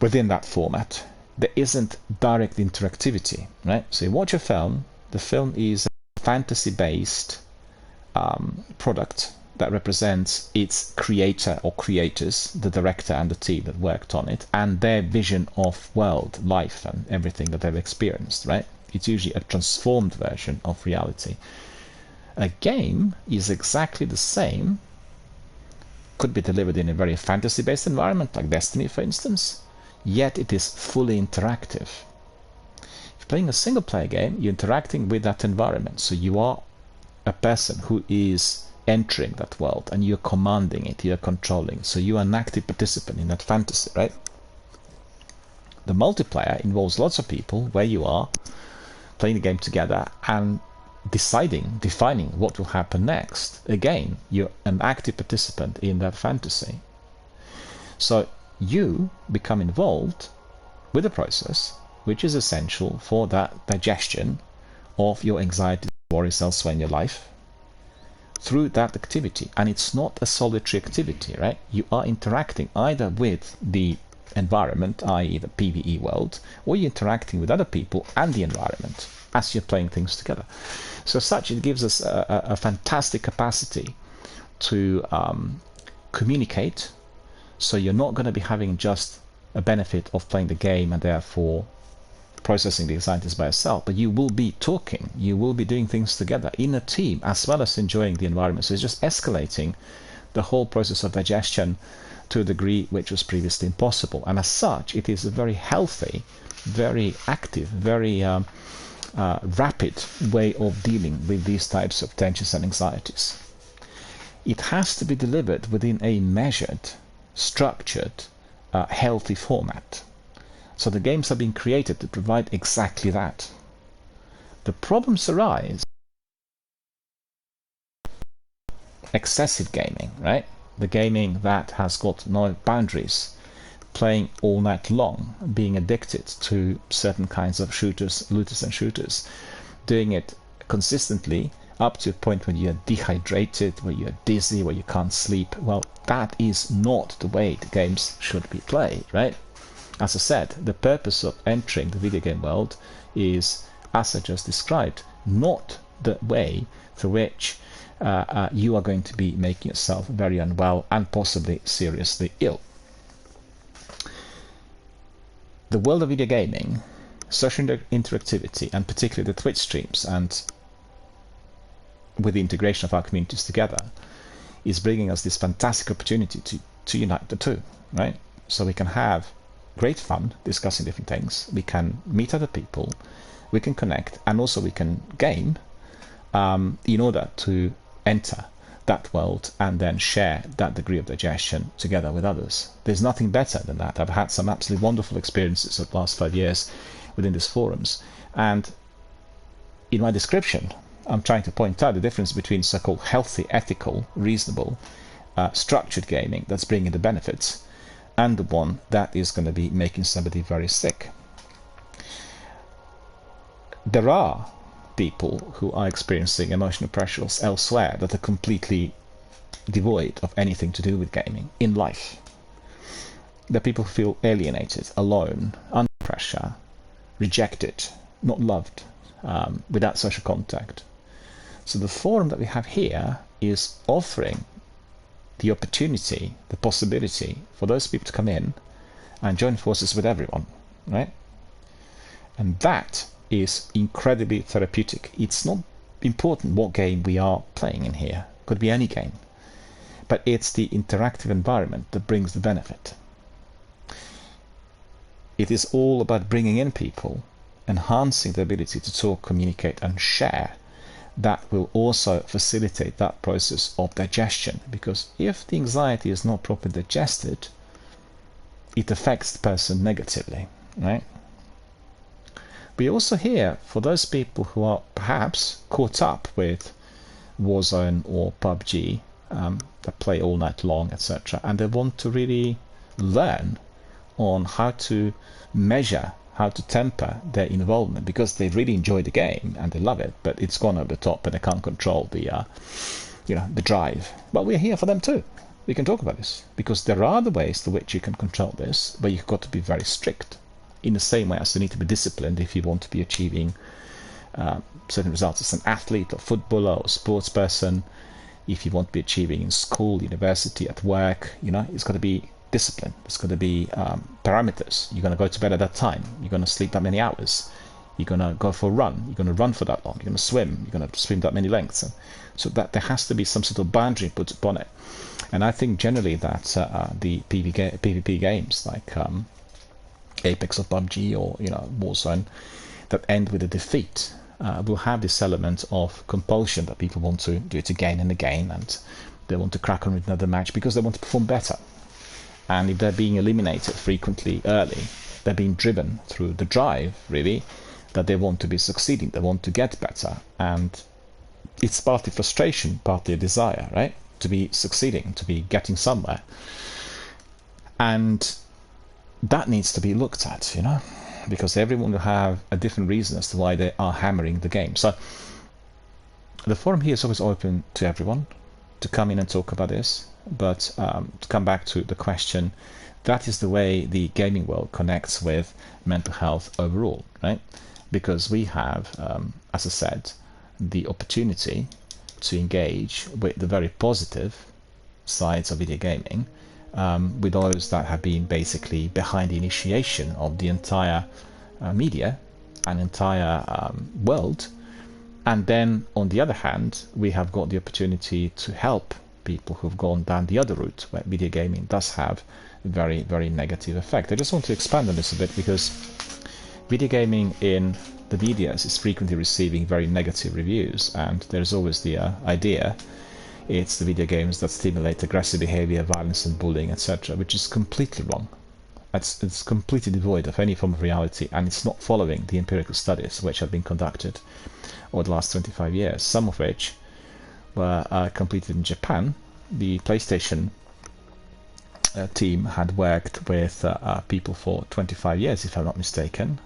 within that format. There isn't direct interactivity, right? So you watch a film, the film is a fantasy-based product that represents its creator or creators, the director and the team that worked on it, and their vision of world, life, and everything that they've experienced, right? It's usually a transformed version of reality. A game is exactly the same, could be delivered in a very fantasy-based environment, like Destiny, for instance, yet it is fully interactive. If you're playing a single-player game, you're interacting with that environment, so you are a person who is entering that world and you're commanding it, you're controlling, so you are an active participant in that fantasy, right? The multiplayer involves lots of people where you are playing the game together and defining what will happen next. Again, you're an active participant in that fantasy, so you become involved with the process, which is essential for that digestion of your anxiety, worries elsewhere in your life, through that activity. And it's not a solitary activity, right? You are interacting either with the environment, i.e. the PvE world, or you're interacting with other people and the environment as you're playing things together. So as such, it gives us a fantastic capacity to communicate. So you're not going to be having just a benefit of playing the game and therefore processing the anxieties by yourself, but you will be talking, you will be doing things together in a team as well as enjoying the environment. So it's just escalating the whole process of digestion to a degree which was previously impossible. And as such, it is a very healthy, very active, very rapid way of dealing with these types of tensions and anxieties. It has to be delivered within a measured, structured, healthy format. So the games are being created to provide exactly that. The problems arise excessive gaming, right? The gaming that has got no boundaries, playing all night long, being addicted to certain kinds of looters and shooters, doing it consistently up to a point when you're dehydrated, where you're dizzy, where you can't sleep. Well, that is not the way the games should be played, right? As I said, the purpose of entering the video game world is, as I just described, not the way through which you are going to be making yourself very unwell and possibly seriously ill. The world of video gaming, social interactivity, and particularly the Twitch streams, and with the integration of our communities together, is bringing us this fantastic opportunity to unite the two, right? So we can have great fun discussing different things, we can meet other people, we can connect, and also we can game in order to enter that world and then share that degree of digestion together with others. There's nothing better than that. I've had some absolutely wonderful experiences of the last 5 years within these forums, and in my description I'm trying to point out the difference between so-called healthy, ethical, reasonable, structured gaming that's bringing the benefits, and the one that is going to be making somebody very sick. There are people who are experiencing emotional pressures elsewhere that are completely devoid of anything to do with gaming in life. There are people who feel alienated, alone, under pressure, rejected, not loved, without social contact. So the forum that we have here is offering the opportunity, the possibility for those people to come in and join forces with everyone, right? And that is incredibly therapeutic. It's not important what game we are playing in here. It could be any game. But it's the interactive environment that brings the benefit. It is all about bringing in people, enhancing the ability to talk, communicate, and share. That will also facilitate that process of digestion, because if the anxiety is not properly digested, it affects the person negatively, right? We also hear, for those people who are perhaps caught up with Warzone or PUBG, that play all night long, etc., and they want to really learn on how to measure, how to temper their involvement, because they really enjoy the game and they love it, but it's gone over the top and they can't control the the drive. But we're here for them too. We can talk about this, because there are the ways to which you can control this, but you've got to be very strict, in the same way as you need to be disciplined if you want to be achieving certain results as an athlete or footballer or sports person. If you want to be achieving in school, university, at work, it's got to be discipline. There's got to be parameters. You're going to go to bed at that time. You're going to sleep that many hours. You're going to go for a run. You're going to run for that long. You're going to swim. You're going to swim that many lengths. So that there has to be some sort of boundary put upon it. And I think generally that the PvP games like Apex or PUBG or Warzone that end with a defeat will have this element of compulsion, that people want to do it again and again, and they want to crack on with another match because they want to perform better. And if they're being eliminated frequently early, they're being driven through the drive, really, that they want to be succeeding, they want to get better. And it's partly frustration, partly a desire, right? To be succeeding, to be getting somewhere. And that needs to be looked at, because everyone will have a different reason as to why they are hammering the game. So the forum here is always open to everyone to come in and talk about this. But to come back to the question, that is the way the gaming world connects with mental health overall, right? Because we have, as I said, the opportunity to engage with the very positive sides of video gaming, with those that have been basically behind the initiation of the entire media and entire world. And then, on the other hand, we have got the opportunity to help people who've gone down the other route, where video gaming does have a very, very negative effect. I just want to expand on this a bit, because video gaming in the media is frequently receiving very negative reviews, and there's always the idea it's the video games that stimulate aggressive behavior, violence and bullying, etc., which is completely wrong. It's completely devoid of any form of reality, and it's not following the empirical studies which have been conducted over the last 25 years, some of which were completed in Japan. The PlayStation team had worked with people for 25 years, if I'm not mistaken,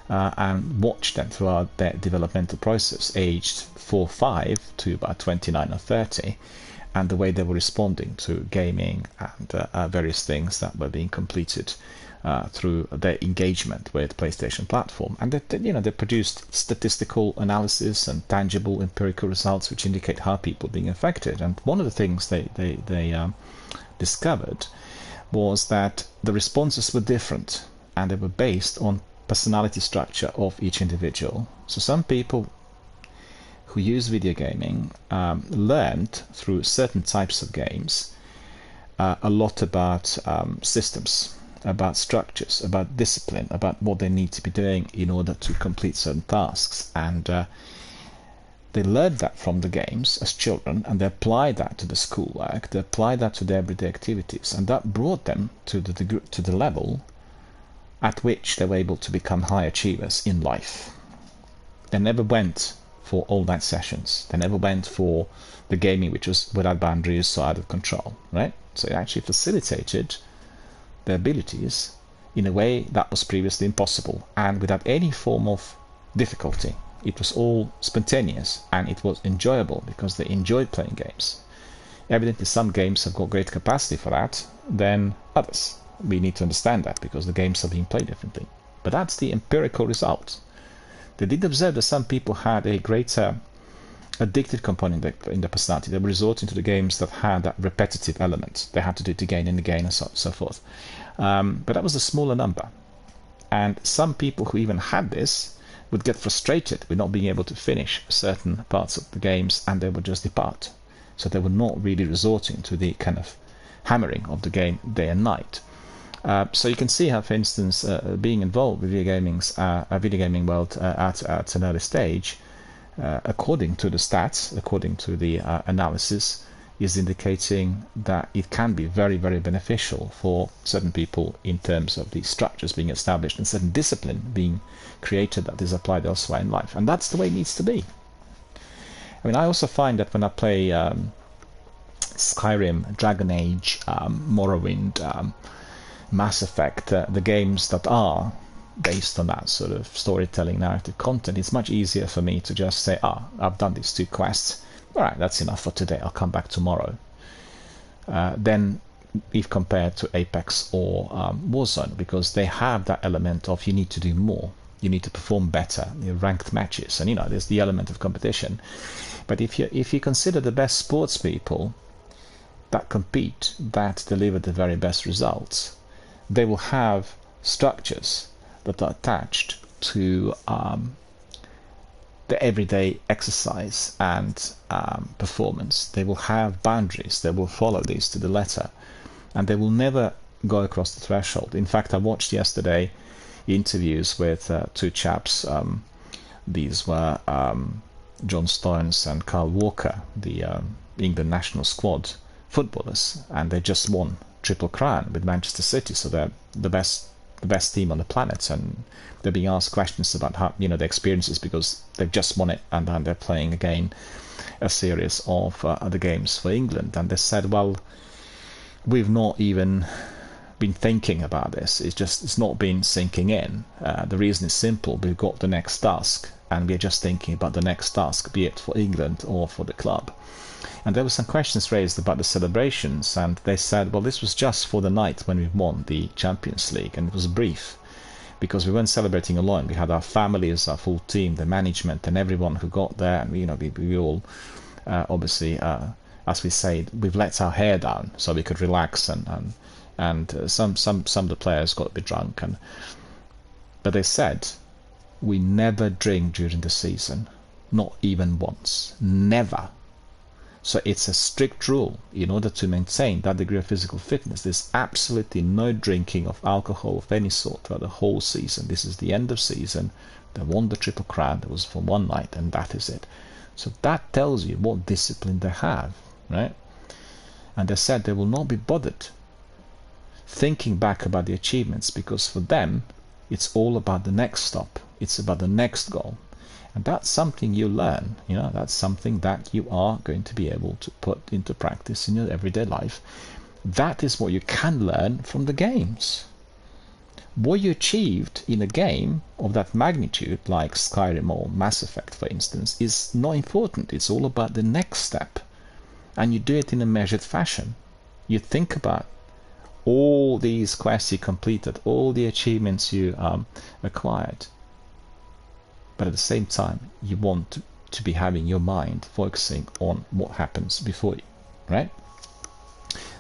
and watched them throughout their developmental process, aged 4 or 5 to about 29 or 30, and the way they were responding to gaming and various things that were being completed through their engagement with PlayStation platform. And they produced statistical analysis and tangible empirical results which indicate how people are being affected. And one of the things they discovered was that the responses were different, and they were based on personality structure of each individual. So some people who use video gaming learned through certain types of games a lot about systems, about structures, about discipline, about what they need to be doing in order to complete certain tasks. And they learned that from the games as children, and they applied that to the schoolwork, they applied that to their everyday activities, and that brought them to the level at which they were able to become high achievers in life. They never went for all-night sessions. They never went for the gaming which was without boundaries or out of control, right? So it actually facilitated their abilities in a way that was previously impossible, and without any form of difficulty. It was all spontaneous, and it was enjoyable because they enjoyed playing games. Evidently some games have got greater capacity for that than others. We need to understand that because the games are being played differently. But that's the empirical result. They did observe that some people had a greater addictive component in their personality. They were resorting to the games that had that repetitive element. They had to do it again and again and so forth. But that was a smaller number. And some people who even had this would get frustrated with not being able to finish certain parts of the games, and they would just depart. So they were not really resorting to the kind of hammering of the game day and night. So you can see how, for instance, being involved with video gaming world at an early stage, according to the stats, according to the analysis, is indicating that it can be very, very beneficial for certain people in terms of the structures being established and certain discipline being created that is applied elsewhere in life. And that's the way it needs to be. I mean, I also find that when I play Skyrim, Dragon Age, Morrowind, Mass Effect, the games that are based on that sort of storytelling narrative content, it's much easier for me to just say, I've done these 2 quests, alright, that's enough for today, I'll come back tomorrow. Then if compared to Apex or Warzone, because they have that element of you need to do more, you need to perform better, ranked matches, and there's the element of competition. But if you consider the best sports people that compete, that deliver the very best results, they will have structures that are attached to the everyday exercise and performance. They will have boundaries. They will follow these to the letter, and they will never go across the threshold. In fact, I watched yesterday interviews with 2 chaps. These were John Stones and Carl Walker, the England national squad footballers, and they just won Triple Crown with Manchester City, so they're the best team on the planet, and they're being asked questions about how their experiences because they've just won it, and then they're playing again a series of other games for England. And they said, well, we've not even been thinking about this. It's not been sinking in. The reason is simple: we've got the next task, and we're just thinking about the next task, be it for England or for the club. And there were some questions raised about the celebrations, and they said, well, this was just for the night when we won the Champions League, and it was brief because we weren't celebrating alone. We had our families, our full team, the management, and everyone who got there, and we all obviously, as we say, we've let our hair down so we could relax, and some of the players got a bit drunk, but they said, we never drink during the season, not even once, never. So it's a strict rule. In order to maintain that degree of physical fitness, there's absolutely no drinking of alcohol of any sort throughout the whole season. This is the end of season. They won the Triple Crown. That was for one night, and that is it. So that tells you what discipline they have, right? And they said they will not be bothered thinking back about the achievements, because for them, it's all about the next stop. It's about the next goal. And that's something you learn, that's something that you are going to be able to put into practice in your everyday life. That is what you can learn from the games. What you achieved in a game of that magnitude, like Skyrim or Mass Effect, for instance, is not important. It's all about the next step. And you do it in a measured fashion. You think about all these quests you completed, all the achievements you acquired. But at the same time, you want to be having your mind focusing on what happens before you, right?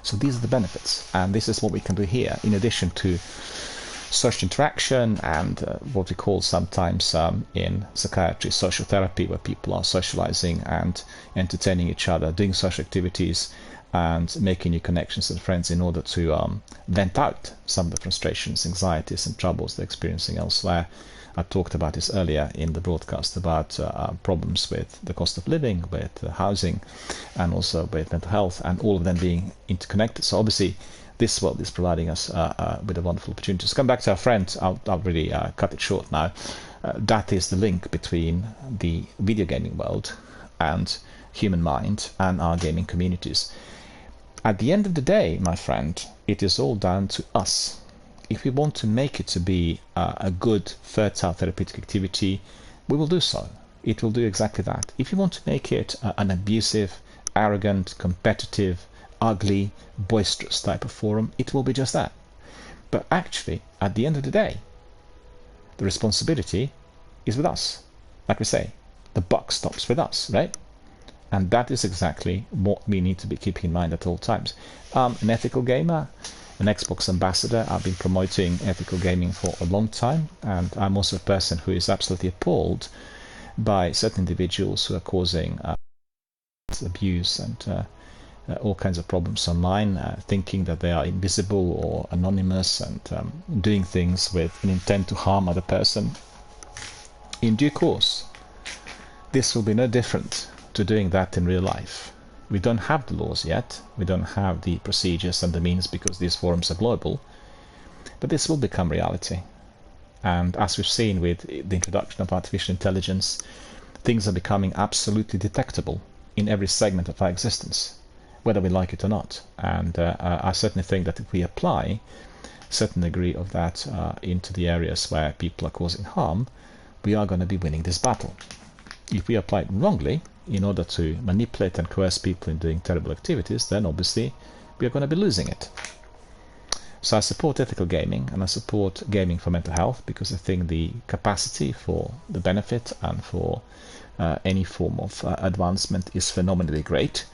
So these are the benefits, and this is what we can do here, in addition to social interaction and what we call sometimes in psychiatry social therapy, where people are socializing and entertaining each other, doing social activities and making new connections with friends in order to vent out some of the frustrations, anxieties and troubles they're experiencing elsewhere. I talked about this earlier in the broadcast about problems with the cost of living, with housing, and also with mental health, and all of them being interconnected. So obviously this world is providing us with a wonderful opportunity. To come back to our friend, I'll really cut it short now. That is the link between the video gaming world and human mind and our gaming communities. At the end of the day, my friend, it is all down to us. If we want to make it to be a good, fertile therapeutic activity, we will do so. It will do exactly that. If you want to make it an abusive, arrogant, competitive, ugly, boisterous type of forum, it will be just that. But actually, at the end of the day, the responsibility is with us. Like we say, the buck stops with us, right? And that is exactly what we need to be keeping in mind at all times. An ethical gamer, an Xbox ambassador. I've been promoting ethical gaming for a long time, and I'm also a person who is absolutely appalled by certain individuals who are causing abuse and all kinds of problems online, thinking that they are invisible or anonymous and doing things with an intent to harm other person. In due course, this will be no different to doing that in real life. We don't have the laws yet, we don't have the procedures and the means because these forums are global, but this will become reality. And as we've seen with the introduction of artificial intelligence, things are becoming absolutely detectable in every segment of our existence, whether we like it or not. And I certainly think that if we apply a certain degree of that into the areas where people are causing harm, we are going to be winning this battle. If we apply it wrongly, in order to manipulate and coerce people in doing terrible activities, then obviously we are going to be losing it. So I support ethical gaming, and I support gaming for mental health, because I think the capacity for the benefit and for any form of advancement is phenomenally great.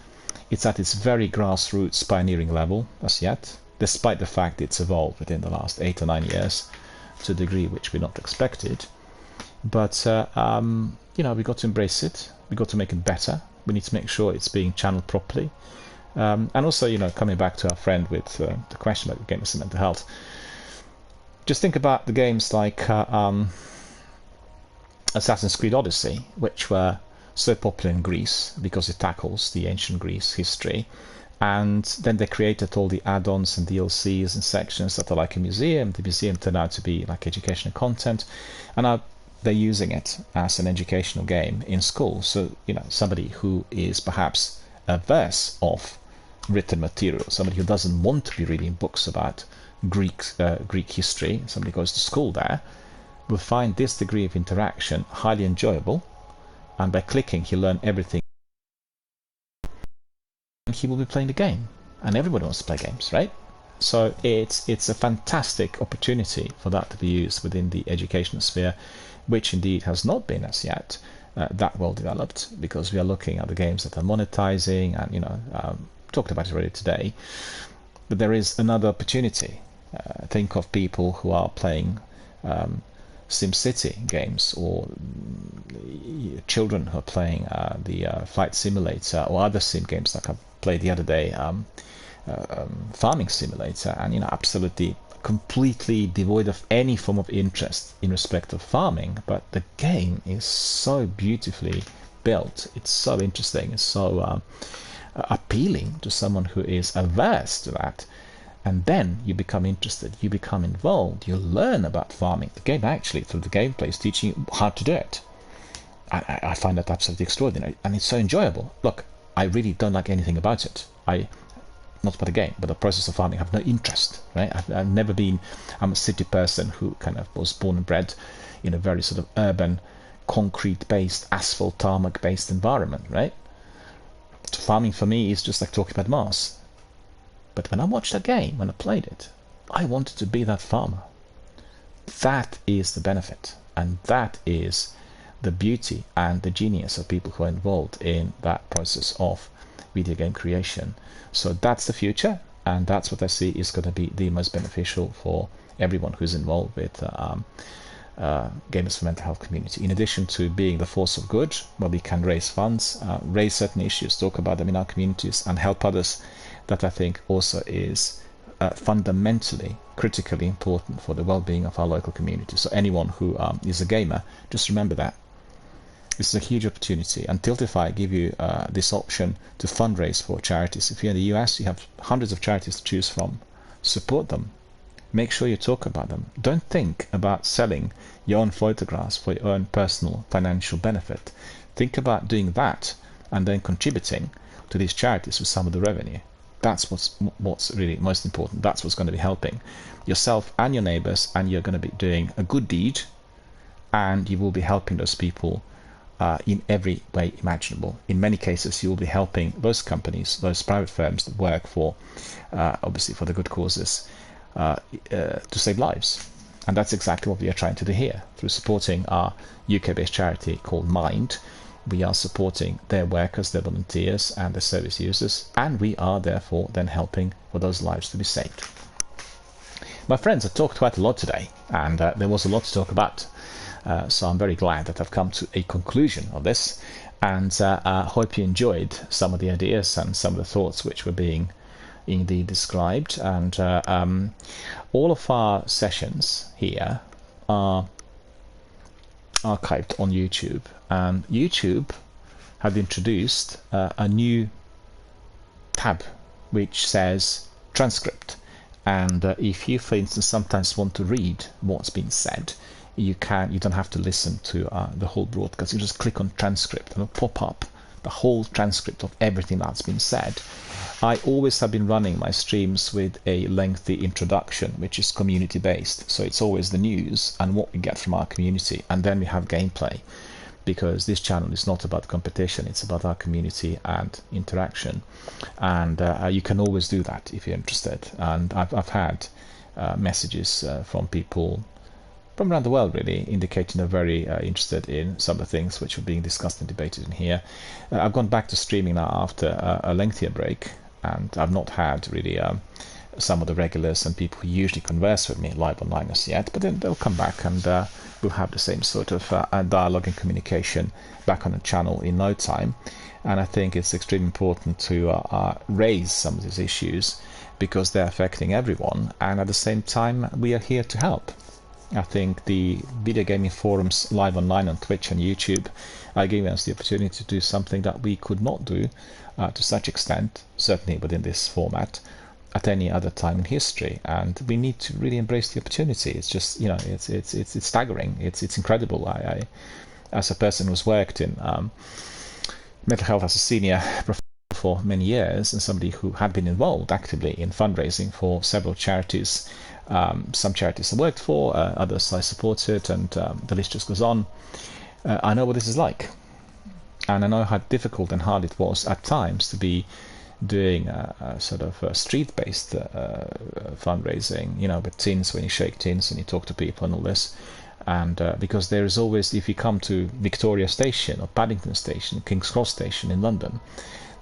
It's at its very grassroots pioneering level as yet, despite the fact it's evolved within the last 8 or 9 years to a degree which we not expected. But we've got to embrace it. We've got to make it better. We need to make sure it's being channeled properly. And also, coming back to our friend with the question about gamers and mental health, just think about the games like Assassin's Creed Odyssey, which were so popular in Greece because it tackles the ancient Greece history. And then they created all the add-ons and DLCs and sections that are like a museum. The museum turned out to be like educational content. And now they're using it as an educational game in school. So, somebody who is perhaps averse of written material, somebody who doesn't want to be reading books about Greek history, somebody goes to school there, will find this degree of interaction highly enjoyable, and by clicking he'll learn everything, and he will be playing the game. And everybody wants to play games, right? So it's a fantastic opportunity for that to be used within the educational sphere, which indeed has not been as yet that well developed, because we are looking at the games that are monetizing, and talked about it already today. But there is another opportunity. Think of people who are playing SimCity games, or children who are playing the Flight Simulator, or other sim games like I played the other day, Farming Simulator, and absolutely completely devoid of any form of interest in respect of farming, but the game is so beautifully built, it's so interesting, it's so appealing to someone who is averse to that. And then you become interested, you become involved, you learn about farming. The game actually, through the gameplay, is teaching you how to do it. I find that absolutely extraordinary, and it's so enjoyable. Look, I really don't like anything about it. Not about the game, but the process of farming. I have no interest, right? I've never been. I'm a city person who kind of was born and bred in a very sort of urban, concrete-based, asphalt tarmac-based environment, right? So farming for me is just like talking about Mars. But when I watched that game, when I played it, I wanted to be that farmer. That is the benefit, and that is the beauty and the genius of people who are involved in that process of video game creation. So that's the future, and that's what I see is going to be the most beneficial for everyone who's involved with Gamers for Mental Health community. In addition to being the force of good, where we can raise funds, raise certain issues, talk about them in our communities, and help others, that I think also is fundamentally, critically important for the well-being of our local community. So anyone who is a gamer, just remember that. This is a huge opportunity, and Tiltify give you this option to fundraise for charities. If you're in the US, you have hundreds of charities to choose from. Support them. Make sure you talk about them. Don't think about selling your own photographs for your own personal financial benefit. Think about doing that and then contributing to these charities with some of the revenue. That's what's really most important. That's what's going to be helping yourself and your neighbors, and you're going to be doing a good deed, and you will be helping those people in every way imaginable. In many cases, you will be helping those companies, those private firms that work for, obviously for the good causes, to save lives. And that's exactly what we are trying to do here. Through supporting our UK-based charity called Mind, we are supporting their workers, their volunteers, and their service users, and we are therefore then helping for those lives to be saved. My friends, I talked quite a lot today, and there was a lot to talk about. So I'm very glad that I've come to a conclusion of this, and I hope you enjoyed some of the ideas and some of the thoughts which were being indeed described. And all of our sessions here are archived on YouTube, and YouTube have introduced a new tab which says transcript. And if you, for instance, sometimes want to read what's been said, you don't have to listen to the whole broadcast. You just click on transcript and it'll pop up the whole transcript of everything that's been said. I always have been running my streams with a lengthy introduction, which is community based. So it's always the news and what we get from our community, and then we have gameplay, because this channel is not about competition, it's about our community and interaction. And you can always do that if you're interested. And I've had messages from people from around the world, really, indicating they're very interested in some of the things which are being discussed and debated in here. I've gone back to streaming now after a lengthier break, and I've not had really some of the regulars and people who usually converse with me live online as yet, but then they'll come back, and we'll have the same sort of dialogue and communication back on the channel in no time. And I think it's extremely important to raise some of these issues, because they're affecting everyone, and at the same time we are here to help. I think the video gaming forums live online on Twitch and YouTube are giving us the opportunity to do something that we could not do to such extent, certainly within this format, at any other time in history. And we need to really embrace the opportunity. It's just, you know, it's staggering. It's incredible. I as a person who's worked in mental health as a senior professor for many years, and somebody who had been involved actively in fundraising for several charities. Some charities I worked for, others I supported, and the list just goes on. I know what this is like, and I know how difficult and hard it was at times to be doing a sort of street-based fundraising, you know, with tins, when you shake tins and you talk to people and all this. And because there is always, if you come to Victoria Station or Paddington Station, King's Cross Station in London,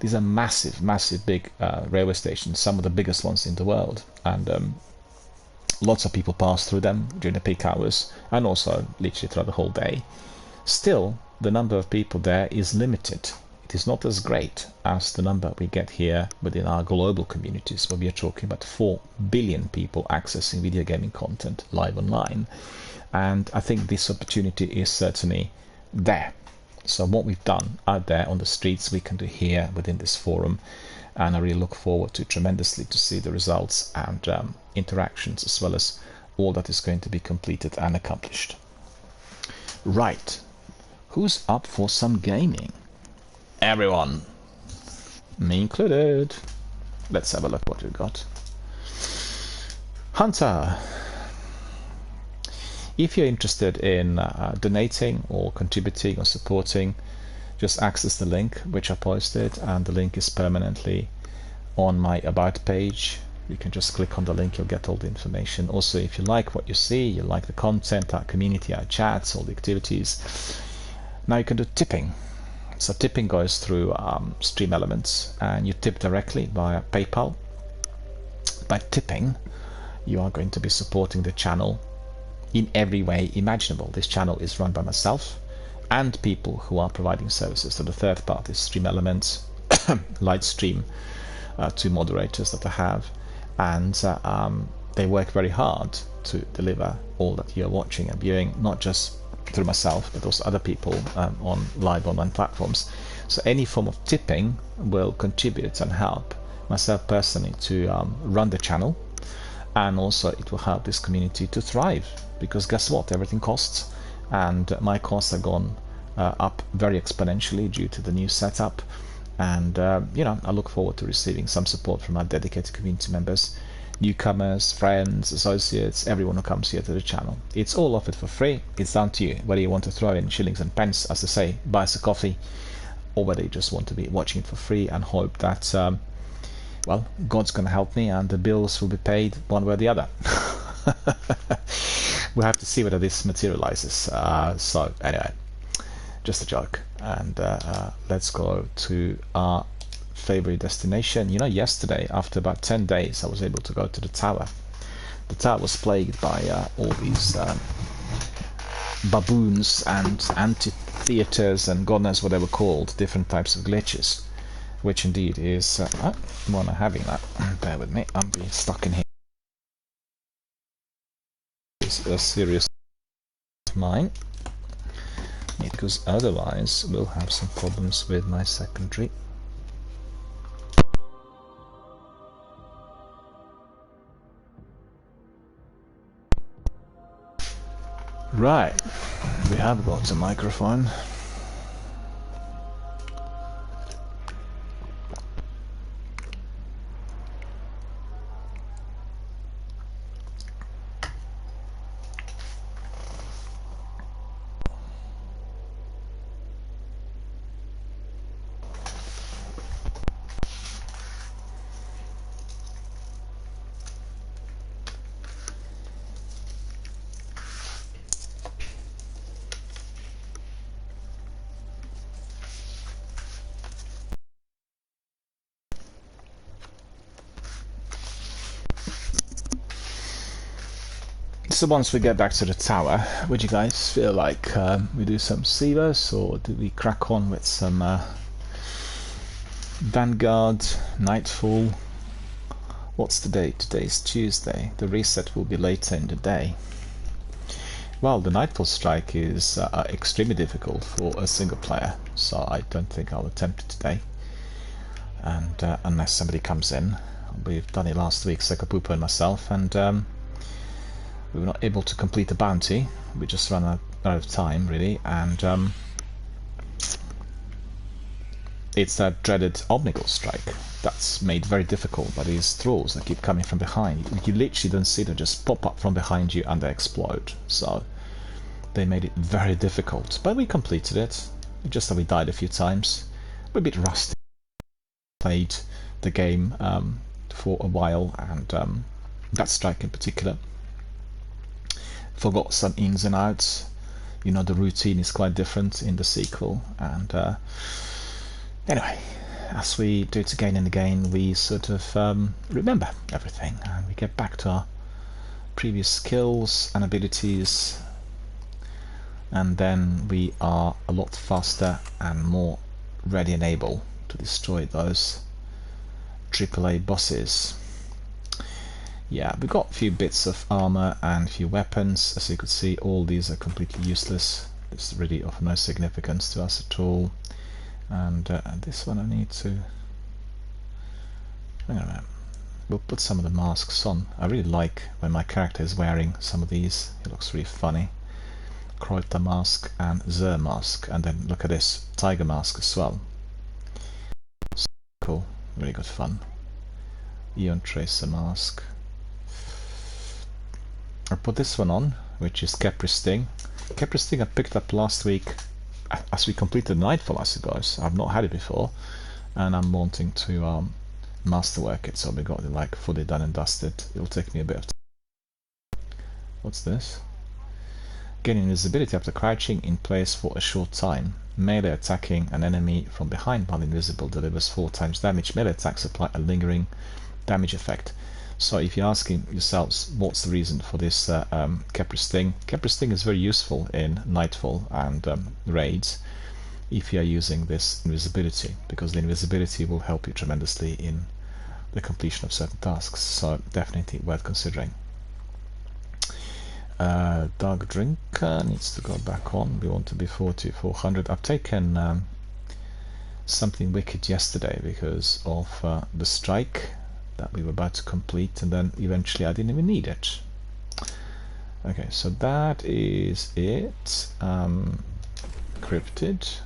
these are massive big railway stations, some of the biggest ones in the world, and lots of people pass through them during the peak hours, and also literally throughout the whole day. Still, the number of people there is limited. It is not as great as the number we get here within our global communities, where we are talking about 4 billion people accessing video gaming content live online. And I think this opportunity is certainly there. So what we've done out there on the streets, we can do here within this forum, and I really look forward to tremendously to see the results and interactions, as well as all that is going to be completed and accomplished. Right. Who's up for some gaming? Everyone, me included. Let's have a look what we've got. Hunter, if you're interested in donating or contributing or supporting, just access the link which I posted, and the link is permanently on my about page. You can just click on the link, you'll get all the information. Also, if you like what you see, you like the content, our community, our chats, all the activities, now you can do tipping. So tipping goes through Stream Elements, and you tip directly via PayPal. By tipping, you are going to be supporting the channel in every way imaginable. This channel is run by myself and people who are providing services to the third party, Stream Elements, Lightstream, two moderators that I have, and they work very hard to deliver all that you're watching and viewing, not just through myself but also other people on live online platforms. So any form of tipping will contribute and help myself personally to run the channel, and also it will help this community to thrive, because guess what, everything costs, and my costs have gone up very exponentially due to the new setup. And you know, I look forward to receiving some support from our dedicated community members, newcomers, friends, associates, everyone who comes here to the channel. It's all offered for free. It's down to you whether you want to throw in shillings and pence, as they say, buy us a coffee, or whether you just want to be watching it for free and hope that well, God's going to help me and the bills will be paid one way or the other. We'll have to see whether this materializes. So anyway, just a joke. And let's go to our favorite destination. You know, yesterday, after about 10 days, I was able to go to the tower. The tower was plagued by all these baboons and amphitheaters and God knows what they were called, different types of glitches, which indeed is one having that. Bear with me, I'm being stuck in here. It's a serious mine, because otherwise we'll have some problems with my secondary. Right, we have got a microphone. So once we get back to the tower, would you guys feel like we do some Seavers, or do we crack on with some Vanguard, Nightfall? What's the date? Today's Tuesday. The reset will be later in the day. Well, the Nightfall strike is extremely difficult for a single player, so I don't think I'll attempt it today. And unless somebody comes in. We've done it last week, Sekapupo and myself, and we were not able to complete the bounty. We just ran out of time, really, and it's that dreaded Omnigul strike that's made very difficult by these thralls that keep coming from behind. You literally don't see them just pop up from behind you and they explode. So they made it very difficult, but we completed it. Just that we died a few times. We're a bit rusty. Played the game for a while, and that strike in particular. Forgot some ins and outs. You know, the routine is quite different in the sequel, and anyway, as we do it again and again, we sort of remember everything, and we get back to our previous skills and abilities, and then we are a lot faster and more ready and able to destroy those AAA bosses. Yeah, we got a few bits of armor and a few weapons. As you could see, all these are completely useless. It's really of no significance to us at all. And this one I need to... Hang on a minute. We'll put some of the masks on. I really like when my character is wearing some of these. It looks really funny. Kreuter mask and Zer mask, and then look at this, Tiger mask as well. So cool, really good fun. Eon Tracer mask. I put this one on, which is Khepri Sting. Khepri Sting I picked up last week as we completed Nightfall, I suppose. I've not had it before, and I'm wanting to masterwork it, so we got it like fully done and dusted. It'll take me a bit of time. What's this? Gain invisibility after crouching in place for a short time. Melee attacking an enemy from behind while invisible delivers 4 times damage. Melee attacks apply a lingering damage effect. So if you're asking yourselves what's the reason for this Khepri Sting, Khepri Sting is very useful in Nightfall and raids if you're using this invisibility, because the invisibility will help you tremendously in the completion of certain tasks, so definitely worth considering. Dark Drinker needs to go back on. We want to be 400. I've taken something wicked yesterday because of the strike that we were about to complete, and then eventually I didn't even need it. Okay, so that is it. Cryptid.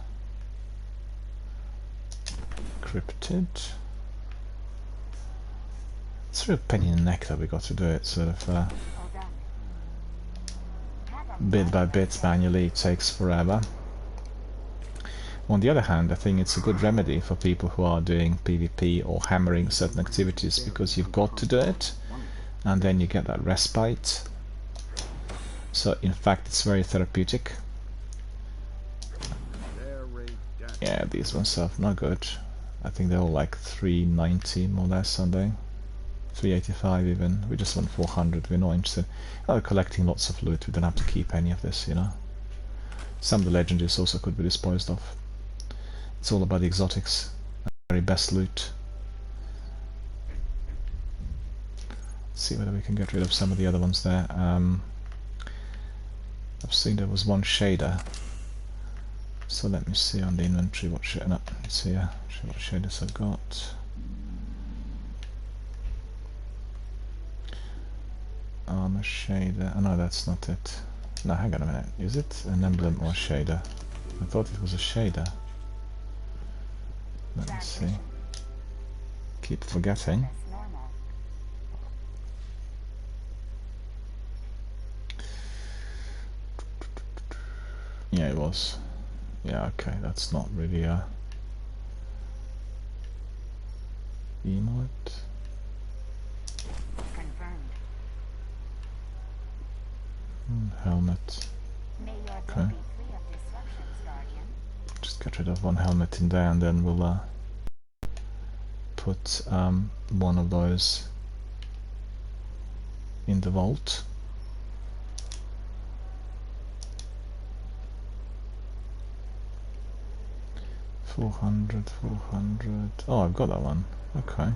It's a real pain in the neck that we got to do it sort of bit by bit manually. It takes forever. On the other hand, I think it's a good remedy for people who are doing PvP or hammering certain activities, because you've got to do it and then you get that respite. So in fact it's very therapeutic. Yeah, these ones are not good. I think they're all like 390 more or less, aren't they? 385 even. We just want 400, we're not interested. Oh, collecting lots of loot, we don't have to keep any of this, you know. Some of the legendaries also could be disposed of. It's all about the exotics, the very best loot. Let's see whether we can get rid of some of the other ones there. I've seen there was one shader. So let me see on the inventory what shader. No, it's here. What shaders I've got. Armor shader. Oh no, that's not it. No, hang on a minute. Is it an emblem or a shader? I thought it was a shader. Let me see. Keep forgetting. Yeah, it was. Yeah, okay, that's not really a emote. Helmet. Okay. Just get rid of one helmet in there, and then we'll put one of those in the vault. $400. Oh, I've got that one. Okay.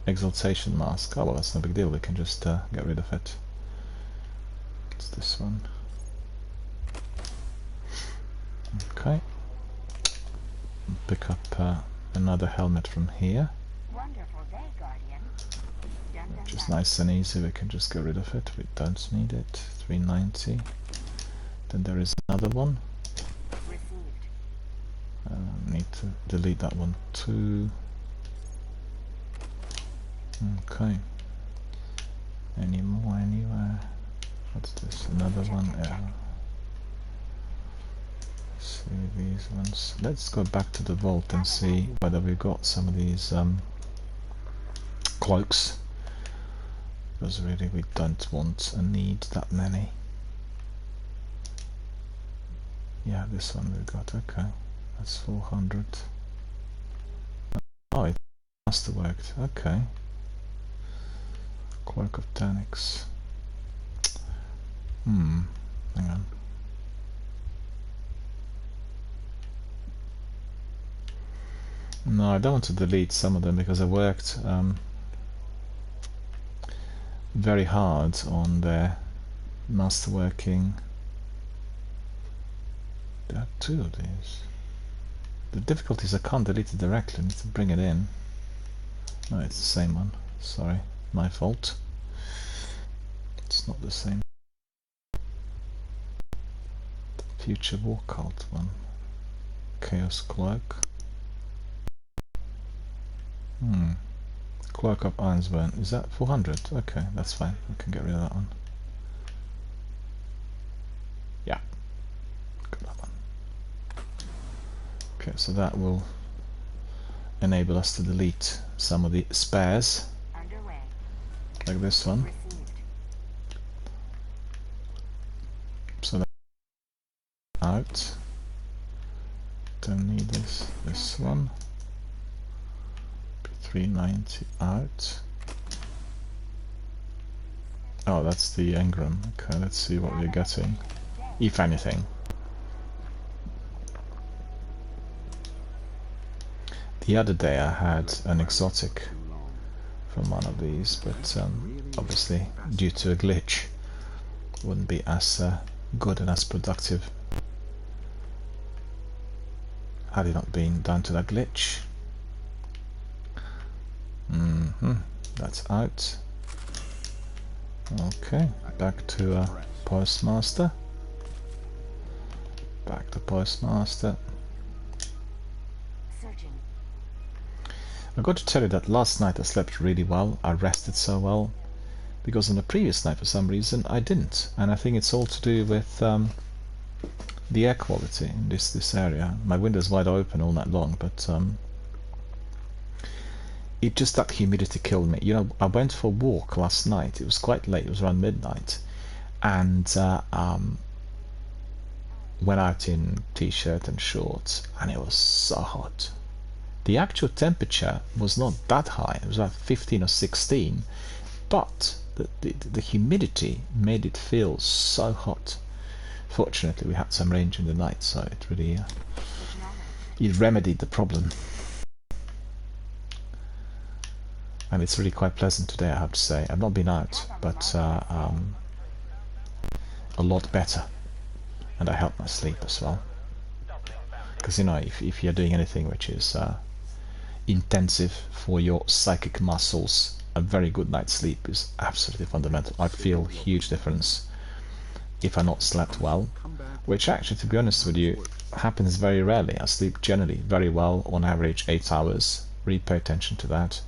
Exaltation mask. Oh well, that's no big deal. We can just get rid of it. It's this one. Okay. Pick up another helmet from here. Which is nice and easy. We can just get rid of it. We don't need it. 390. Then there is another one. Need to delete that one too. Okay. Any more anywhere? What's this? Another one? See these ones. Let's go back to the vault and see whether we've got some of these cloaks. Because really we don't want and need that many. Yeah, this one we've got. Okay. That's 400. Oh, it must have worked. Okay. Cloak of Taniks. Hang on. No, I don't want to delete some of them because I worked very hard on their masterworking. There are 2 of these. The difficulty is I can't delete it directly, I need to bring it in. No, it's the same one. Sorry, my fault. It's not the same. Future War Cult one. Chaos Cloak. Cloak of Ironsburn. Is that 400? Okay, that's fine. We can get rid of that one. Yeah. Got that one. Okay, so that will enable us to delete some of the spares. Like this one. So that out. Don't need this one. 390 out. Oh, that's the engram. Okay, let's see what we're getting, if anything. The other day I had an exotic from one of these, but obviously due to a glitch wouldn't be as good and as productive had it not been down to that glitch. That's out. Okay, back to Postmaster. Back to Postmaster. I've got to tell you that last night I slept really well. I rested so well, because on the previous night for some reason I didn't, and I think it's all to do with the air quality in this area. My window's wide open all night long, but it just, that humidity killed me. You know, I went for a walk last night. It was quite late. It was around midnight, and went out in t-shirt and shorts, and it was so hot. The actual temperature was not that high. It was about 15 or 16, but the humidity made it feel so hot. Fortunately, we had some rain during the night, so it really it remedied the problem. And it's really quite pleasant today, I have to say. I've not been out, but a lot better. And I help my sleep as well. Because, you know, if you're doing anything which is intensive for your psychic muscles, a very good night's sleep is absolutely fundamental. I feel huge difference if I not slept well, which actually, to be honest with you, happens very rarely. I sleep generally very well, on average 8 hours. Really pay attention to that.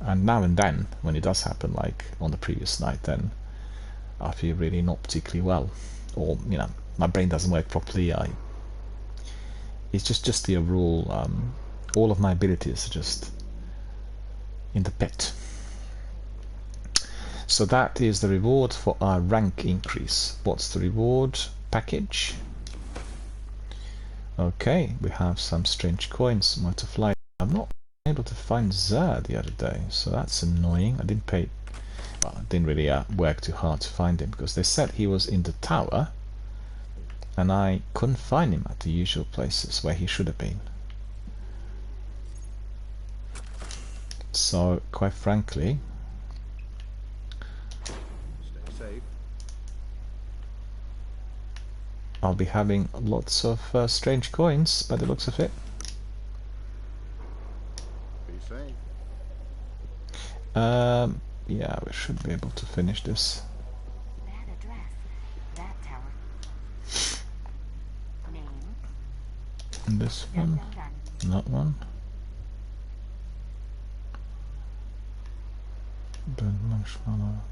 And now and then, when it does happen, like on the previous night, then I feel really not particularly well, or, you know, my brain doesn't work properly. It's just the overall, all of my abilities are just in the pit. So that is the reward for our rank increase. What's the reward package? Okay, we have some strange coins. Multiply. I'm not able to find Zer the other day, so that's annoying. I didn't pay, well, I didn't really work too hard to find him, because they said he was in the tower and I couldn't find him at the usual places where he should have been. So quite frankly, I'll be having lots of strange coins by the looks of it. Yeah, we should be able to finish this. That address, that tower. Name. And this one, that one.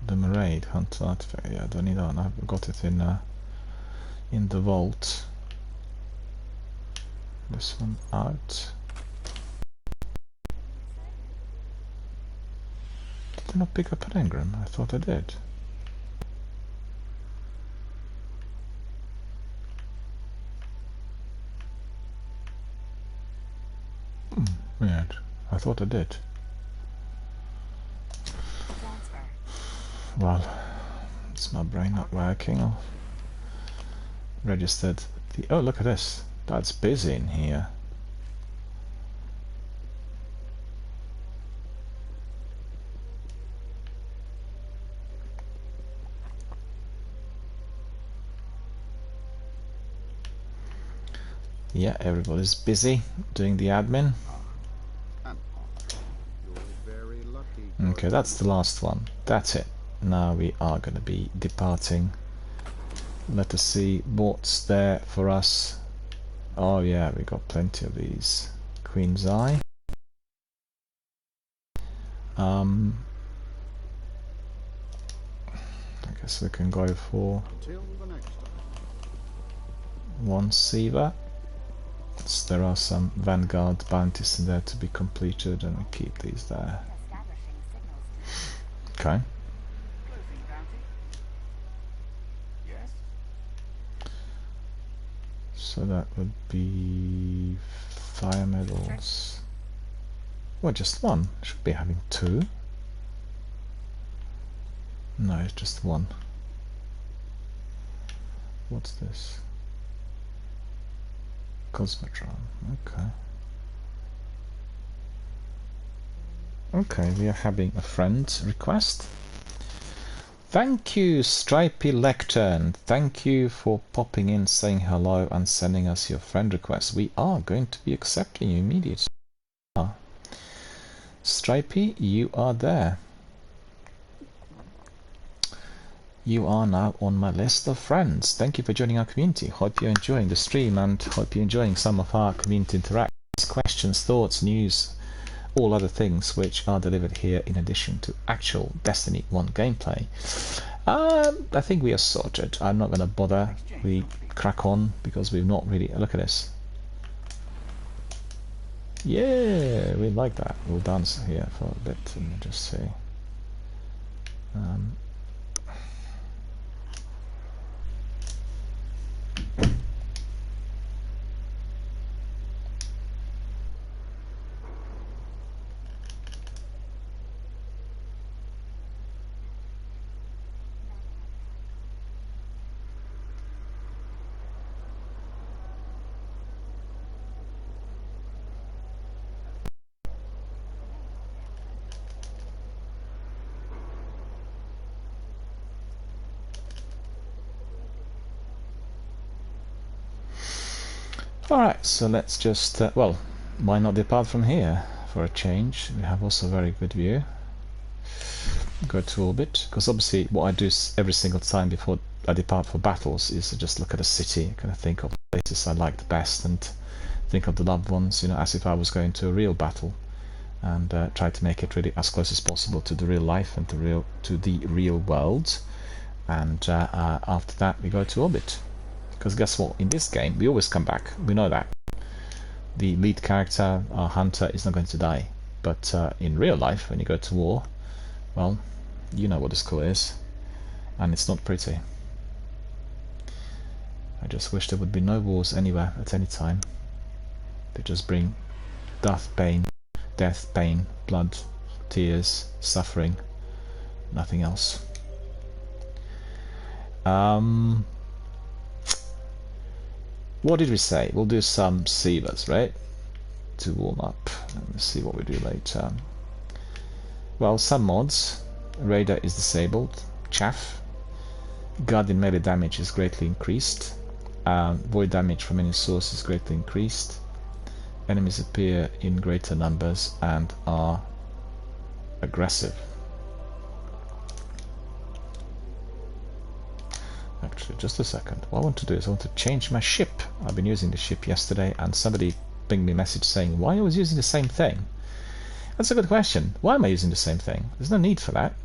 The Marade Hunt artifact. Yeah, I don't need that one. I've got it in the vault. This one out. Did I not pick up an engram? I thought I did. Weird. I thought I did. Well, it's my brain not working. I've registered the... Oh, look at this. That's busy in here. Yeah, everybody's busy doing the admin. Okay, that's the last one. That's it. Now we are going to be departing Let us see what's there for us. Oh yeah, we got plenty of these. Queen's Eye. I guess we can go for one Siva. There are some Vanguard bounties in there to be completed, and we keep these there. Okay. So that would be fire medals. Well, just one. Should be having two. No, it's just one. What's this? Cosmotron. Okay. Okay, we are having a friend request. Thank you, Stripey Lectern. Thank you for popping in, saying hello, and sending us your friend request. We are going to be accepting you immediately. Stripey, you are there. You are now on my list of friends. Thank you for joining our community. Hope you're enjoying the stream and hope you're enjoying some of our community interactions, questions, thoughts, news, all other things which are delivered here in addition to actual Destiny 1 gameplay. I think we are sorted. I'm not going to bother. We crack on because we've not really... Look at this. Yeah, we like that. We'll dance here for a bit and just say... Alright, so let's just, well, why not depart from here for a change? We have also a very good view. Go to orbit, because obviously what I do every single time before I depart for battles is to just look at a city, kind of think of the places I like the best and think of the loved ones, you know, as if I was going to a real battle, and try to make it really as close as possible to the real life and to the real world. And after that we go to orbit. Because guess what? In this game, we always come back. We know that. The lead character, our hunter, is not going to die. But in real life, when you go to war, well, you know what the score is. And it's not pretty. I just wish there would be no wars anywhere at any time. They just bring death, pain, blood, tears, suffering. Nothing else. What did we say? We'll do some Sivas, right? To warm up. Let's see what we do later. Well, some mods. Radar is disabled. Chaff. Guardian melee damage is greatly increased. Void damage from any source is greatly increased. Enemies appear in greater numbers and are aggressive. Actually, just a second. What I want to do is I want to change my ship. I've been using the ship yesterday and somebody pinged me a message saying why I was using the same thing. That's a good question. Why am I using the same thing? There's no need for that.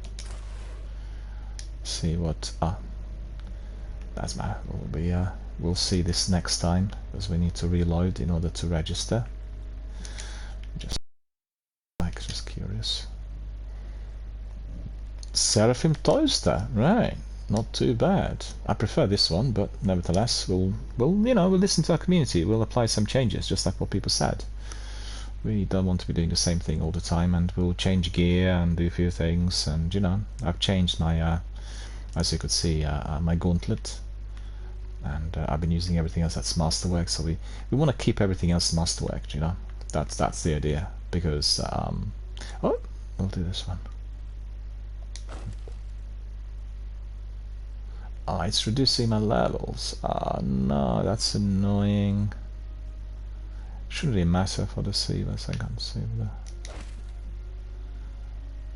Let's see what... that's matter. We'll see this next time because we need to reload in order to register. Just curious. Seraphim Toaster, right? Not too bad. I prefer this one, but nevertheless, we'll listen to our community. We'll apply some changes, just like what people said. We don't want to be doing the same thing all the time, and we'll change gear and do a few things. And you know, I've changed my, as you could see, my gauntlet, and I've been using everything else that's Masterwork. So we want to keep everything else Masterwork. You know, that's the idea. Because oh, we'll do this one. It's reducing my levels. No, that's annoying. Shouldn't really matter for the Sivas. I can't save that.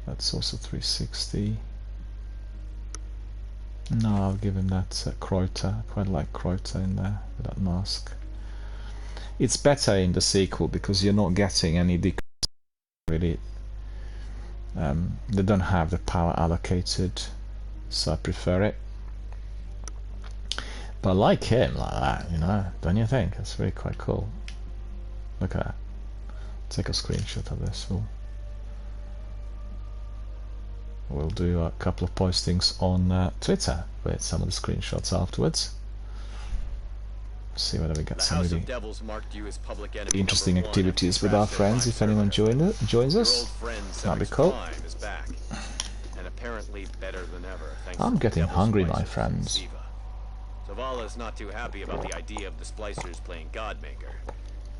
That's also 360. No, I'll give him that Kreuter. I quite like Kreuter in there with that mask. It's better in the sequel because you're not getting any decrease really. They don't have the power allocated, so I prefer it. But I like him like that, you know, don't you think? That's really quite cool. Look at that. Take a screenshot of this. We'll do a couple of postings on Twitter with some of the screenshots afterwards. See whether we get some really interesting activities with our friends if anyone joins us. That'd be cool. I'm getting hungry, my friends. Zavala's not too happy about the idea of the Splicers playing Godmaker,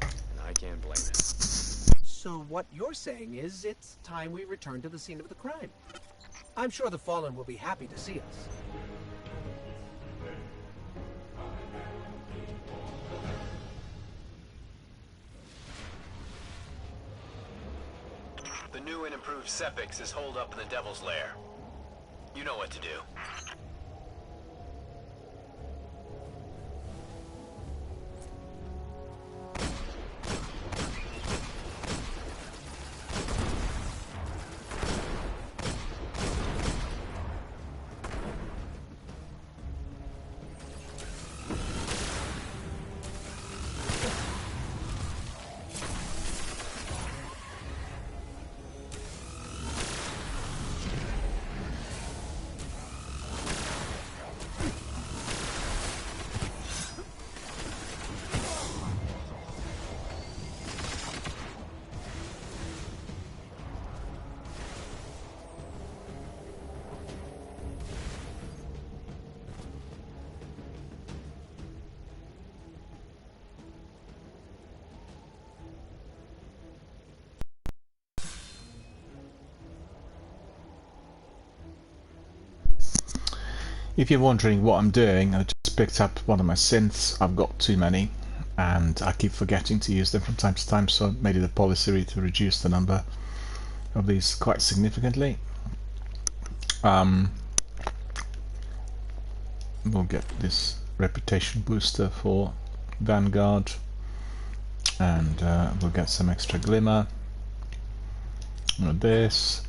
and I can't blame him. So what you're saying is it's time we return to the scene of the crime. I'm sure the Fallen will be happy to see us. The new and improved Sepix is holed up in the Devil's Lair. You know what to do. If you're wondering what I'm doing, I just picked up one of my synths. I've got too many and I keep forgetting to use them from time to time, so I made it a policy to reduce the number of these quite significantly. We'll get this reputation booster for Vanguard, and we'll get some extra glimmer with this.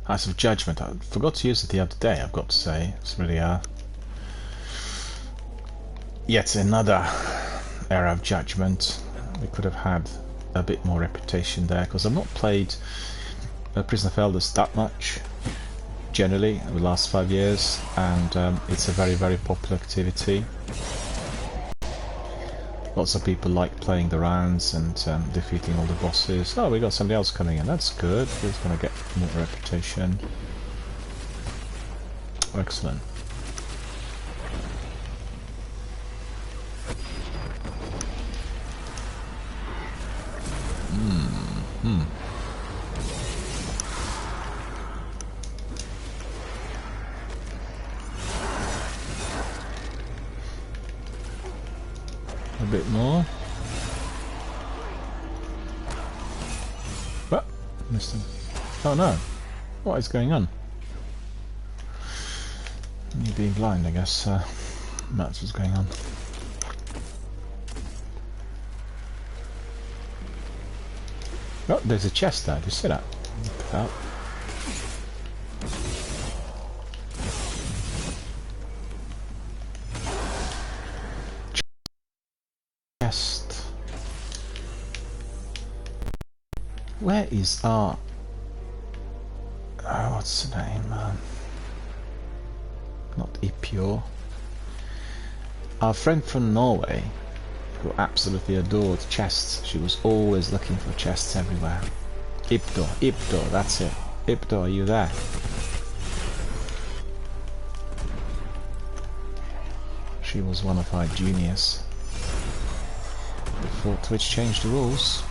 Eyes of Judgment. I forgot to use it the other day, I've got to say. It's really yet another Era of Judgment. We could have had a bit more reputation there, because I've not played Prison of Elders that much generally over the last 5 years, and it's a very, very popular activity. Lots of people like playing the rounds and defeating all the bosses. Oh, we got somebody else coming in. That's good. He's going to get more reputation. Excellent. A bit more. What? Missed him. Oh no. What is going on? Me being blind, I guess. That's what's going on. Oh, there's a chest there. Did you see that? Look at that. Where is our... Oh, what's the name? Not Ipio. Our friend from Norway, who absolutely adored chests. She was always looking for chests everywhere. Ipdo, that's it. Ipdo, are you there? She was one of our juniors before Twitch changed the rules.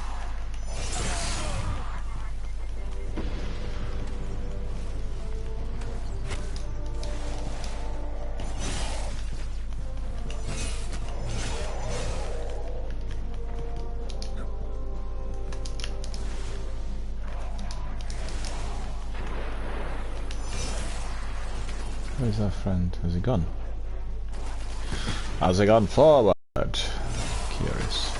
Where's our friend? Has he gone? Has he gone forward? Curious.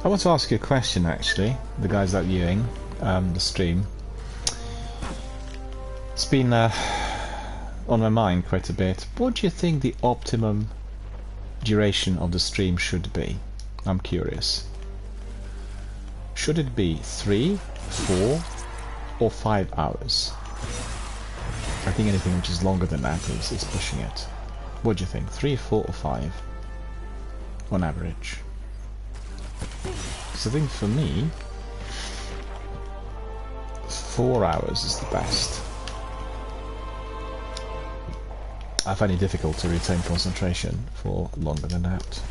I want to ask you a question actually, the guys that are viewing the stream. It's been on my mind quite a bit. What do you think the optimum duration of the stream should be? I'm curious. Should it be 3, 4 or 5 hours? I think anything which is longer than that is pushing it. What do you think? 3, 4 or 5 on average? So I think for me 4 hours is the best. I find it difficult to retain concentration for longer than that.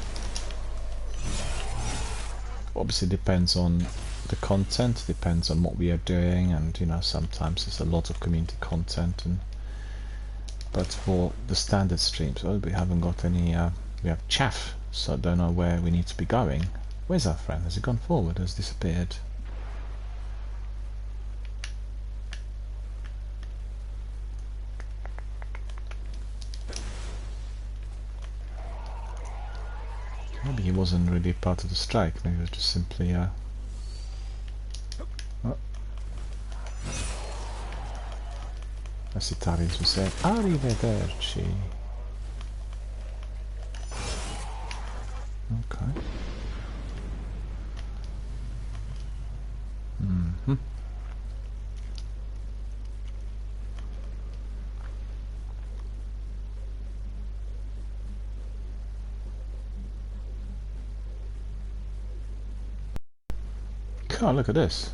Obviously depends on the content, depends on what we are doing, and you know, sometimes there's a lot of community content, and but for the standard streams, well, we haven't got any we have chaff, so I don't know where we need to be going. Where's our friend? Has he gone forward? Has disappeared? Maybe he wasn't really part of the strike, maybe it was just simply oh. As Italians would say, arrivederci. Okay. Mm-hmm. God, look at this.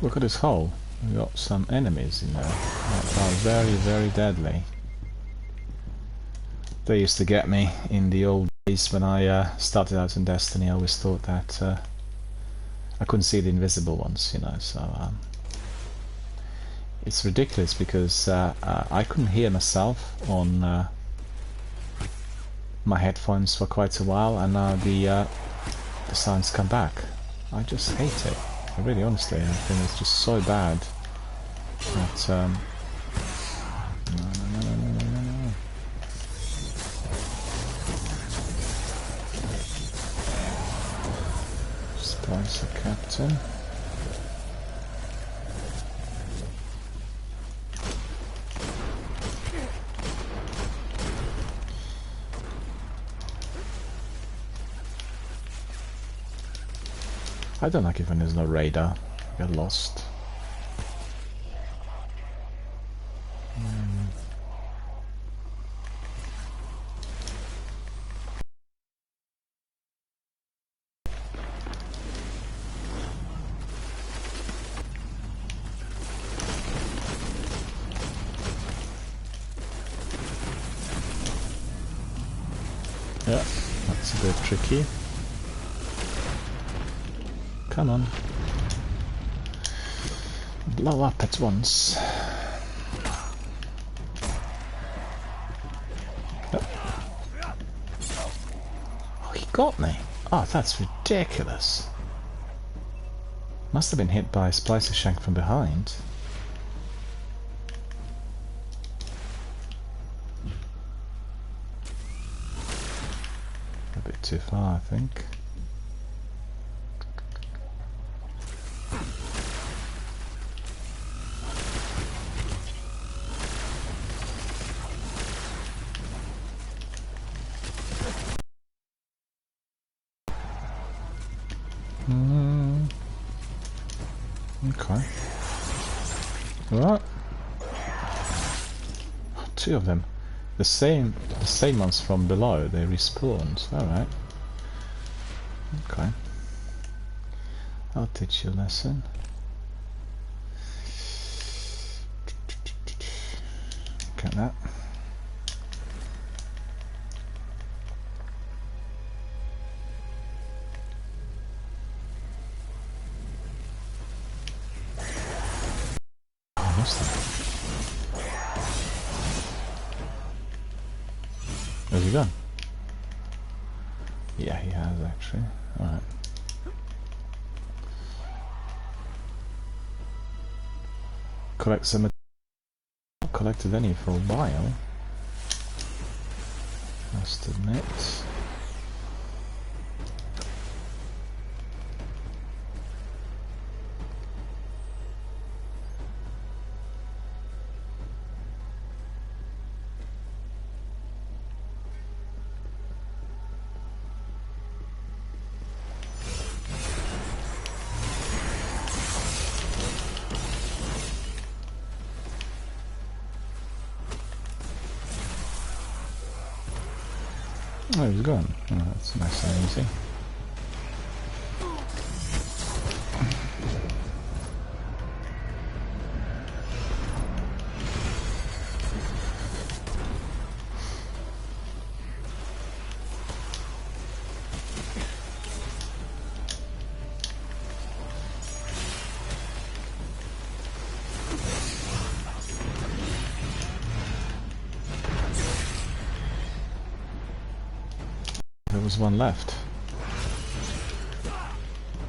Look at this hole. We got some enemies in there that are very, very deadly. They used to get me in the old days when I started out in Destiny. I always thought that I couldn't see the invisible ones, you know, so it's ridiculous because I couldn't hear myself on my headphones for quite a while, and now the sounds come back. I just hate it. I really, honestly, I think it's just so bad that no. Splicer Captain. I don't like it when there's no radar. I get lost. Yeah, that's a bit tricky. Come on. Blow up at once. Oh, he got me. Oh, that's ridiculous. Must have been hit by a splicer shank from behind. A bit too far, I think. Okay. What? Two of them. The same ones from below. They respawned. All right. Okay. I'll teach you a lesson. Get that. Oh, I missed that. Where's he gone? Yeah, he has actually. Alright. Collect some. Not collected any for a while. Must admit. Oh, he's gone. Oh, that's nice and easy. There was one left.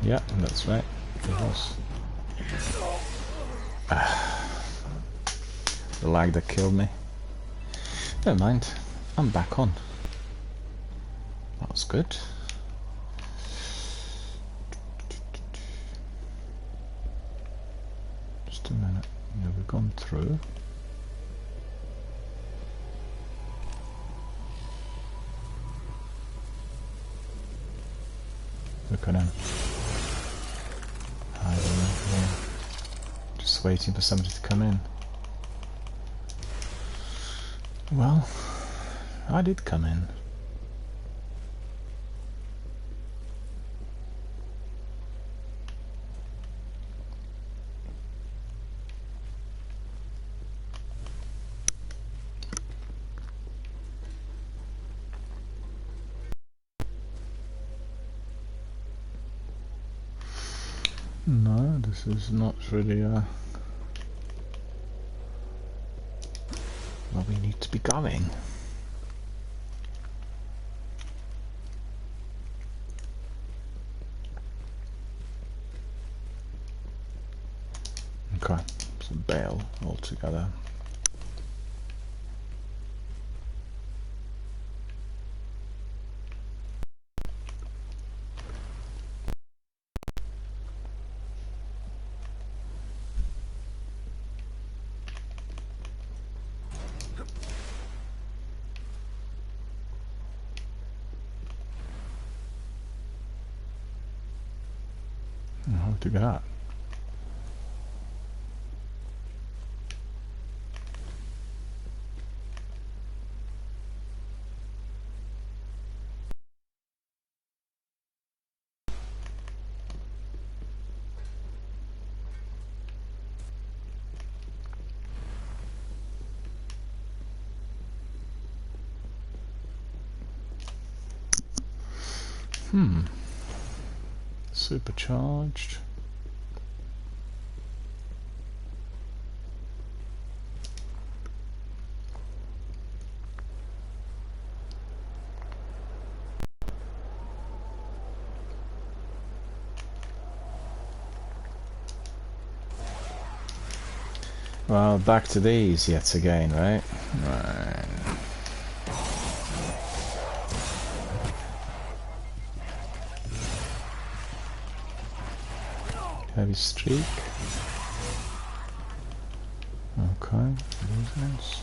Yeah, that's right. There was. The lag that killed me. Never mind. I'm back on. That was good. Just a minute. Yeah, we've gone through. Look at him. I don't know. Just waiting for somebody to come in. Well, I did come in. No, this is not really where we need to be going. Okay, so bail altogether. How to get out? Supercharged. Well, back to these yet again, right? Right. Heavy streak. Okay, losers.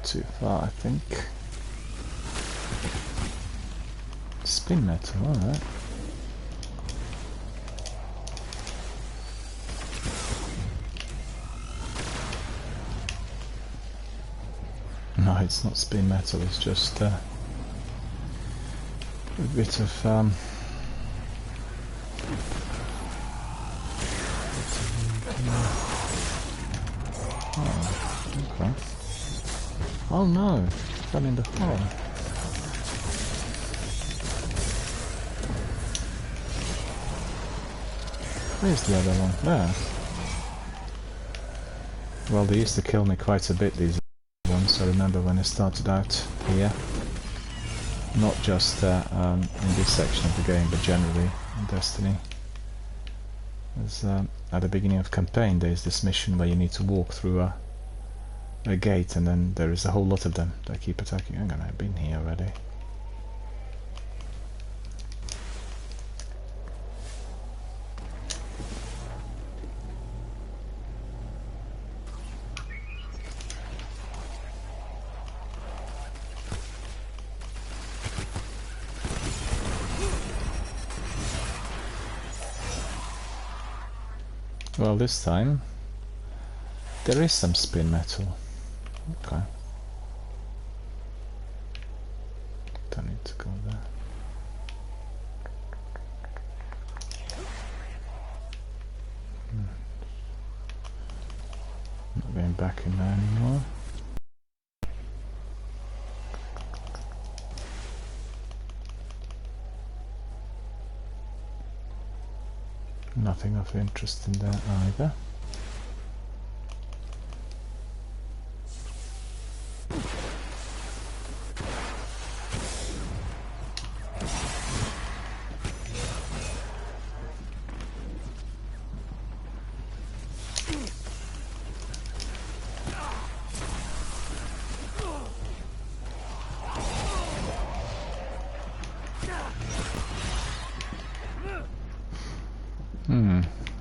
too far, I think. Spin metal, alright. No, it's not spin metal, it's just a bit of oh, okay. Oh no, fell in the hole. Where's the other one? There. Well, they used to kill me quite a bit, these ones. I remember when I started out here. Not just in this section of the game, but generally in Destiny. There's, at the beginning of campaign, there's this mission where you need to walk through a gate, and then there is a whole lot of them that keep attacking. Hang on, I've been here already. Well, this time there is some spin metal. Okay. Don't need to go there. Not going back in there anymore. Nothing of interest in there either.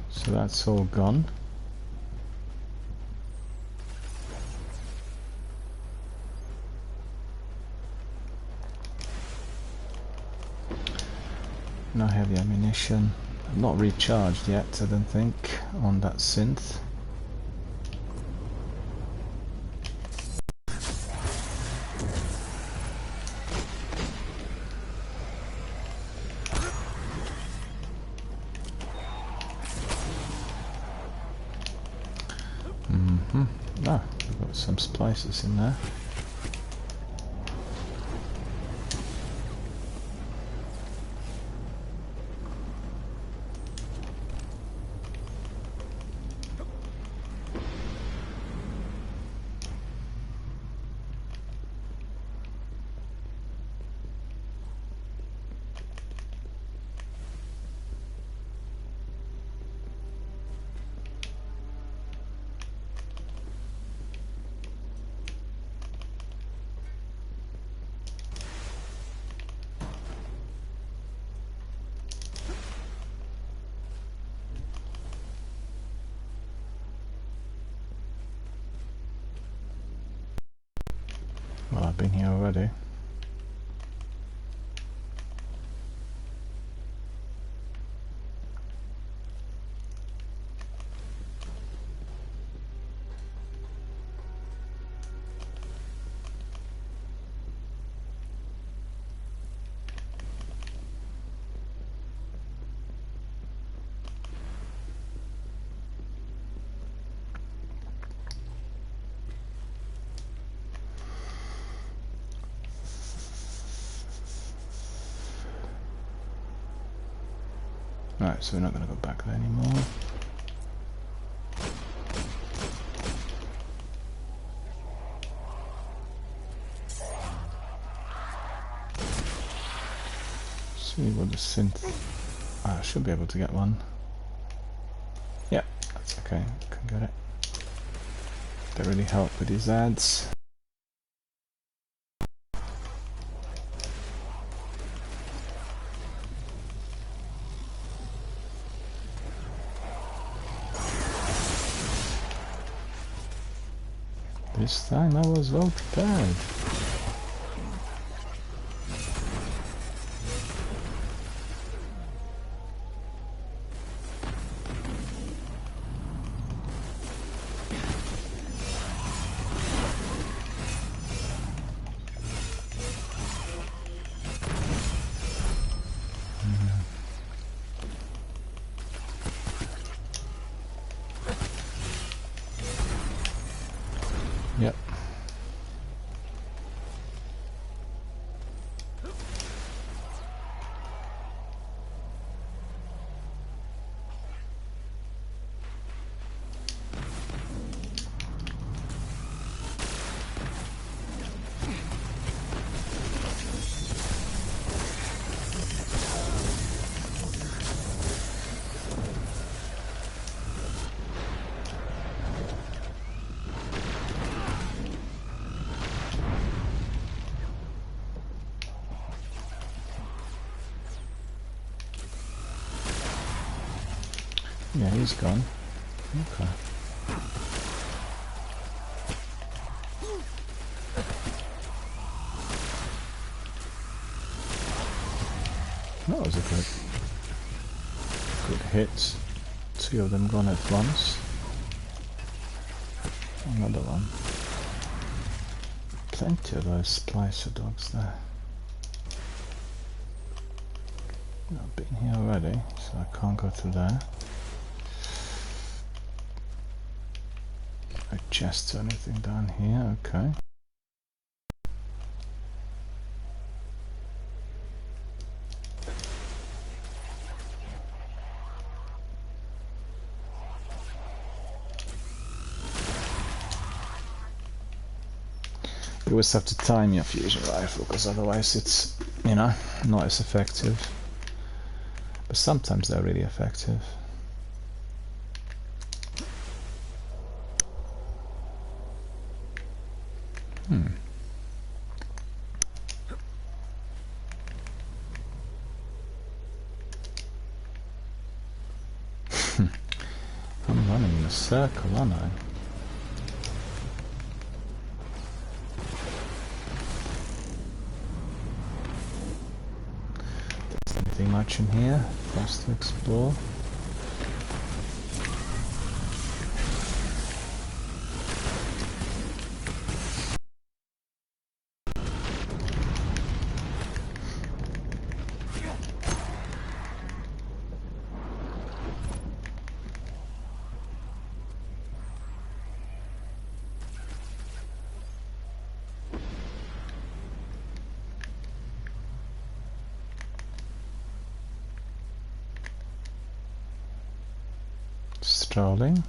So that's all gone. No heavy ammunition. Not recharged yet, I don't think, on that synth. Ah, we've got some splices in there. Well, I've been here already. Right, so we're not going to go back there anymore. See what the synth... I should be able to get one. Yeah, that's okay, I can get it. They really help with these ads. this time I was well prepared. Yep. Yeah, he's gone. Okay. That was a good hit. Two of them gone at once. Another one. Plenty of those splicer dogs there. I've been here already, so I can't go through there. No chests or anything down here, okay. You always have to time your fusion rifle, because otherwise it's, you know, not as effective. But sometimes they're really effective. I'm running in a circle, aren't I? There's anything much in here for us to explore? Strolling.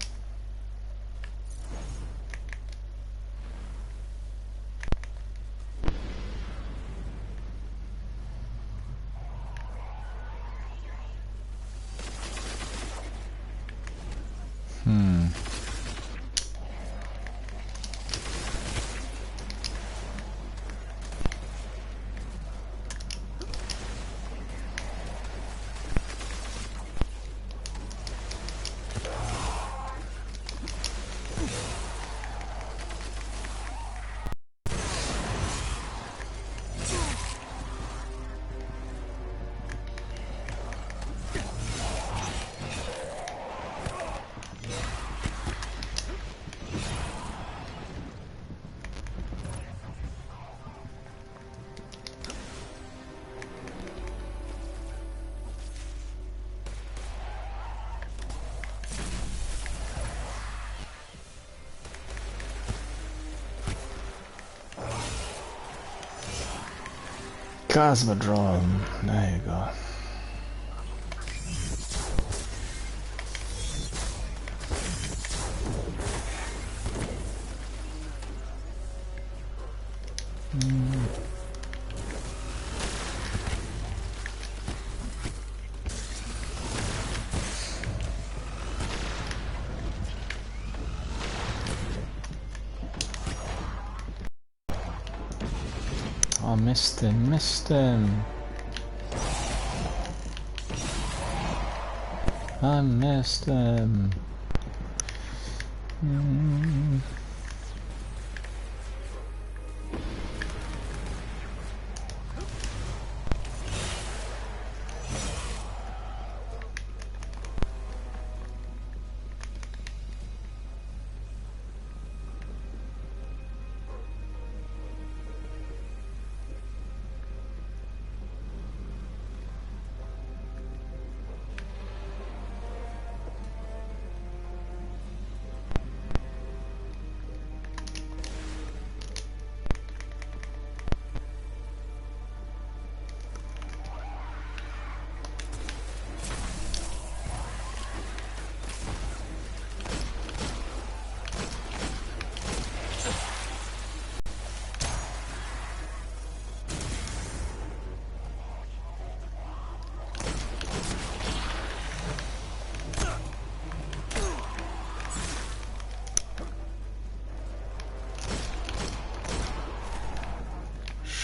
Cosmodrome, there you go. I missed him. I missed him.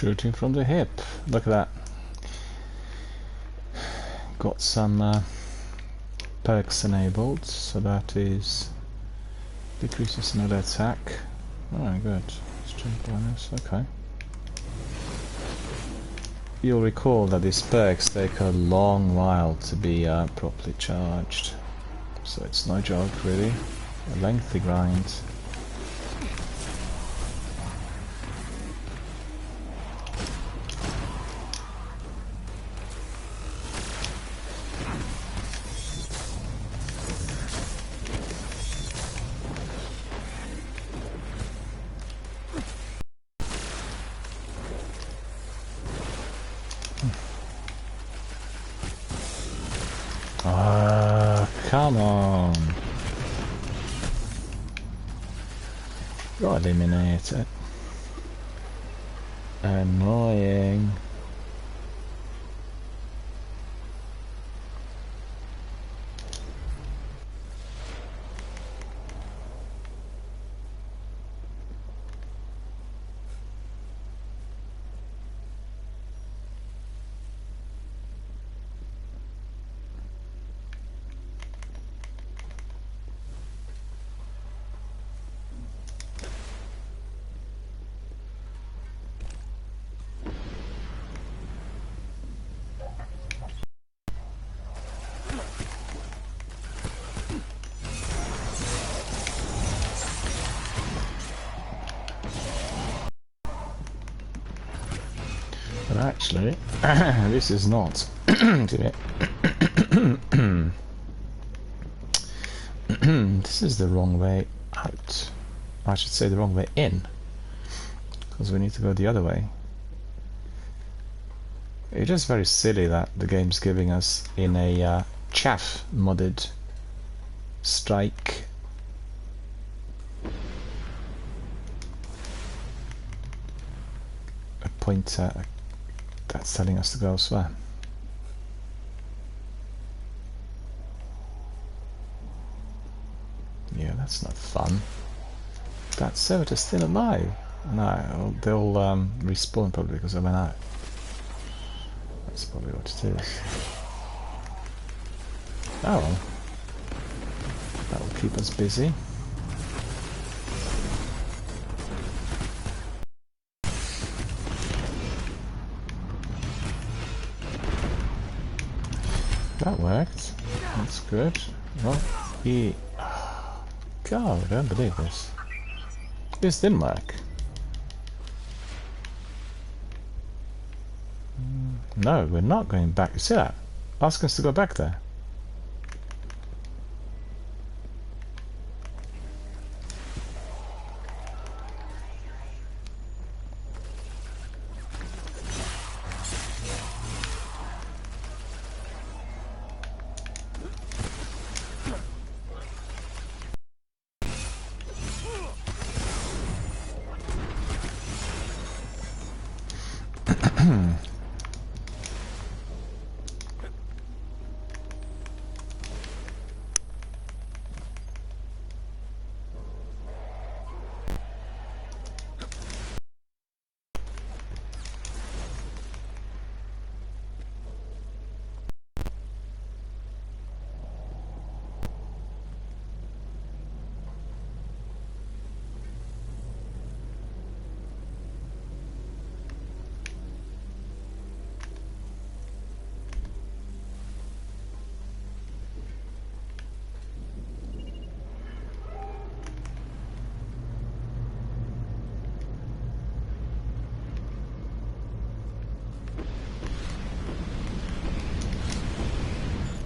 shooting from the hip. Look at that. Got some perks enabled, so that is decreases another attack. Oh, good. Strength bonus. Okay. You'll recall that these perks take a long while to be properly charged, so it's no joke really. A lengthy grind. Come on. Got eliminated. Annoying. But actually, this is not this is the wrong way out. I should say the wrong way in, because we need to go the other way. It's just very silly that the game's giving us in a chaff modded strike a pointer that's telling us to go elsewhere. Yeah, that's not fun. That servitor's still alive. No, they'll respawn probably because I went out. That's probably what it is. Oh well. That will keep us busy. That worked. That's good. Well, God, I don't believe this. This didn't work. No, we're not going back. You see that? Ask us to go back there.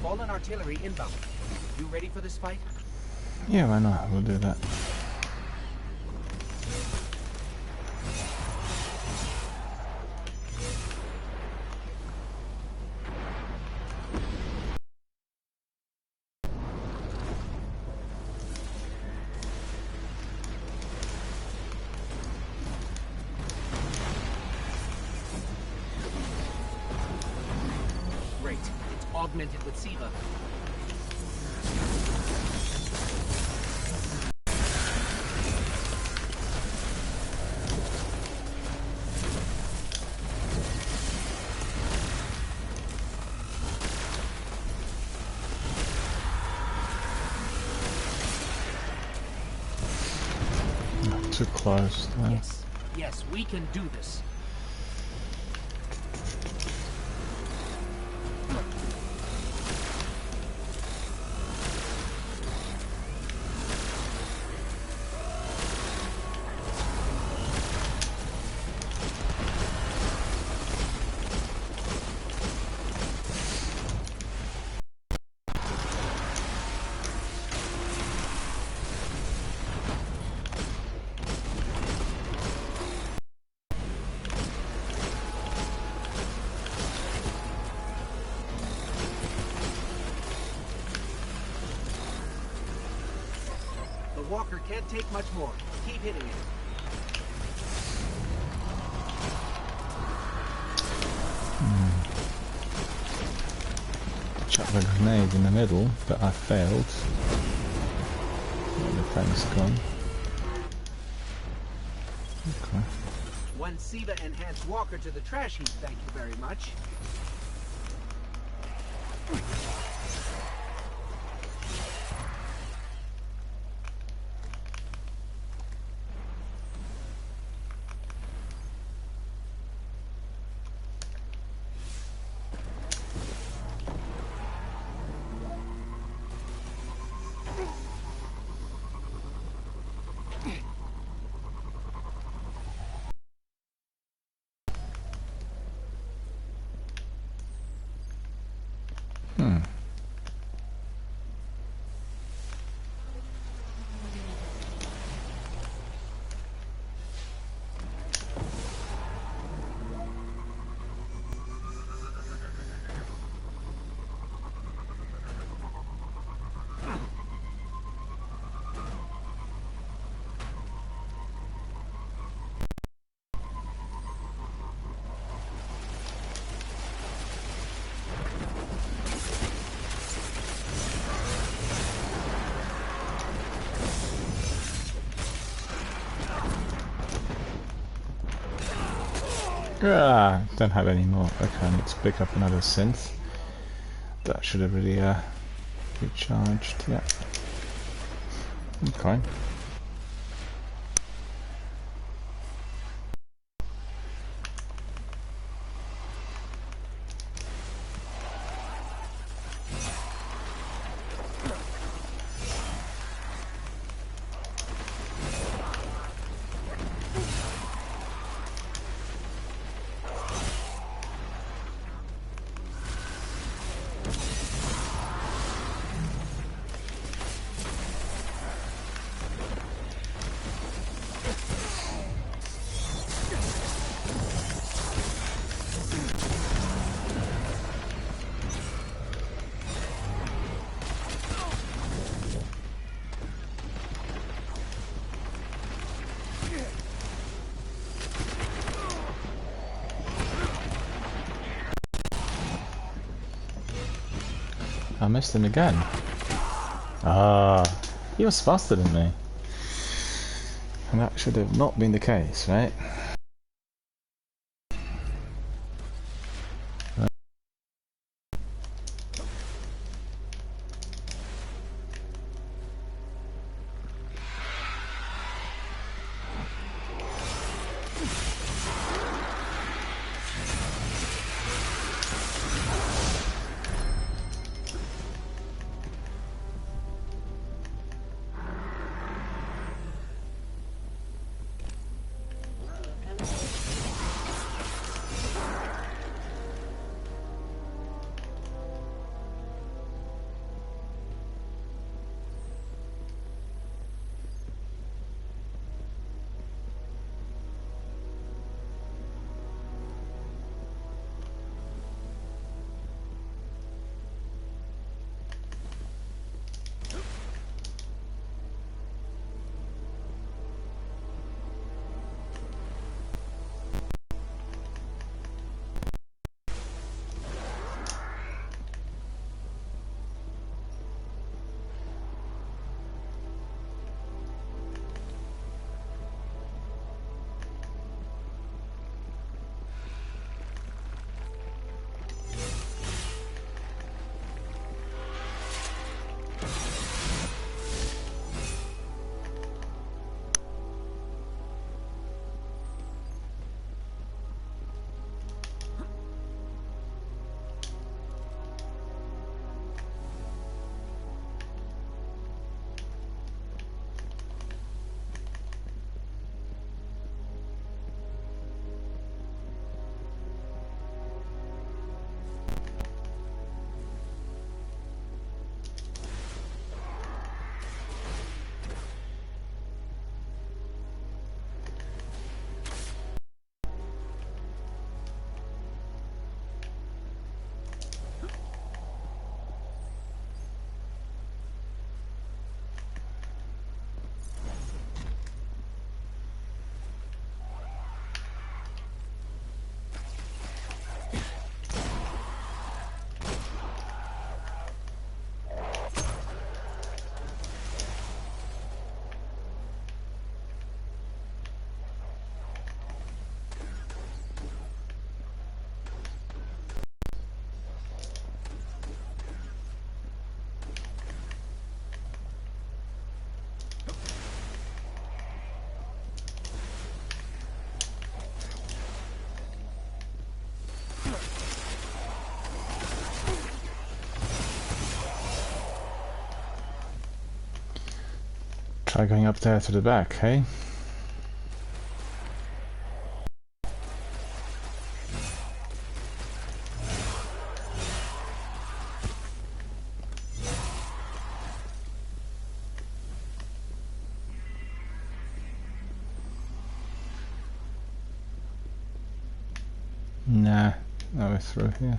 Fallen artillery inbound. You ready for this fight? Yeah, why not? We'll do that. Great. It's augmented with SIVA. Too close. No. Yes, yes, we can do this. The walker can't take much more. Keep hitting it. Chuck the grenade in the middle, but I failed. The thing's gone. Okay. One SIVA enhanced walker to the trash heap, thank you very much. Ah, don't have any more. Okay, I need to pick up another synth. That should have really recharged. Yeah. Okay. I missed him again. Ah, he was faster than me. And that should have not been the case, right? Try going up there to the back, hey? Nah, now we're through here.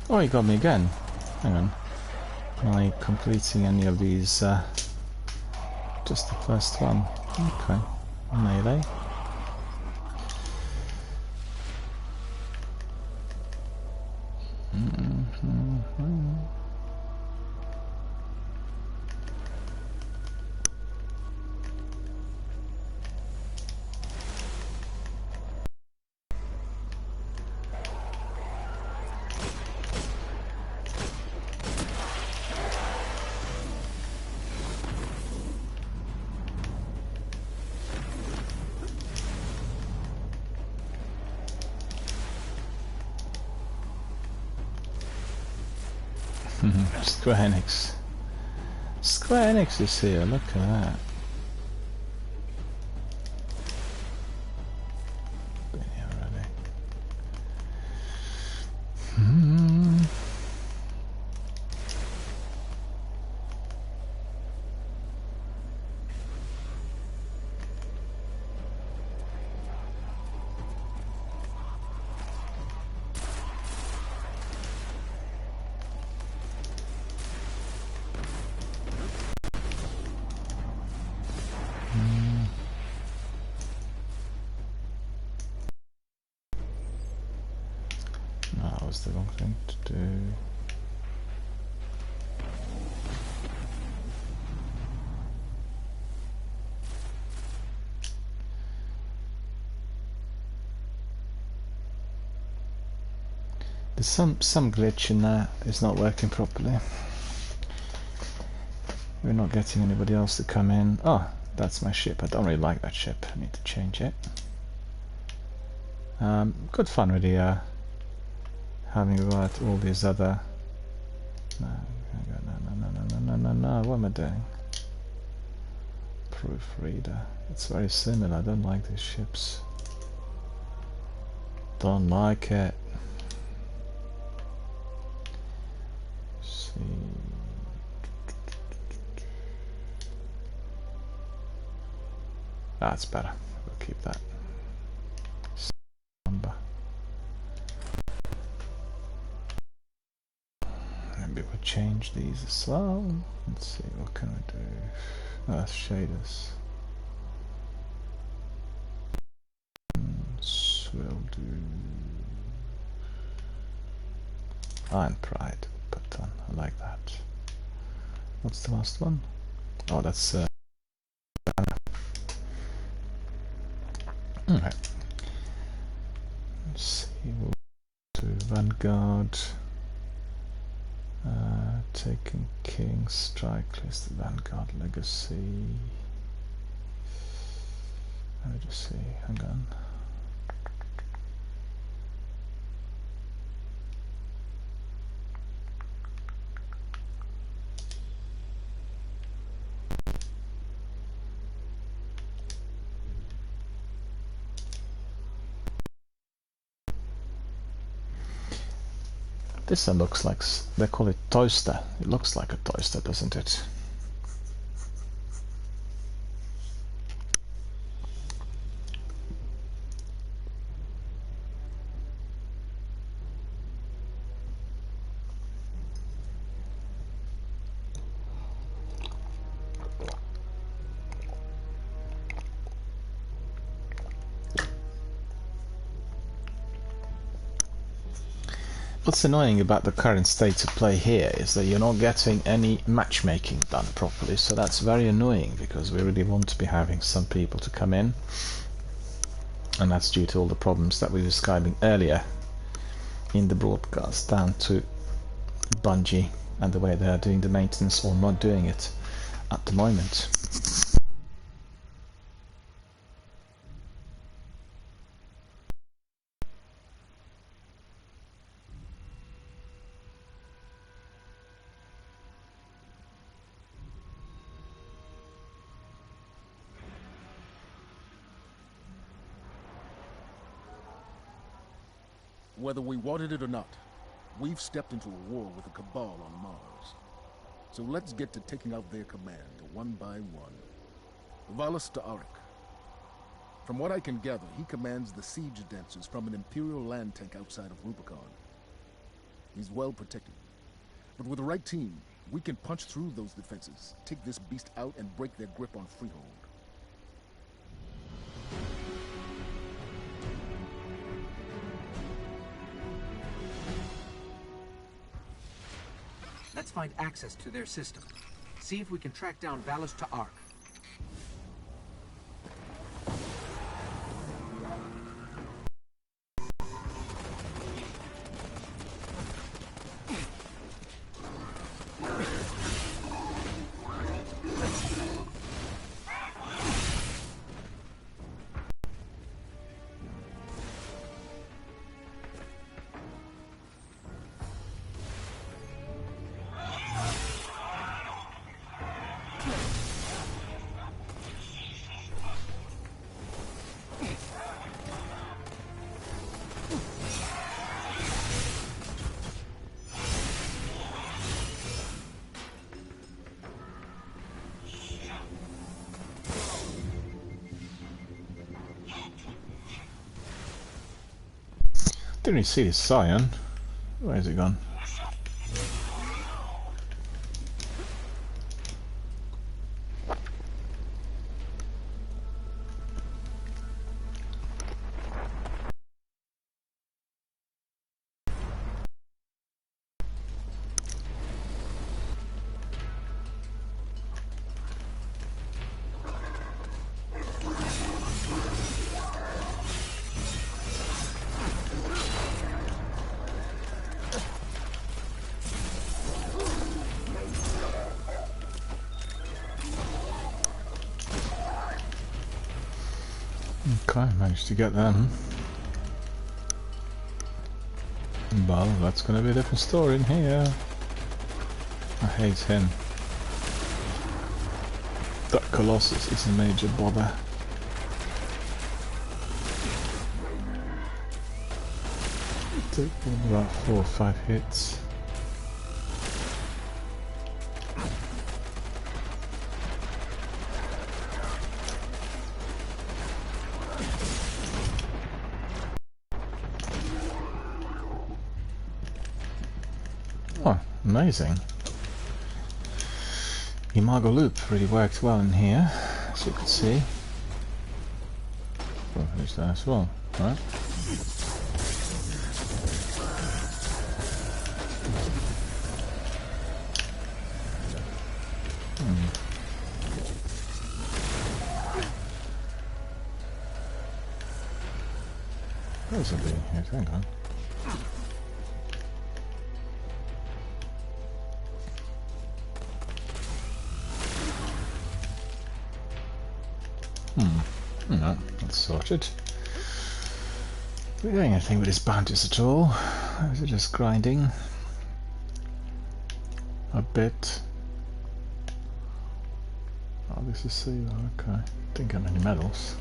Oh, he got me again. Hang on. Am I completing any of these? Just the first one. Okay. Melee. Square Enix. Square Enix is here, look at that. Been here already. No, that was the wrong thing to do. There's some glitch in there. It's not working properly. We're not getting anybody else to come in. Oh, that's my ship. I don't really like that ship. I need to change it. Good fun really having about all these other... No, what am I doing? Proofreader. It's very similar. I don't like these ships. Don't like it. See. That's better. We'll keep that. Number. Maybe we'll change these as well. Let's see, what can I do? Oh, that's shaders. We'll do Iron Pride. Put on. I like that. What's the last one? Oh, that's okay. Let's see. We'll do Vanguard. Taken King, Strike List, Vanguard Legacy. Let me just see. Hang on. This one looks like, they call it toaster. It looks like a toaster, doesn't it? What's annoying about the current state of play here is that you're not getting any matchmaking done properly, so that's very annoying because we really want to be having some people to come in, and that's due to all the problems that we were describing earlier in the broadcast, down to Bungie and the way they are doing the maintenance or not doing it at the moment. Whether we wanted it or not, we've stepped into a war with the Cabal on Mars. So let's get to taking out their command, one by one. Valus Ta'Arik. From what I can gather, he commands the siege dancers from an Imperial land tank outside of Rubicon. He's well protected. But with the right team, we can punch through those defenses, take this beast out, and break their grip on Freehold. Let's find access to their system. See if we can track down Valus Ta'Arik. Didn't really see this Scion. Where's it gone? Okay, managed to get them. Well, that's gonna be a different story in here. I hate him. That Colossus is a major bother. Took about 4 or 5 hits. Oh, amazing. Imago Loop really worked well in here, as you can see. Well, there's that as well, right? There's something here, hang on. No, that's sorted. Are we doing anything with this Bantus at all? Or is it just grinding? A bit. Oh, this is sea, okay. Didn't get many medals.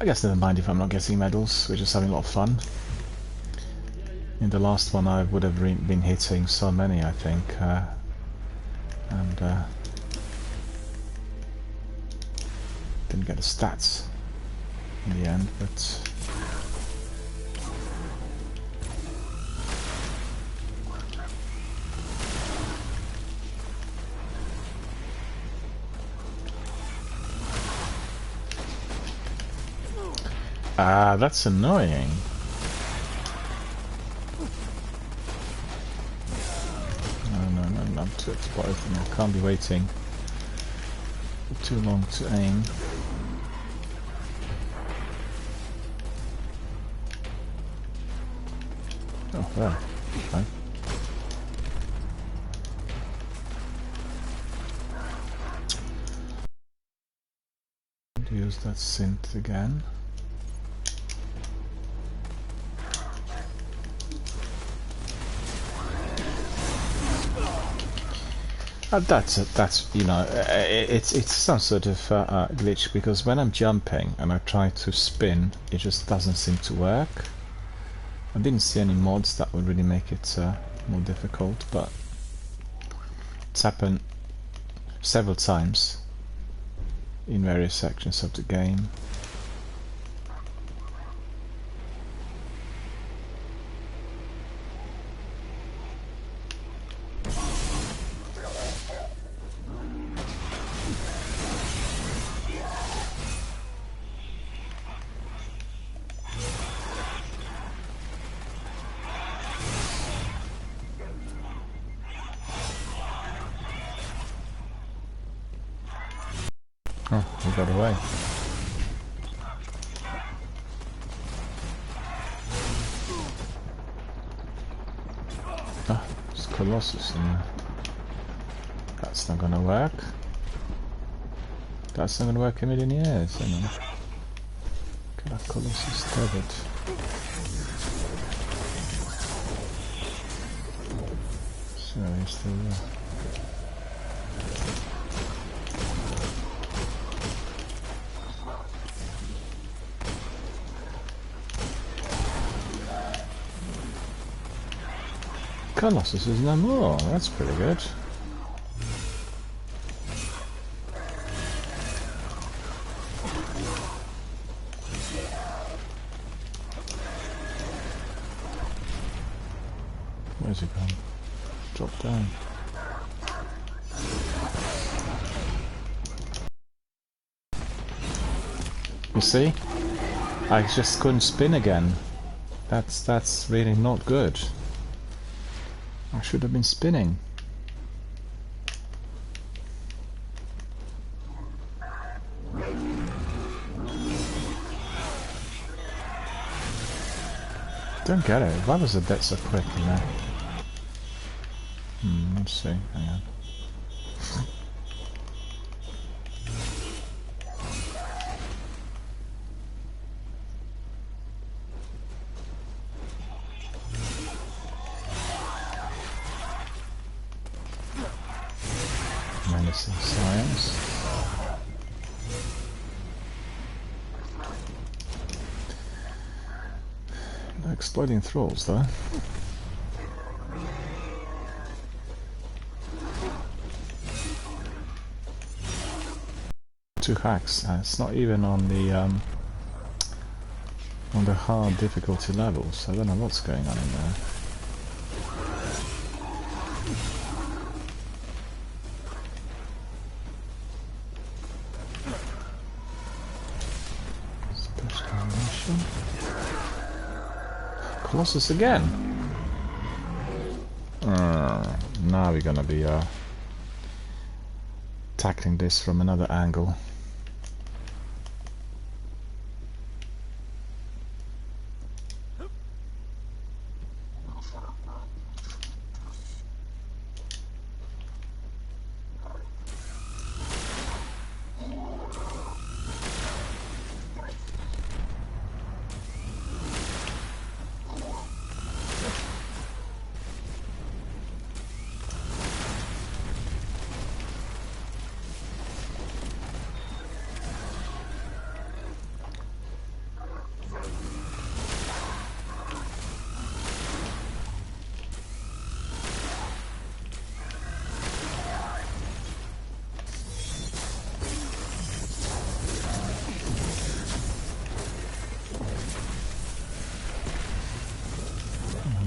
I guess never mind if I'm not getting medals, we're just having a lot of fun. In the last one I would have been hitting so many, I think. And didn't get the stats in the end, but that's annoying. No, I'm too exposed. I can't be waiting for too long to aim. Oh, there. Okay. Use that synth again. That's you know, it's some sort of glitch, because when I'm jumping and I try to spin, it just doesn't seem to work. I didn't see any mods that would really make it more difficult, but it's happened several times in various sections of the game. Oh, he got away. Ah, there's Colossus in there. That's not gonna work. That's not gonna work in a million years, you know. Look at that Colossus tethered. So he's still there. Colossus is no more. That's pretty good. Where's he gone? Drop down. You see? I just couldn't spin again. That's really not good. I should have been spinning. Don't get it. Why was the death so quick in there? Let's see. Hang on. Menacing science. No exploding thralls though. Two hacks. It's not even on the hard difficulty levels. I don't know what's going on in there. Special animation. Colossus again. Now we're gonna be tackling this from another angle.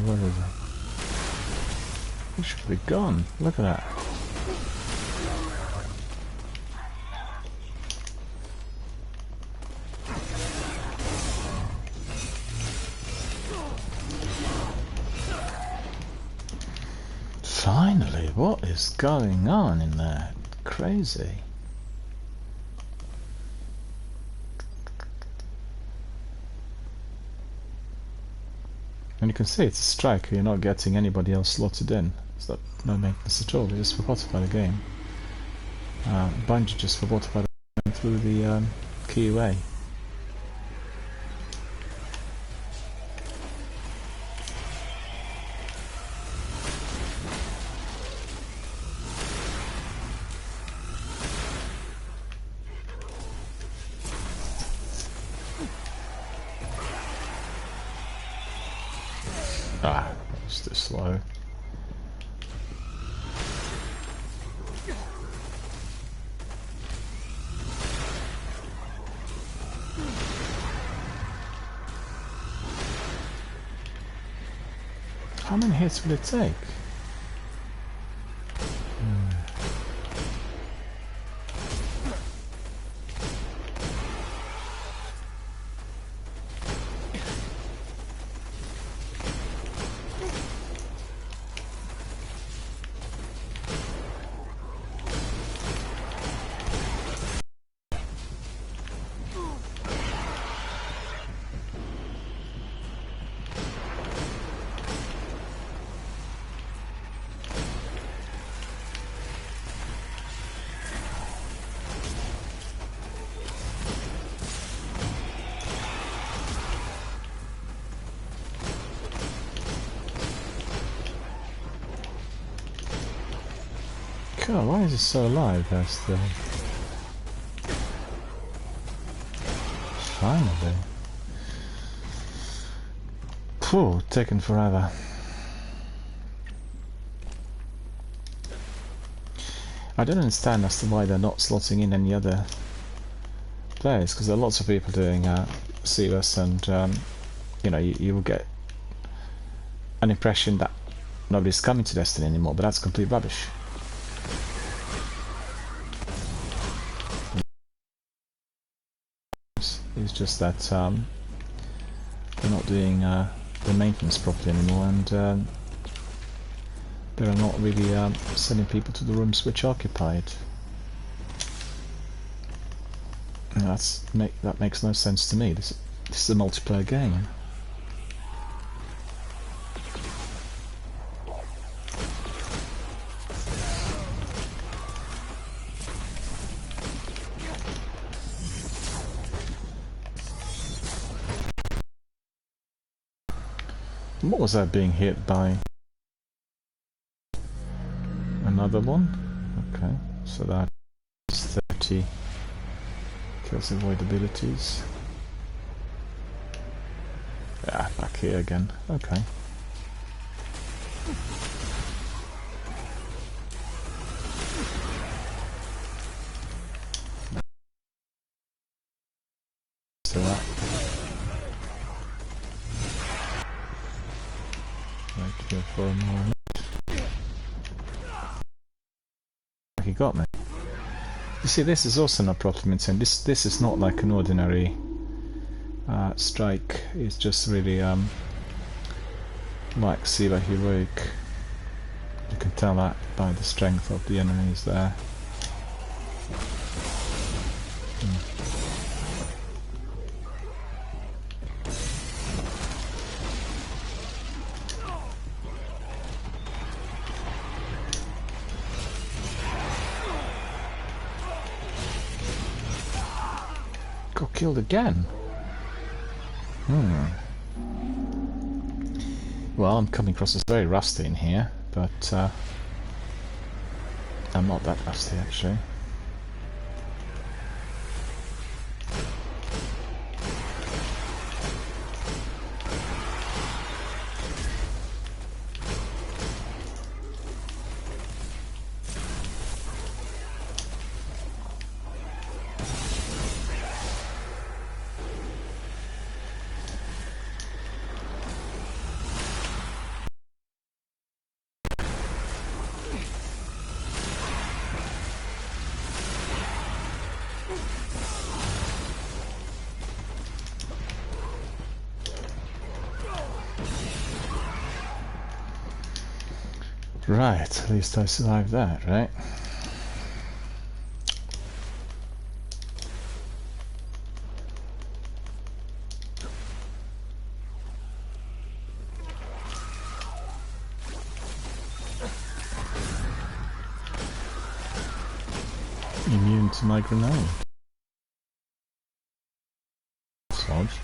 Where is it? It should be gone. Look at that. Finally, what is going on in there? Crazy. And you can see it's a strike, you're not getting anybody else slotted in. It's not no maintenance at all, they just forgot about the game. Bungie just forgot about it through the QA. Ah, it's too slow. How many hits will it take? God, why is it so alive there still? Finally. Phew, taken forever. I don't understand as to why they're not slotting in any other players, because there are lots of people doing COS, and you know, you will get an impression that nobody's coming to Destiny anymore, but that's complete rubbish. It's just that they're not doing the maintenance properly anymore, and they're not really sending people to the rooms which are occupied. Now that makes no sense to me. This is a multiplayer game. What was that being hit by? Another one? Okay, so that's 30 kills avoidabilities. Yeah, back here again. Okay. So that. Right here for a moment. He got me. You see, this is also not properly maintained. This is not like an ordinary strike. It's just really like Siva Heroic. You can tell that by the strength of the enemies there. Got killed again. Well, I'm coming across as very rusty in here, but I'm not that rusty actually. Right, at least I survived that, right? Immune to my grenade. Sods.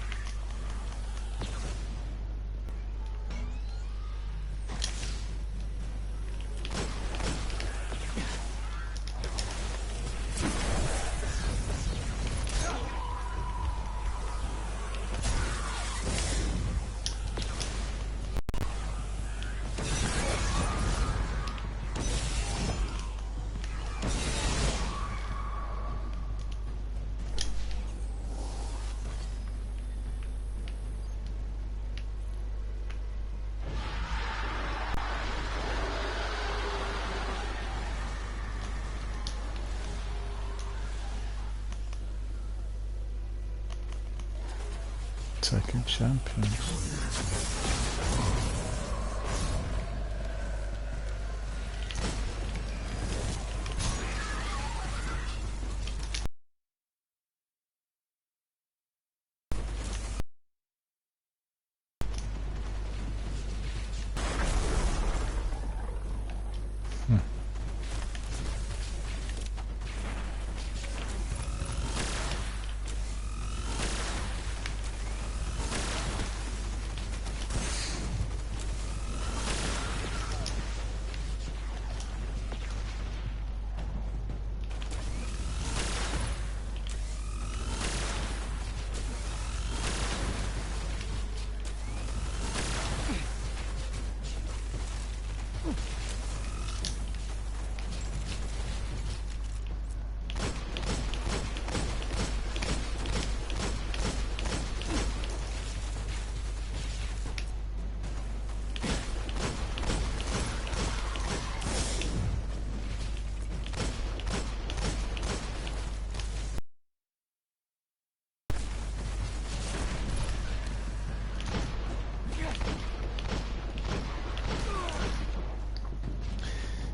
Second champions.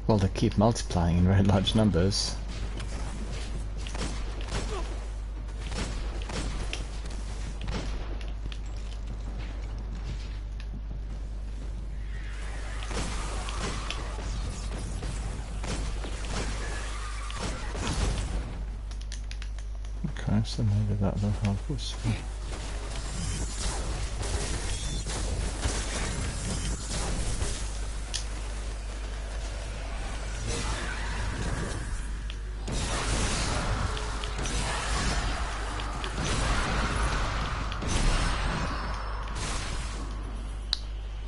Well, they keep multiplying in very large numbers. Okay, so maybe that will help us.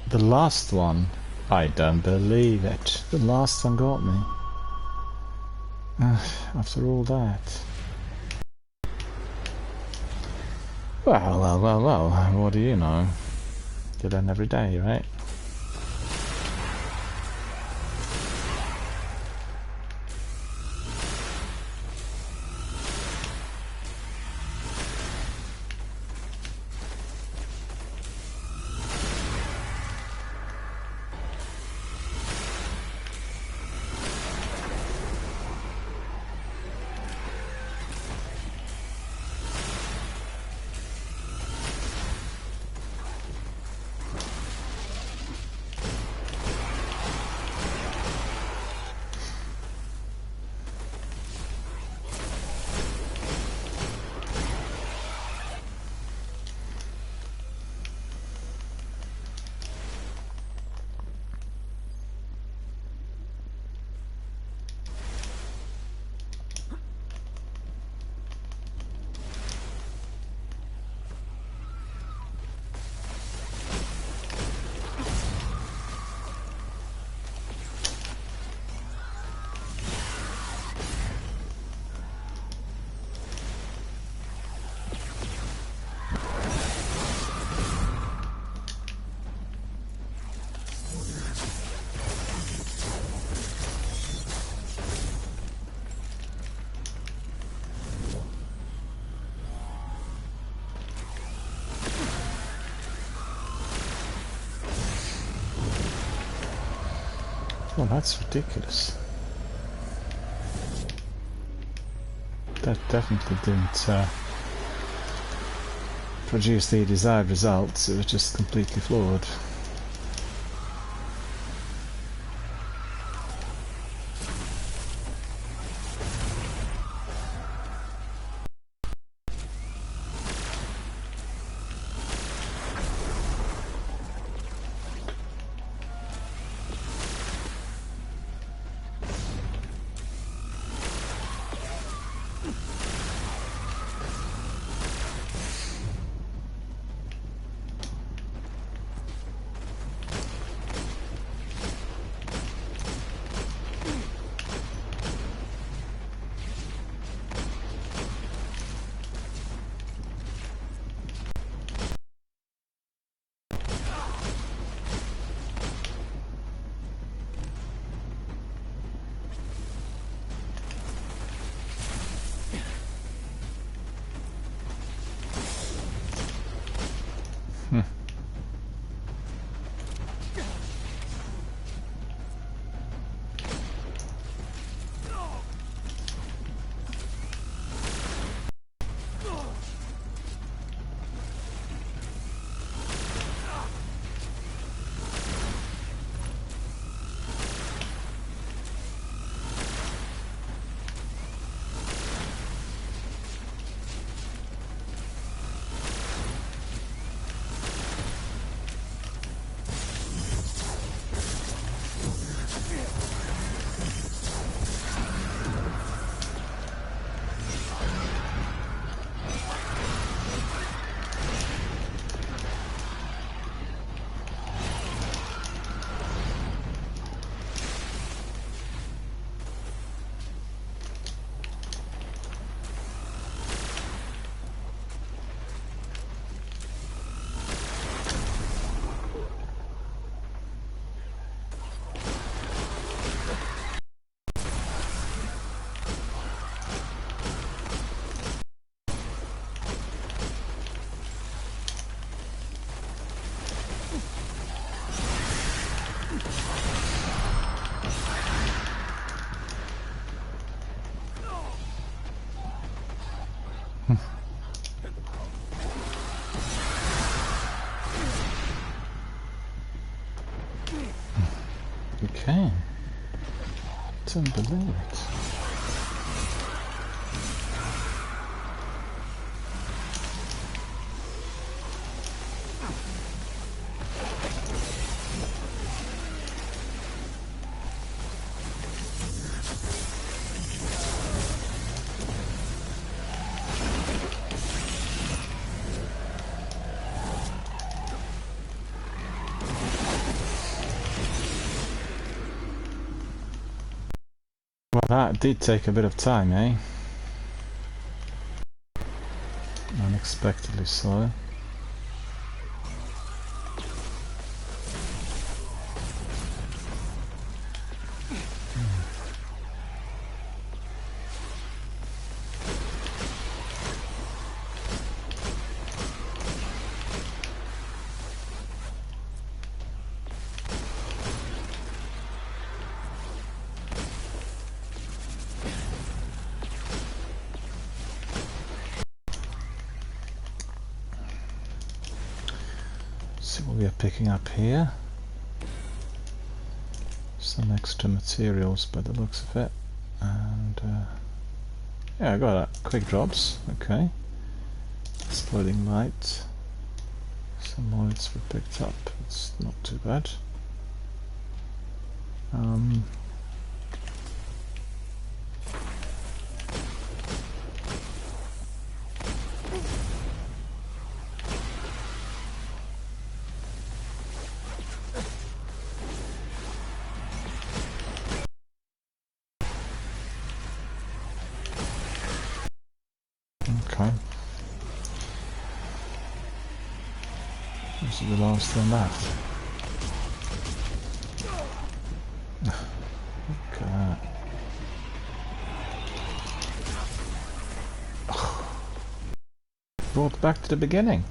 The last one, I don't believe it. The last one got me. After all that. Well, what do you know? You learn every day, right? Well, that's ridiculous. That definitely didn't produce the desired results. It was just completely flawed. Okay. Don't believe it. Well, that did take a bit of time, eh? Unexpectedly so. See what we are picking up here. Some extra materials by the looks of it. And yeah, I got that. Quick drops, okay. Exploding light. Some lights were picked up, it's not too bad. Okay. This is the last one left. Look at that. Brought back to the beginning.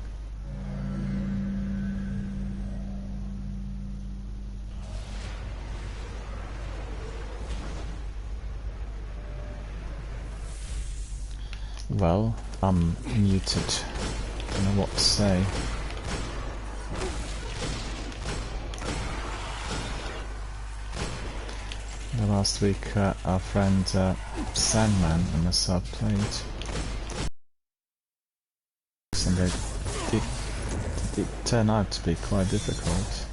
Well, I'm muted. Don't know what to say. Last week, our friend Sandman and myself played, and it did turn out to be quite difficult,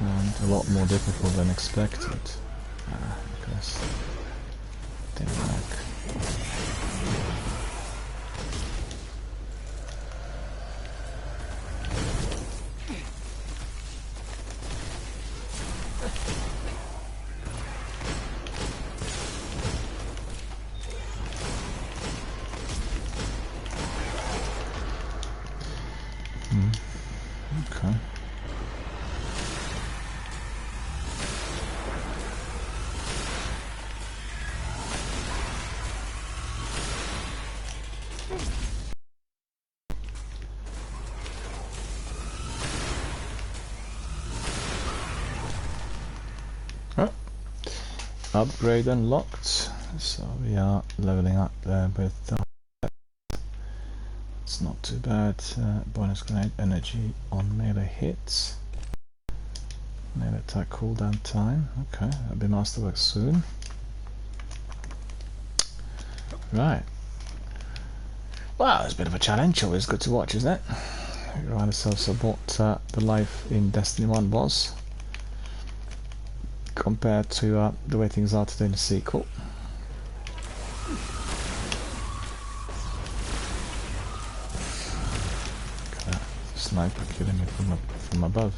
and a lot more difficult than expected. Because didn't work. Okay. Oh. Upgrade unlocked. So we are leveling up there with it's not too bad. Bonus grenade energy on melee hits. Melee attack cooldown time. Okay, that'll be masterwork soon. Right. Well, it's a bit of a challenge. Always good to watch, isn't it? Remind ourselves of what the life in Destiny 1 was compared to the way things are today in the sequel. Sniper killing me from above.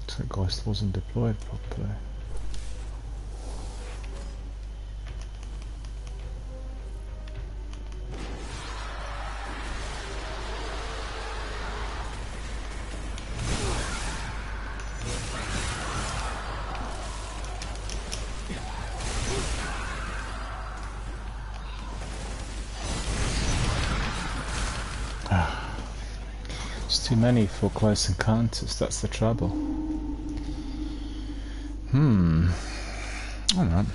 So Ghost wasn't deployed properly. It's too many for close encounters, that's the trouble. Alright.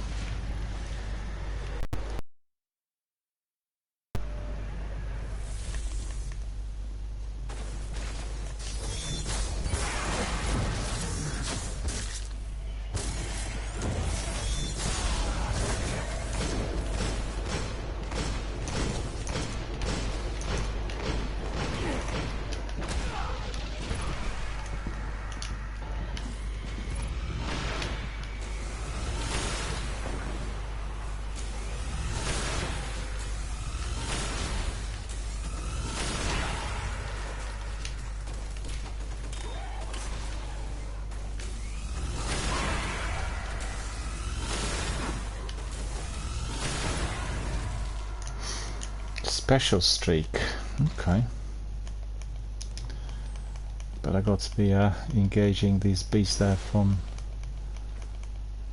Special streak, okay. But I got to be engaging these beasts there from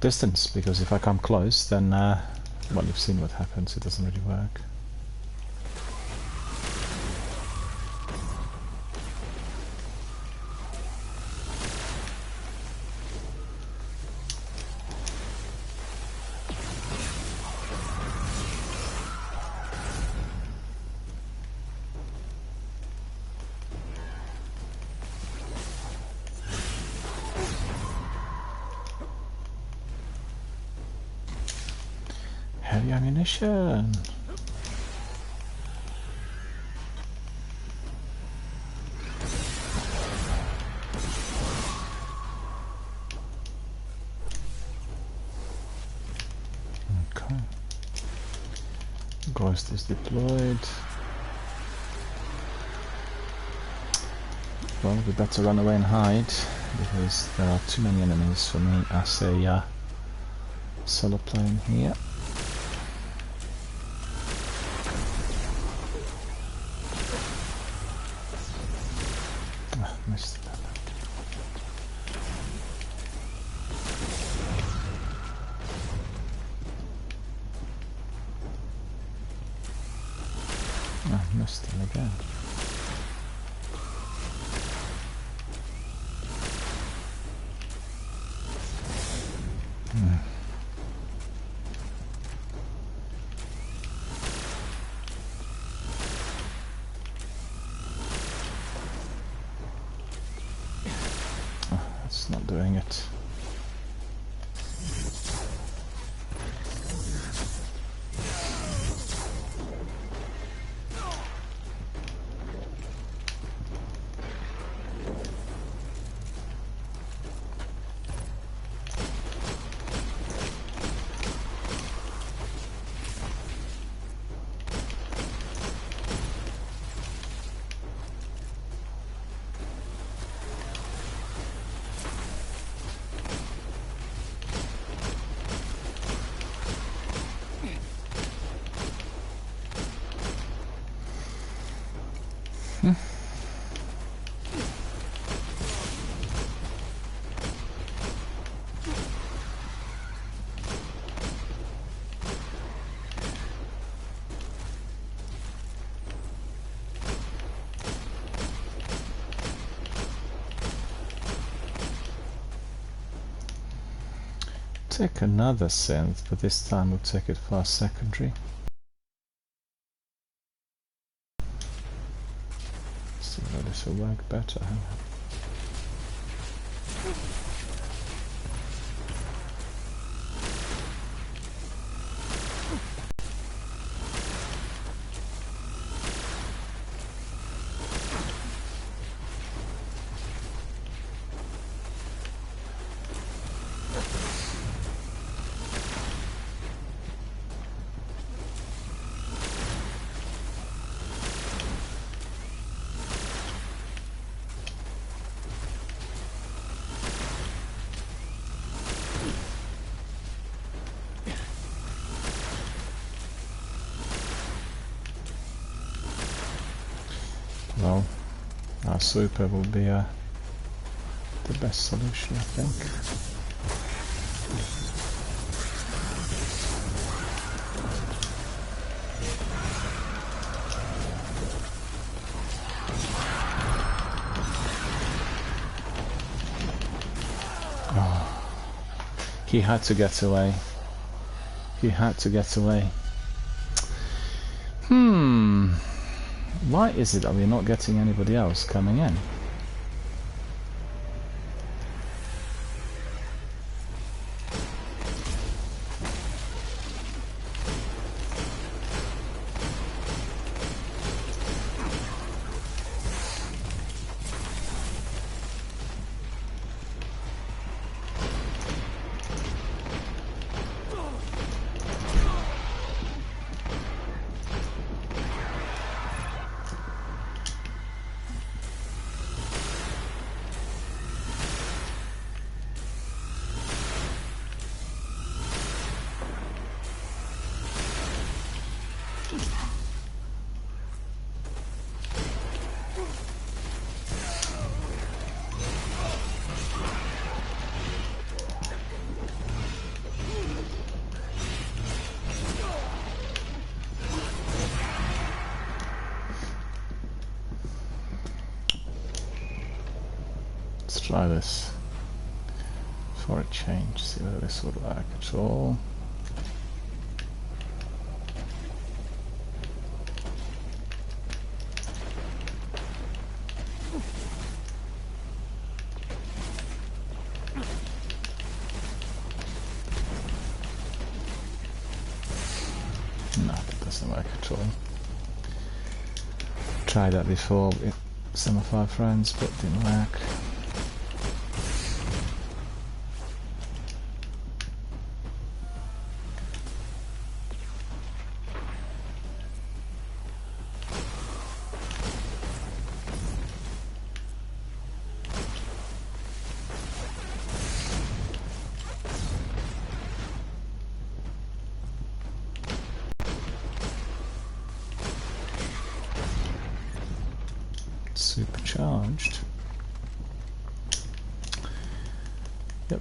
distance, because if I come close, then well, you've seen what happens. It doesn't really work. Heavy ammunition. Okay. Ghost is deployed. Well, we better run away and hide, because there are too many enemies for me as a solo plane here. Missed that. Missed him again. That's not doing it. Take another synth, but this time we'll take it for secondary. See whether this will work better. Well, our super will be the best solution, I think. He had to get away. He had to get away. Why is it that we're not getting anybody else coming in? Let's try this for a change, see whether this would work at all. No, that doesn't work at all. Tried that before with some of our friends, but it didn't work. Supercharged. Yep.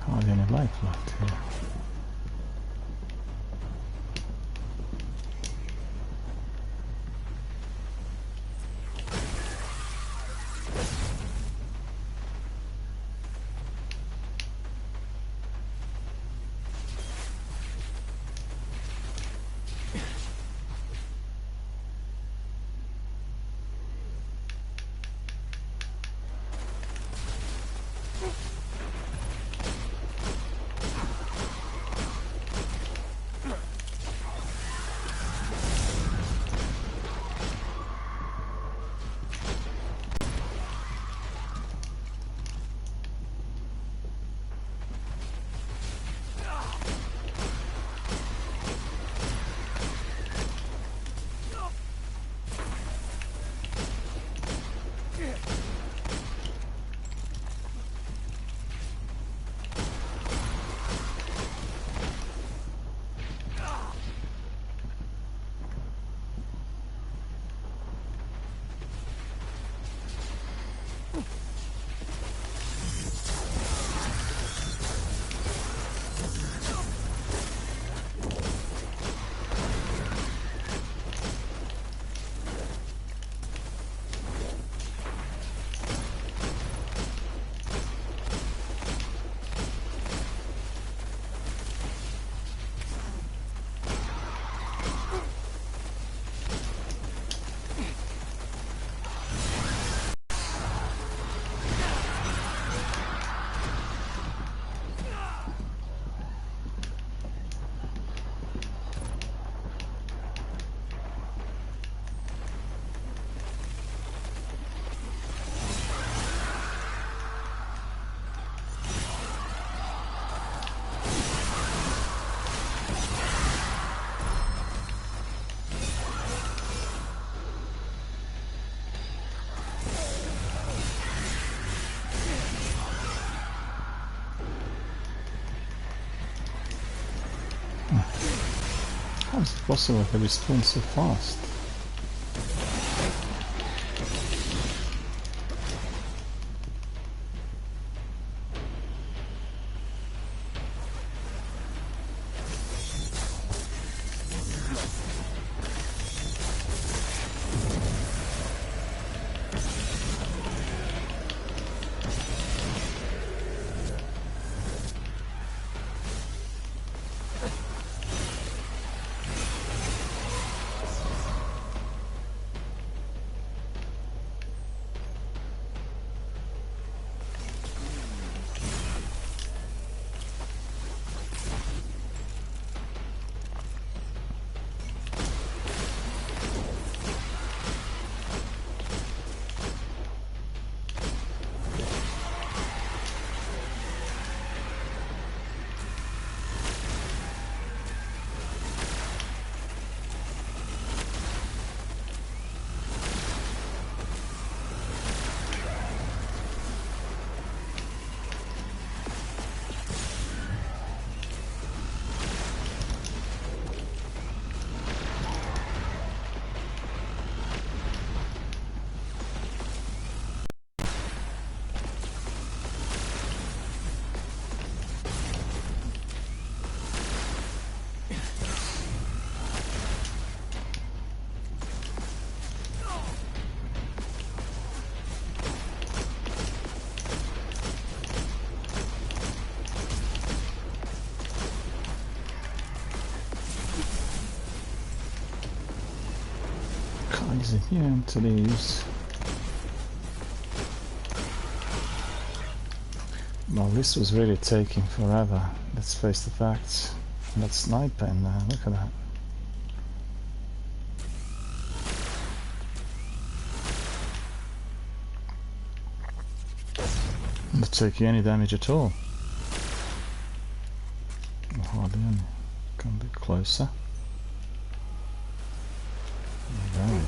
Hardly any life left here. How is it possible they respawn so fast? Easy, yeah, to these. Well, this was really taking forever. Let's face the facts. That sniper in there, look at that. Not taking any damage at all. Hardly any. Come a bit closer. There we go.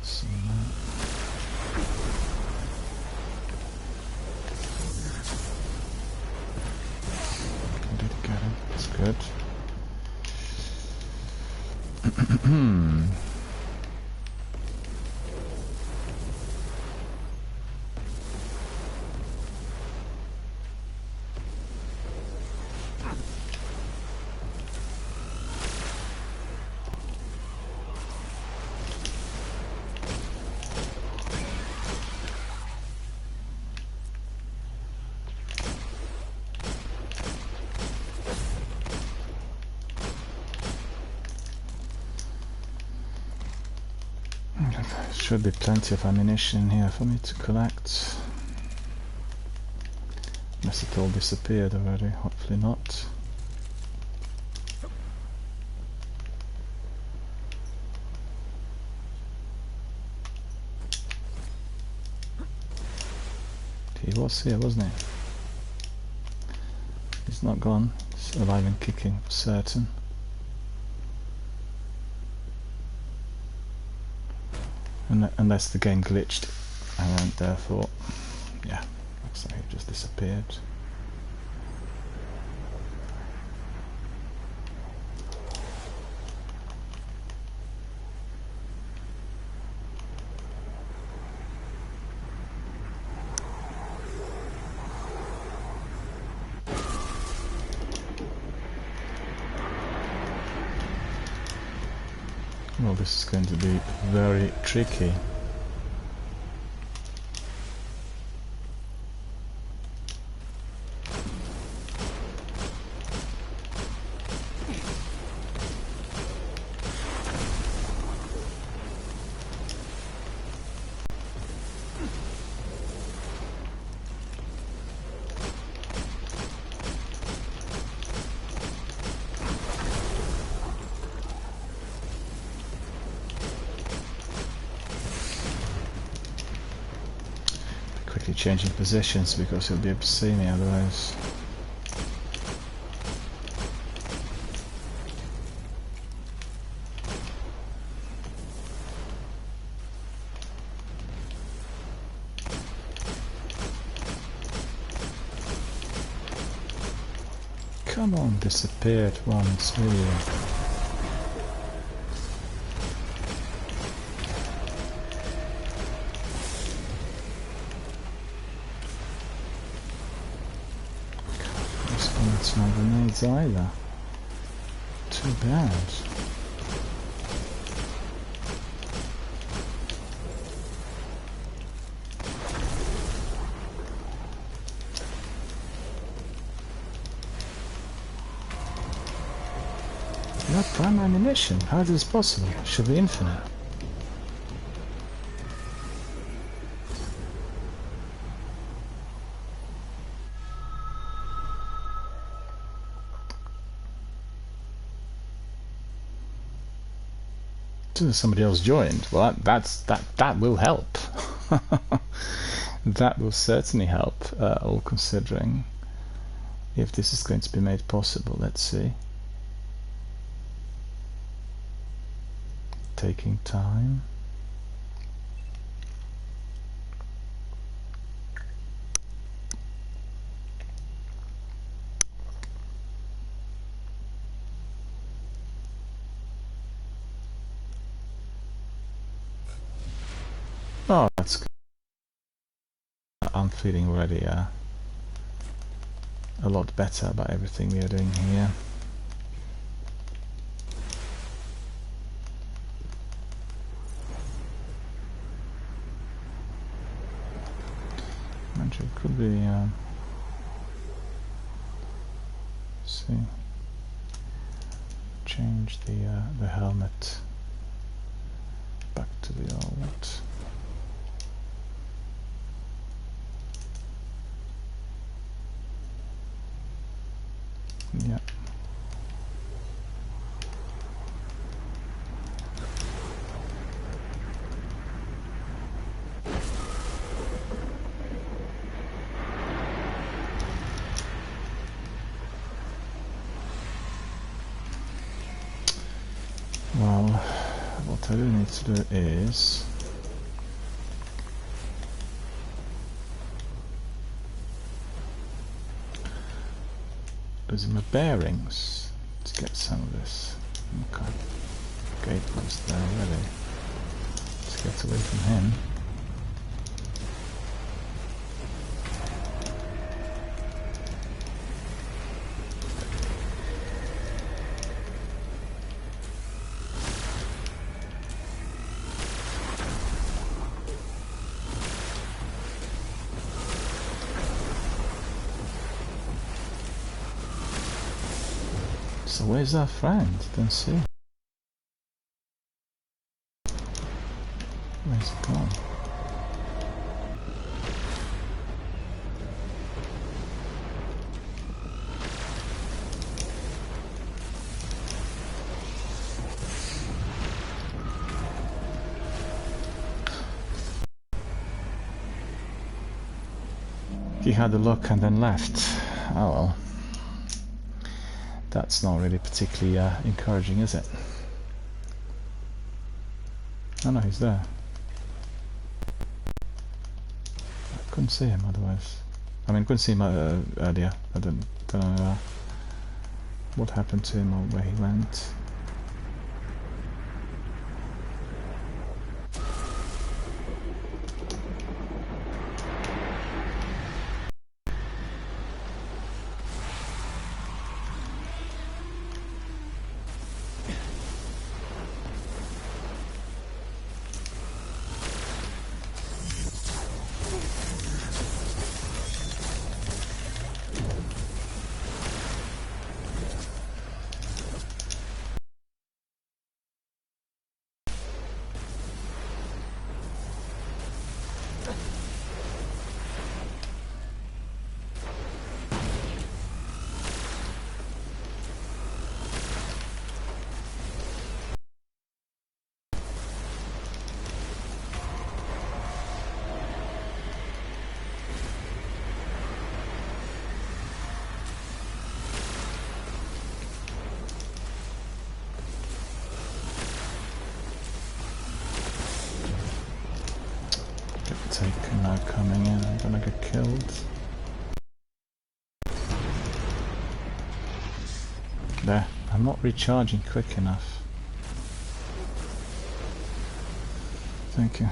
See that. Did get him. That's good. Should be plenty of ammunition here for me to collect. Unless it all disappeared already, hopefully not. He was here, wasn't he? He's not gone. He's alive and kicking for certain. Unless the game glitched and therefore, yeah, looks like it just disappeared. Well, this is going to be very tricky. Changing positions because he'll be able to see me otherwise. Come on, disappeared once, will you? It's no grenades either. Too bad. Not prime ammunition. How is this possible? It should be infinite. Somebody else joined. Well, that will help. That will certainly help. All considering, if this is going to be made possible. Let's see. Taking time. Oh, that's good. I'm feeling already a lot better about everything we are doing here. Actually, it could be. See, change the helmet back to the old. Yeah. Well, what I really need to do is losing my bearings to get some of this. Okay. Gate was there already. Let's get away from him. So where's our friend? Don't see. Where's he gone? He had a look and then left. Oh well. That's not really particularly encouraging, is it? Oh no, he's there. I couldn't see him otherwise. I mean, couldn't see him earlier. I don't know what happened to him or where he went. Taken now coming in, I'm gonna get killed. There, I'm not recharging quick enough. Thank you.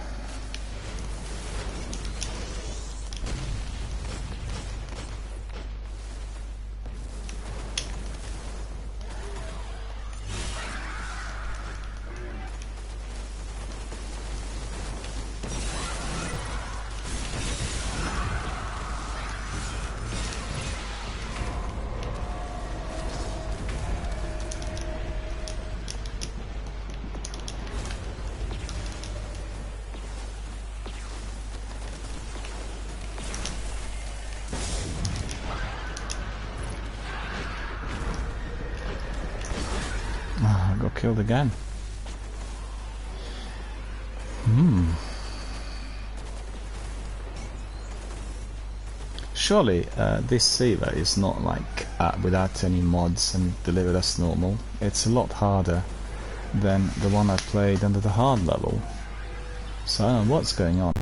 I got killed again. Surely this saver is not like without any mods and delivered as normal. It's a lot harder than the one I played under the hard level. So I don't know what's going on.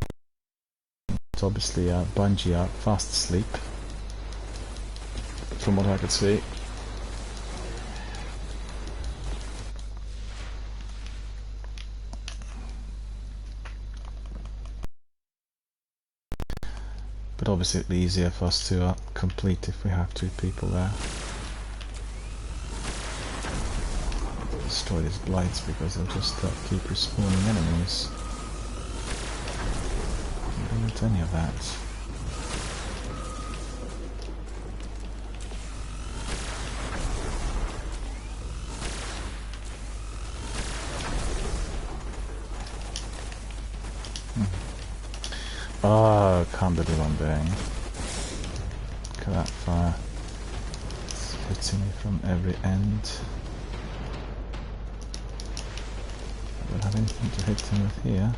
It's obviously Bungie are fast asleep, from what I could see. But obviously it'll be easier for us to complete if we have 2 people there. Destroy these blights because they'll just keep respawning enemies. I don't want any of that. Oh, I can't believe I'm doing. Look at that fire. It's hitting me from every end. I don't have anything to hit him with here.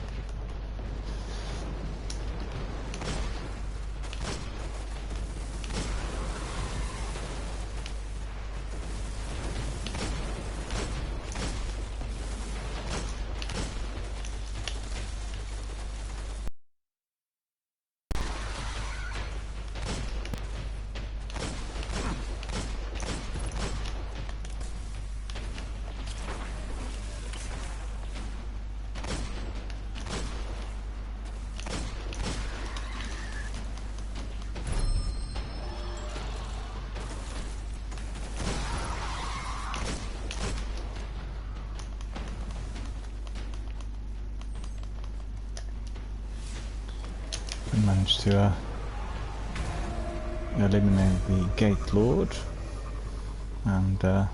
We managed to eliminate the Gate Lord, and I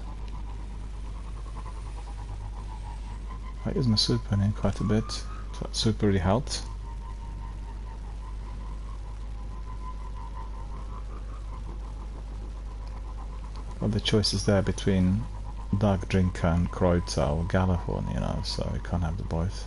used my super in quite a bit, so that super really helped. Well, the choice is there between Dark Drinker and Kreutzer or Galahorn, you know, so we can't have the both.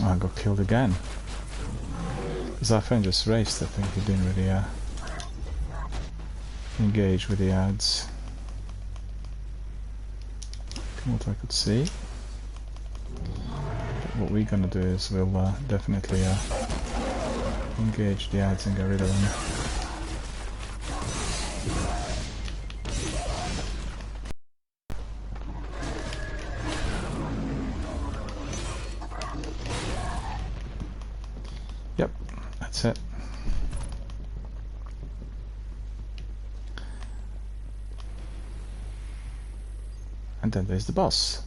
I got killed again. Because our friend just raced. I think he didn't really engage with the ads. From what I could see. But what we're gonna do is we'll definitely engage the ads and get rid of them. Yep, that's it. And then there's the boss.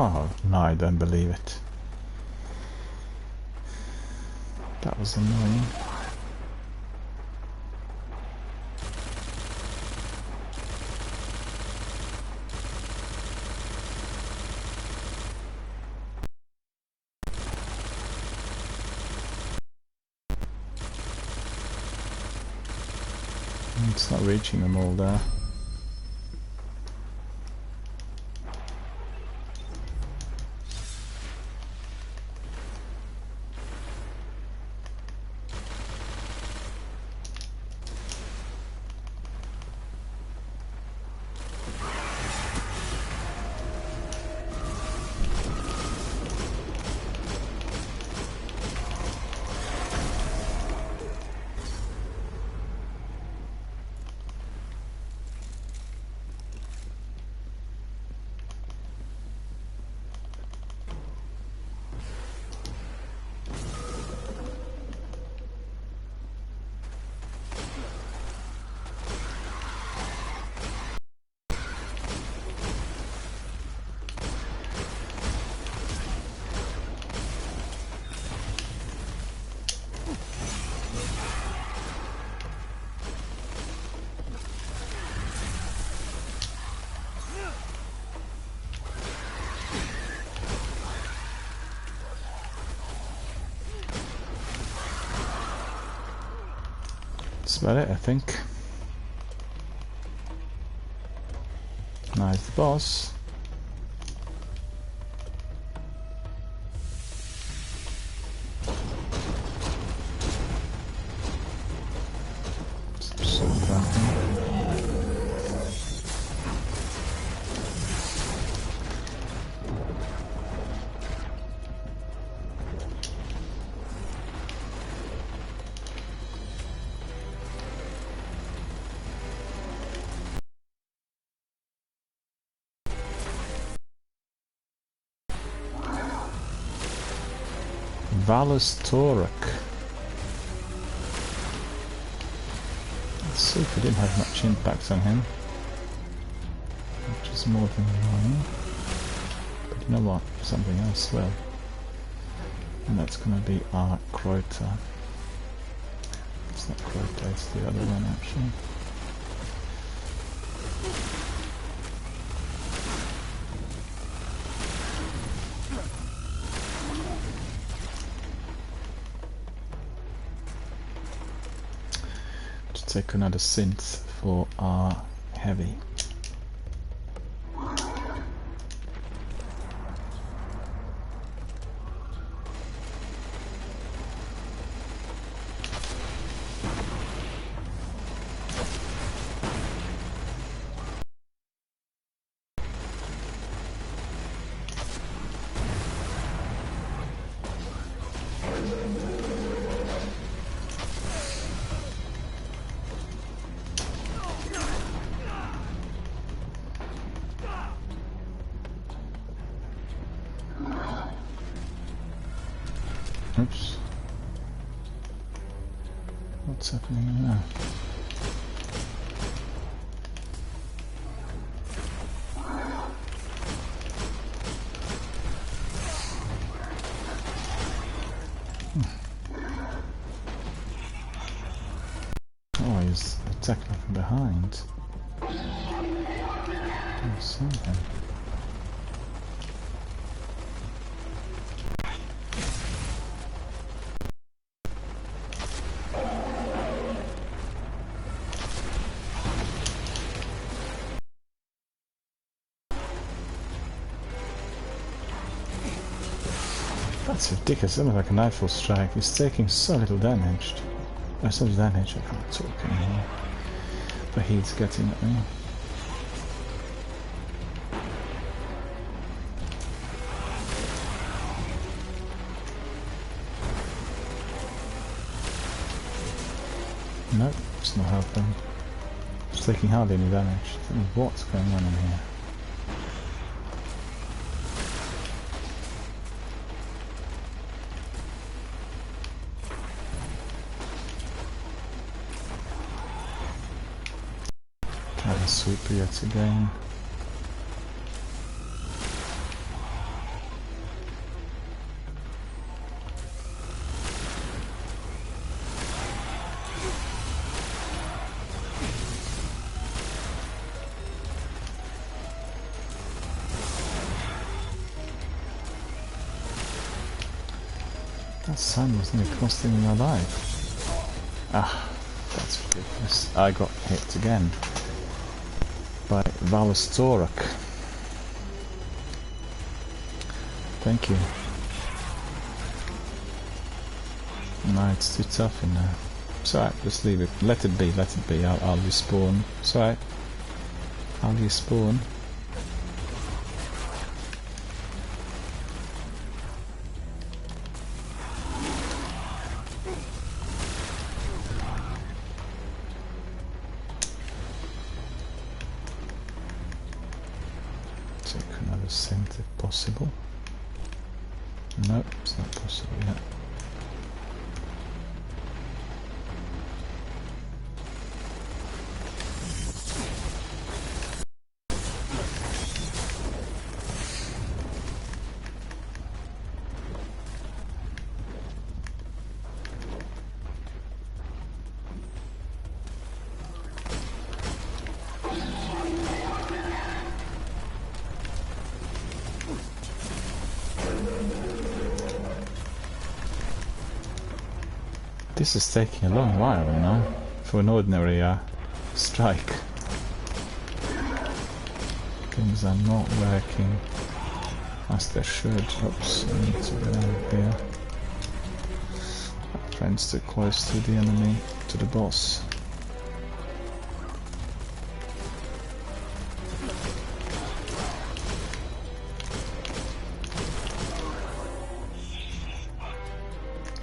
Oh, no, I don't believe it. That was annoying. It's not reaching them all there. That's about it, I think. Now it's the boss. Valus Torek. Let's see if we didn't have much impact on him, which is more than annoying. But you know what? Something else will. And that's going to be our Crota. It's not Crota, it's the other one actually. Take another synth for our heavy. Oops. What's happening now? Oh, he's attacking from behind. I saw him. That's ridiculous, almost like a nightfall strike. He's taking so little damage. So much damage, I can't talk anymore. But he's getting at me. Nope, it's not helping. It's taking hardly any damage. I don't know what's going on in here. Sweeper yet again. That sun was nearly costing me my life. Ah, that's ridiculous. I got hit again by Valus Torok. Thank you. No, it's too tough in there. It's alright, just leave it. Let it be, let it be. I'll respawn. It's alright. I'll respawn. Take another scent if possible. Nope, it's not possible yet. This is taking a long while now for an ordinary strike. Things are not working as they should. Oops, I need to get out of here. My friend's too close to the enemy, to the boss.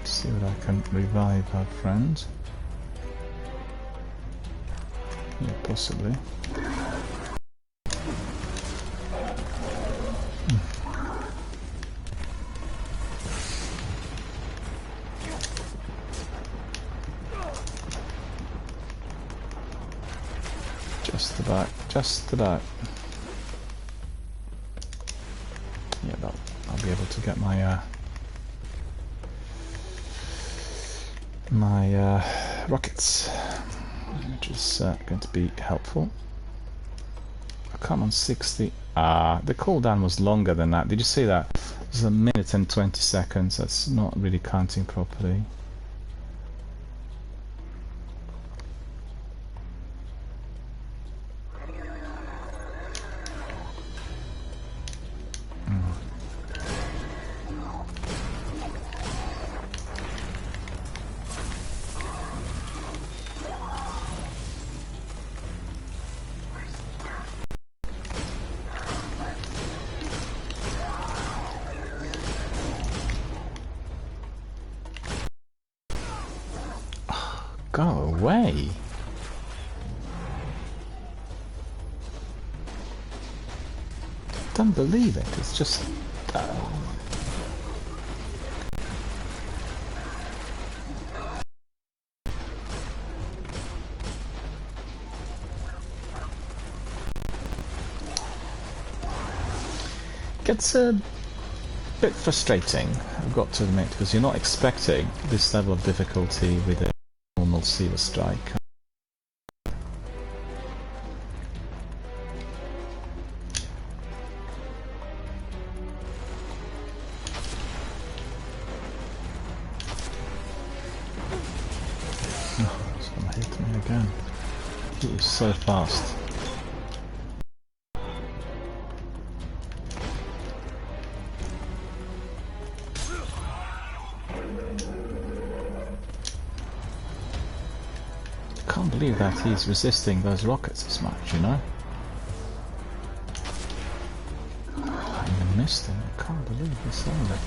See what I can revive our friend. Yeah, possibly. Just about. Yeah, I'll be able to get my rockets, which is going to be helpful. I come on 60. The cooldown was longer than that. Did you see that? It was 1 minute and 20 seconds. That's not really counting properly. Go away! Don't believe it. It's just. Gets a bit frustrating, I've got to admit, because you're not expecting this level of difficulty with a normal Sealer strike. Oh, it's gonna hit me again. It was so fast. I can't believe that he's resisting those rockets as much, you know? I even missed him. I can't believe he's done that.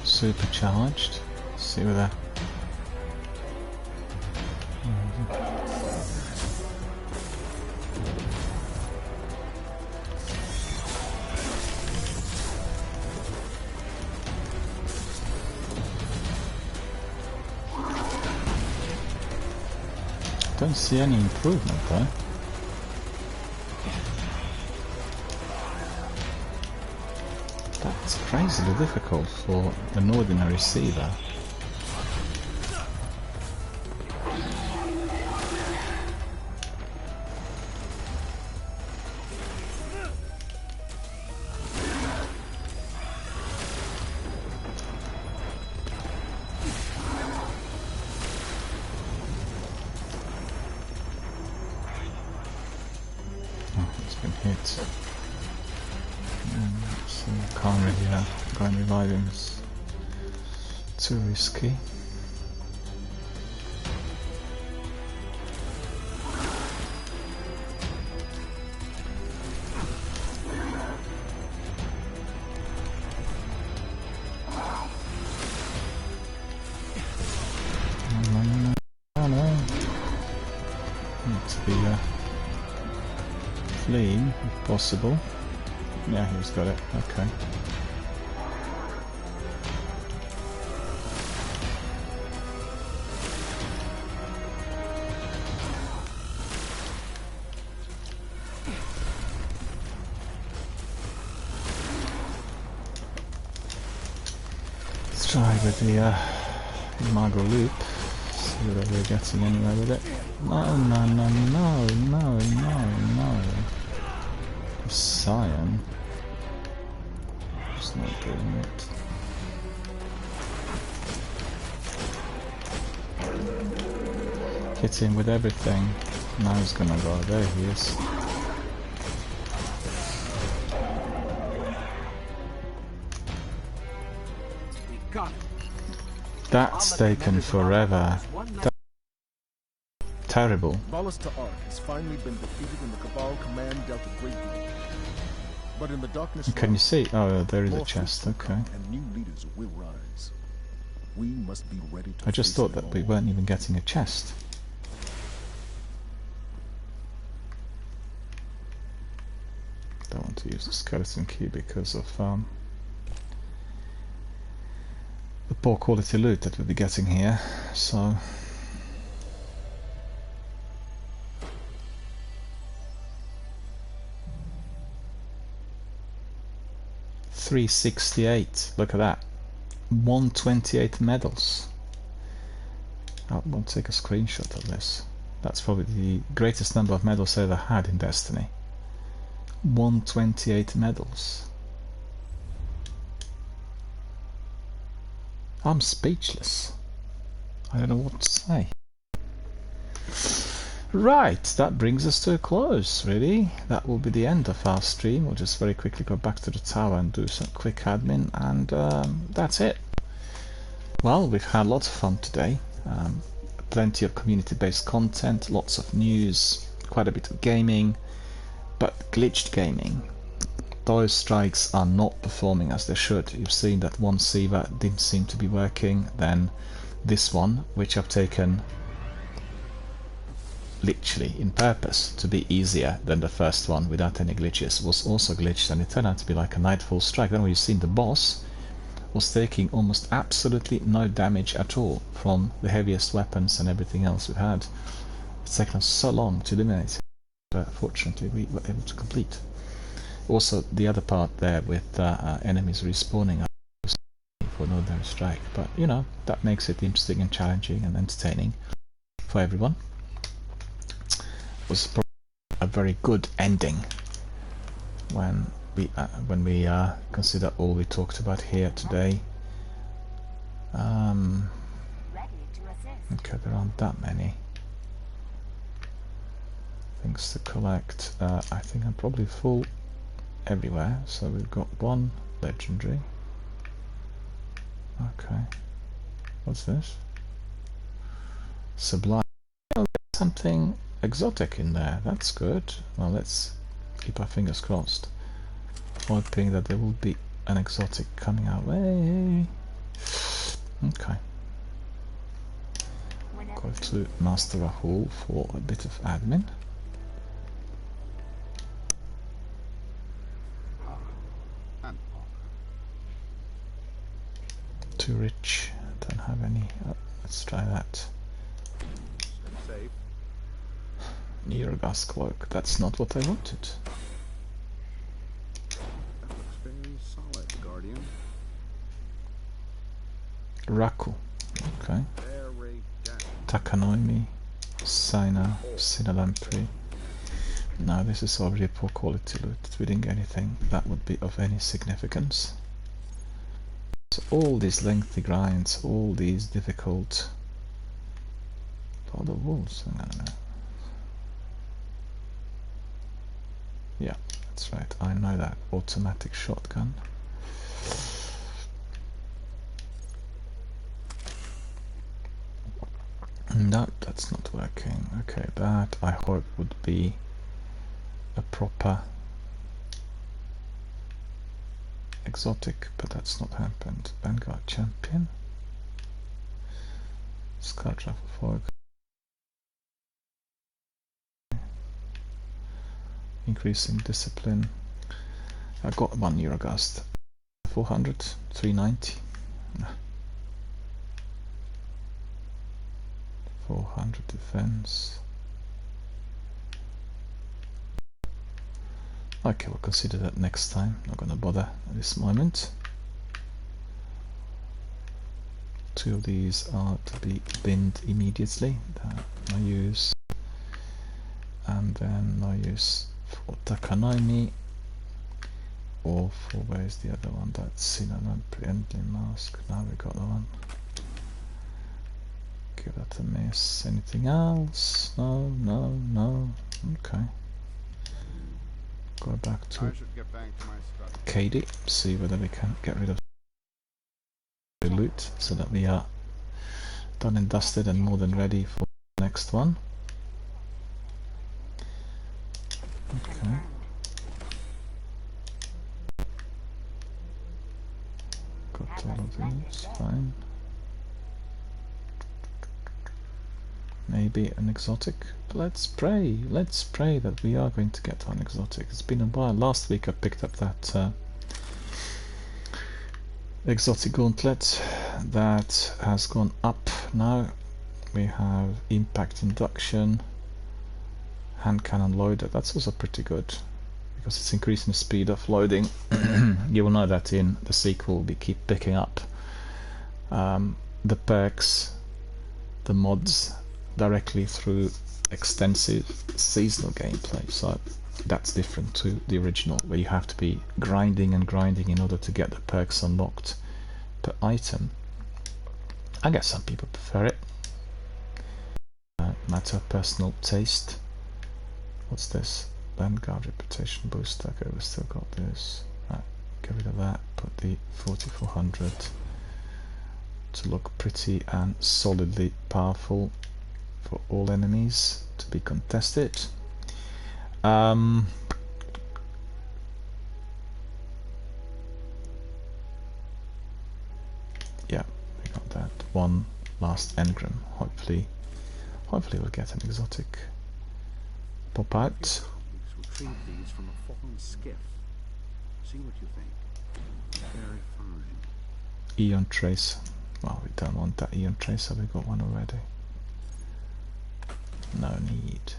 Supercharged. Let's see where that. Don't see any improvement though. That's crazily difficult for an ordinary Seaver. Been hit. So can't really go and revive him. It's too risky. No. Need to be fleeing, if possible. Yeah, he's got it. Okay. Let's try with the Imago loop. See whether we're getting anywhere with it. No. Scion. Just not doing it. Hit him with everything. Now he's gonna go. There he is. That's taken forever. Terrible. Valus Ta'Urk has finally been defeated and the Cabal command dealt a great blow. But in the darkness, Can you see? Oh, there is a chest. Okay. And new leaders will rise. We must be ready to I just face thought them that we all. weren't even getting a chest. Don't want to use the skeleton key because of the poor quality loot that we'll be getting here. So. $368. Look at that. 128 medals. I'll take a screenshot of this. That's probably the greatest number of medals I ever had in Destiny. 128 medals. I'm speechless. I don't know what to say. Right, that brings us to a close, really. That will be the end of our stream. We'll just very quickly go back to the tower and do some quick admin, and that's it. Well, we've had lots of fun today. Plenty of community-based content, lots of news, quite a bit of gaming, but glitched gaming. Those strikes are not performing as they should. You've seen that one Seaver didn't seem to be working, then this one, which I've taken literally in purpose to be easier than the first one without any glitches, was also glitched, and it turned out to be like a Nightfall strike. Then we've seen the boss was taking almost absolutely no damage at all from the heaviest weapons and everything else we've had. It's taken us so long to eliminate it, but fortunately we were able to complete. Also the other part there with enemies respawning for an ordinary strike, but you know, that makes it interesting and challenging and entertaining for everyone. Was probably a very good ending when we consider all we talked about here today. Okay, there aren't that many things to collect. I think I'm probably full everywhere, so we've got one legendary. Okay, what's this? Sublime. Oh, there's something exotic in there. That's good. Well, let's keep our fingers crossed, hoping that there will be an exotic coming our way. Okay. Go to Master Rahul for a bit of admin. Too rich. Don't have any. Let's try that. Neurgas cloak. That's not what I wanted. That looks very solid, Guardian. Guardian. Raku. Okay. Very down. Takanoimi. Saina. Sinalampri. No, this is already poor quality loot. We didn't get anything that would be of any significance. So all these lengthy grinds, all these difficult... Lord of Wolves. Hang on a minute. Yeah, that's right. I know that. Automatic shotgun. No, that's not working. Okay, that I hope would be a proper exotic, but that's not happened. Vanguard champion. Scar Travel Fog. Increasing discipline. I got 1 Eurogast. 400, 390. 400 defense. Okay, we'll consider that next time. Not gonna bother at this moment. 2 of these are to be binned immediately. That I use. And then I use for Takanoimi, or for, where's the other one? That's Cinnamon Preempting Mask. Now we got the one. Give that a miss. Anything else? No, no, no. Okay. Go back to Katie, see whether we can get rid of the loot so that we are done and dusted and more than ready for the next one. Okay. Got all of these, fine. Maybe an exotic. Let's pray that we are going to get an exotic. It's been a while. Last week I picked up that exotic gauntlet that has gone up now. We have impact induction, hand cannon loader. That's also pretty good because it's increasing the speed of loading. You will know that in the sequel we keep picking up the perks, the mods directly through extensive seasonal gameplay, so that's different to the original where you have to be grinding and grinding in order to get the perks unlocked per item. I guess some people prefer it. Matter of personal taste. What's this? Vanguard reputation boost. Okay, we've still got this. Right, get rid of that. Put the 4400 to look pretty and solidly powerful for all enemies to be contested. Yeah, we got that one last engram. Hopefully we'll get an exotic pop out. Retrieve these from a fallen skiff. See what you think. Very fine. Eon Tracer. Well, we don't want that Eon Tracer, we got one already. No need.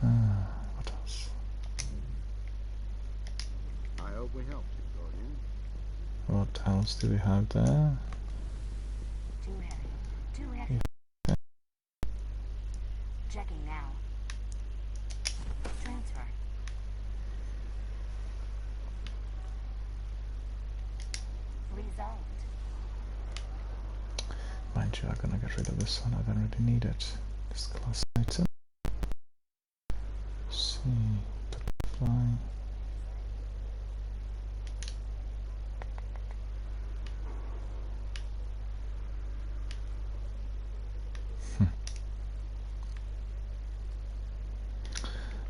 What else? I hope we helped you, Guardian. What else do we have there? Too heavy. Too heavy. Checking now. Transfer. Resolved. Mind you, I'm gonna get rid of this one. I don't really need it. This class item. See, butterfly.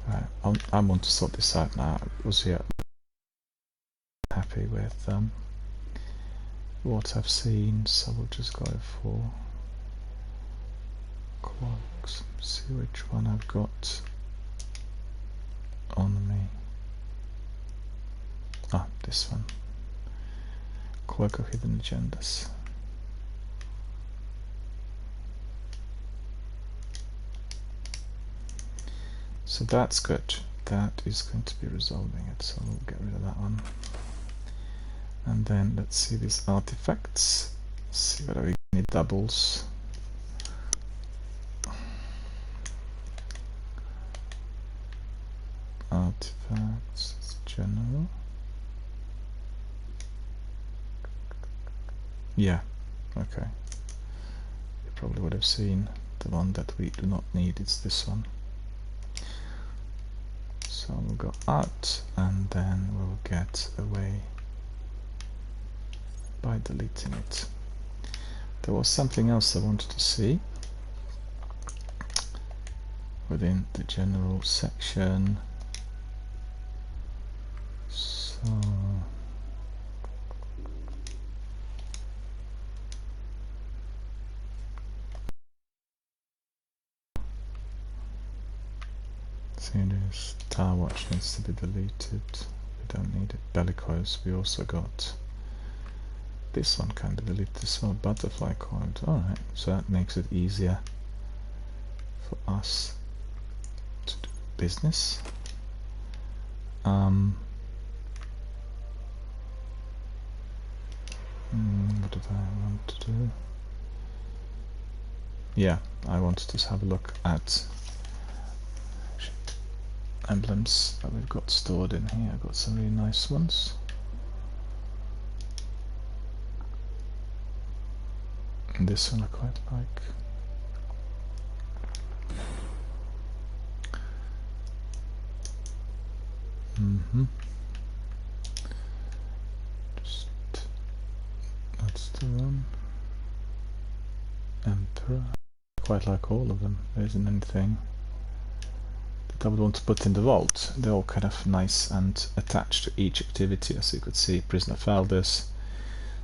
Right, I want to sort this out now. I was here happy with what I've seen, so we'll just go for cloaks. See which one I've got on me. Ah, this one. Cloak of Hidden Agendas. So that's good. That is going to be resolving it, so we'll get rid of that one. And then let's see these artifacts, see whether we get any doubles. Artifacts, general. Yeah, okay. You probably would have seen the one that we do not need, it's this one. So we'll go out and then we'll get away by deleting it. There was something else I wanted to see within the general section. So see, this Tower Watch needs to be deleted. We don't need it. Bellicose, we also got this one, can be deleted as well. Butterfly coil. Alright, so that makes it easier for us to do business. What did I want to do? Yeah, I wanted to have a look at emblems that we've got stored in here. I've got some really nice ones. And this one I quite like. Just that's the one. Emperor. I quite like all of them. There isn't anything that I would want to put in the vault. They're all kind of nice and attached to each activity, as you could see. Prisoner Faldus.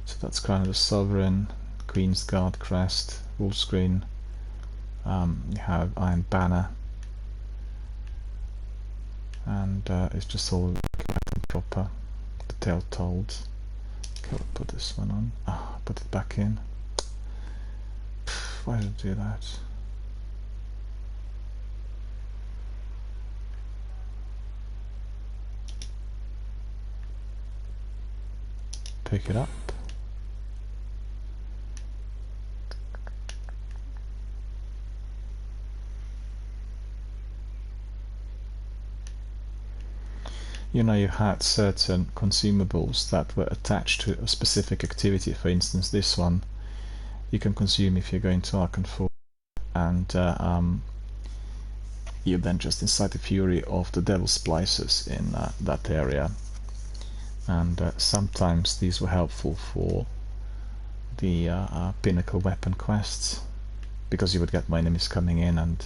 So that's Crown of the Sovereign, Queen's Guard crest, Wolf Screen. You have Iron Banner. And it's just all proper. The Tale Told. Okay, we'll put this one on. Ah, put it back in. Why did it do that? Pick it up. You know, you had certain consumables that were attached to a specific activity. For instance, this one you can consume if you're going to Arkenford, and you then just incite the fury of the Devil Splicers in that area. And sometimes these were helpful for the Pinnacle Weapon quests, because you would get more enemies coming in.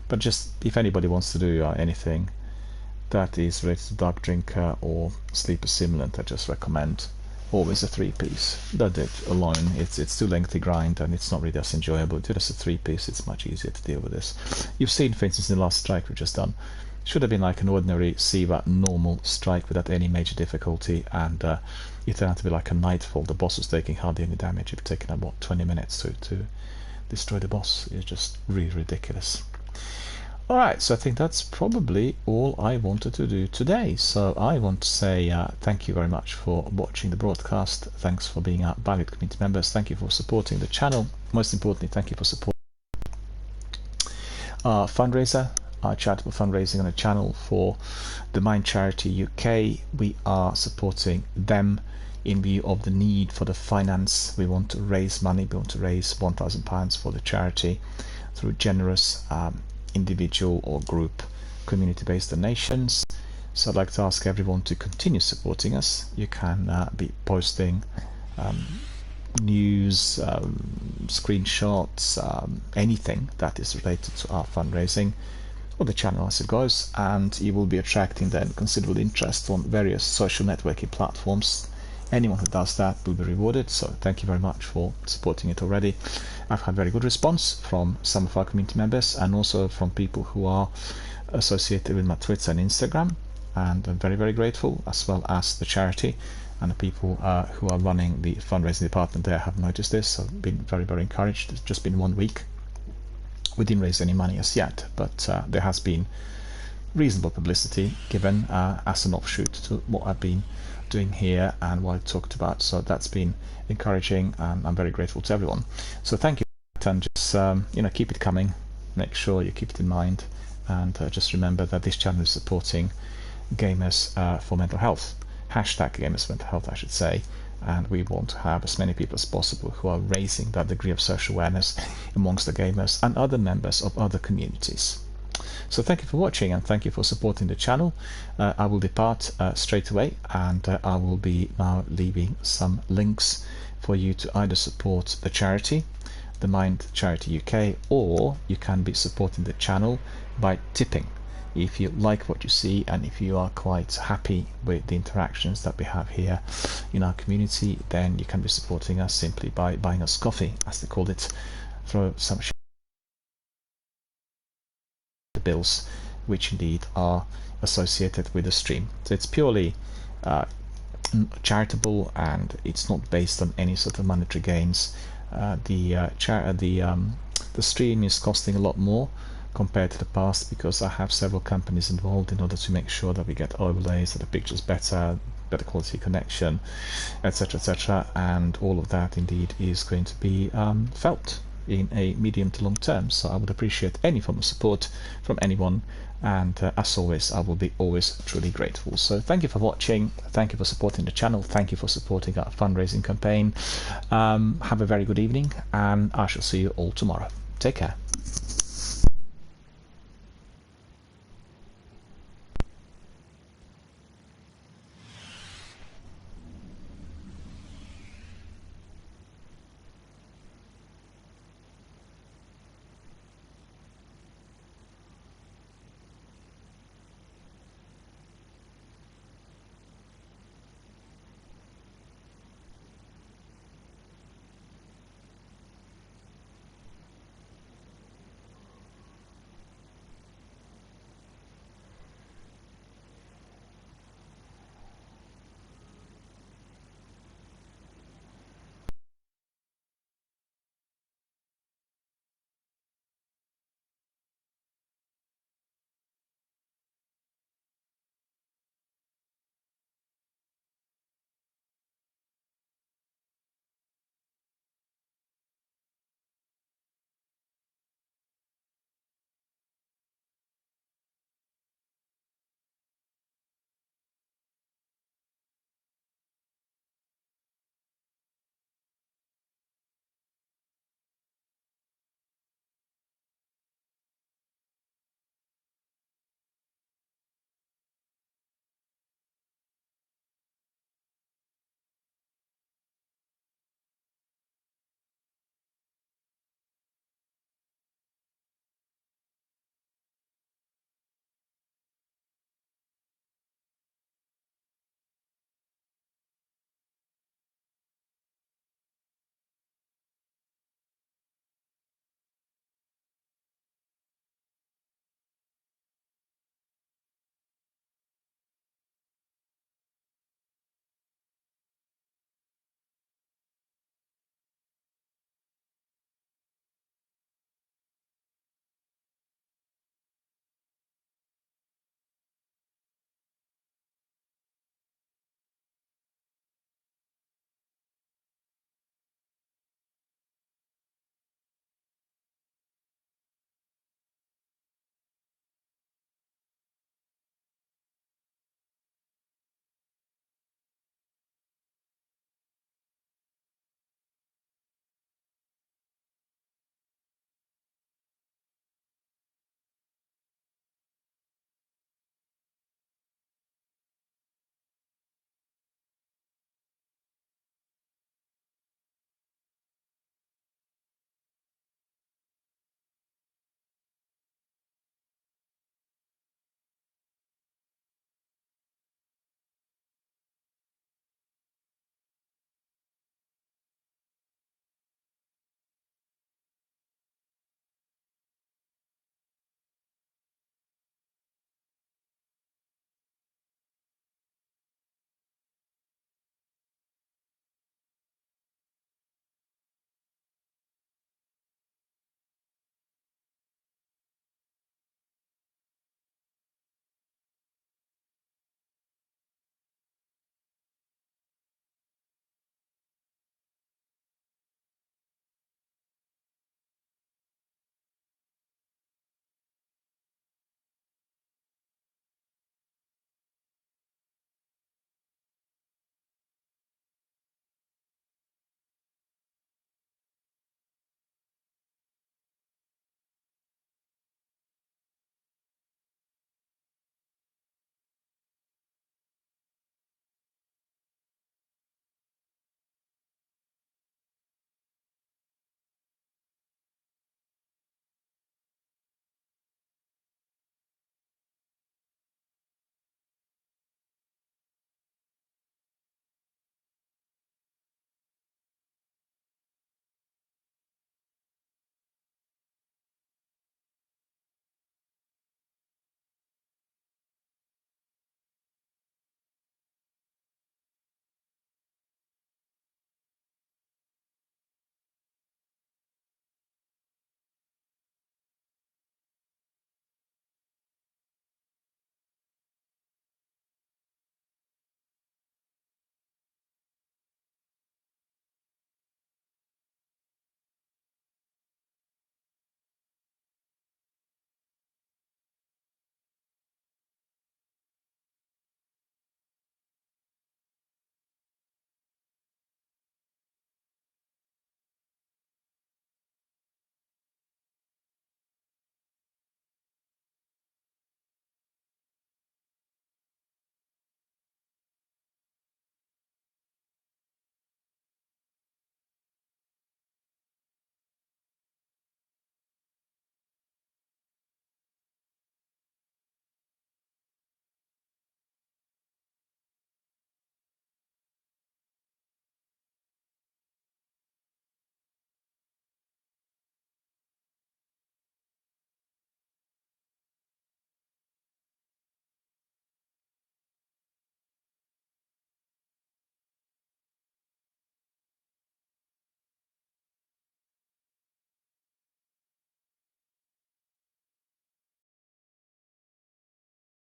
But just if anybody wants to do anything that is related to Dark Drinker or Sleeper Simulant, I just recommend always a 3-piece. That it alone, it's too lengthy grind and it's not really as enjoyable. Just a 3-piece, it's much easier to deal with this. You've seen, for instance, in the last strike we've just done, should have been like an ordinary Siva normal strike without any major difficulty, and it turned out to be like a Nightfall. The boss was taking hardly any damage. It's taken about 20 minutes to destroy the boss. It's just really ridiculous. Alright, so I think that's probably all I wanted to do today. So I want to say thank you very much for watching the broadcast. Thanks for being our valued community members. Thank you for supporting the channel. Most importantly, thank you for supporting our fundraiser, our charitable fundraising on the channel for the Mind Charity UK. We are supporting them in view of the need for the finance. We want to raise money. We want to raise £1,000 for the charity through generous individual or group community-based donations. So I'd like to ask everyone to continue supporting us. You can be posting news, screenshots, anything that is related to our fundraising or the channel as it goes, and you will be attracting then considerable interest on various social networking platforms. Anyone who does that will be rewarded, so thank you very much for supporting it already. I've had very good response from some of our community members and also from people who are associated with my Twitter and Instagram, and I'm very, very grateful, as well as the charity and the people who are running the fundraising department there have noticed this, so I've been very, very encouraged. It's just been 1 week. We didn't raise any money as yet, but there has been reasonable publicity given as an offshoot to what I've been doing here and what I talked about. So that's been encouraging, and I'm very grateful to everyone. So thank you, and just keep it coming. Make sure you keep it in mind, and just remember that this channel is supporting Gamers for Mental Health. Hashtag Gamers for Mental Health, I should say. And we want to have as many people as possible who are raising that degree of social awareness amongst the gamers and other members of other communities. So thank you for watching, and thank you for supporting the channel. I will depart straight away, and I will be now leaving some links for you to either support the charity, the Mind Charity UK, or you can be supporting the channel by tipping. If you like what you see, and if you are quite happy with the interactions that we have here in our community, then you can be supporting us simply by buying us coffee, as they call it. Throw some the bills which indeed are associated with the stream. So it's purely charitable, and it's not based on any sort of monetary gains. The stream is costing a lot more compared to the past, because I have several companies involved in order to make sure that we get overlays, that the picture's better quality connection, etc., and all of that indeed is going to be felt in a medium to long term. So I would appreciate any form of support from anyone, and as always, I will be always truly grateful. So thank you for watching, thank you for supporting the channel, thank you for supporting our fundraising campaign. Have a very good evening, and I shall see you all tomorrow. Take care.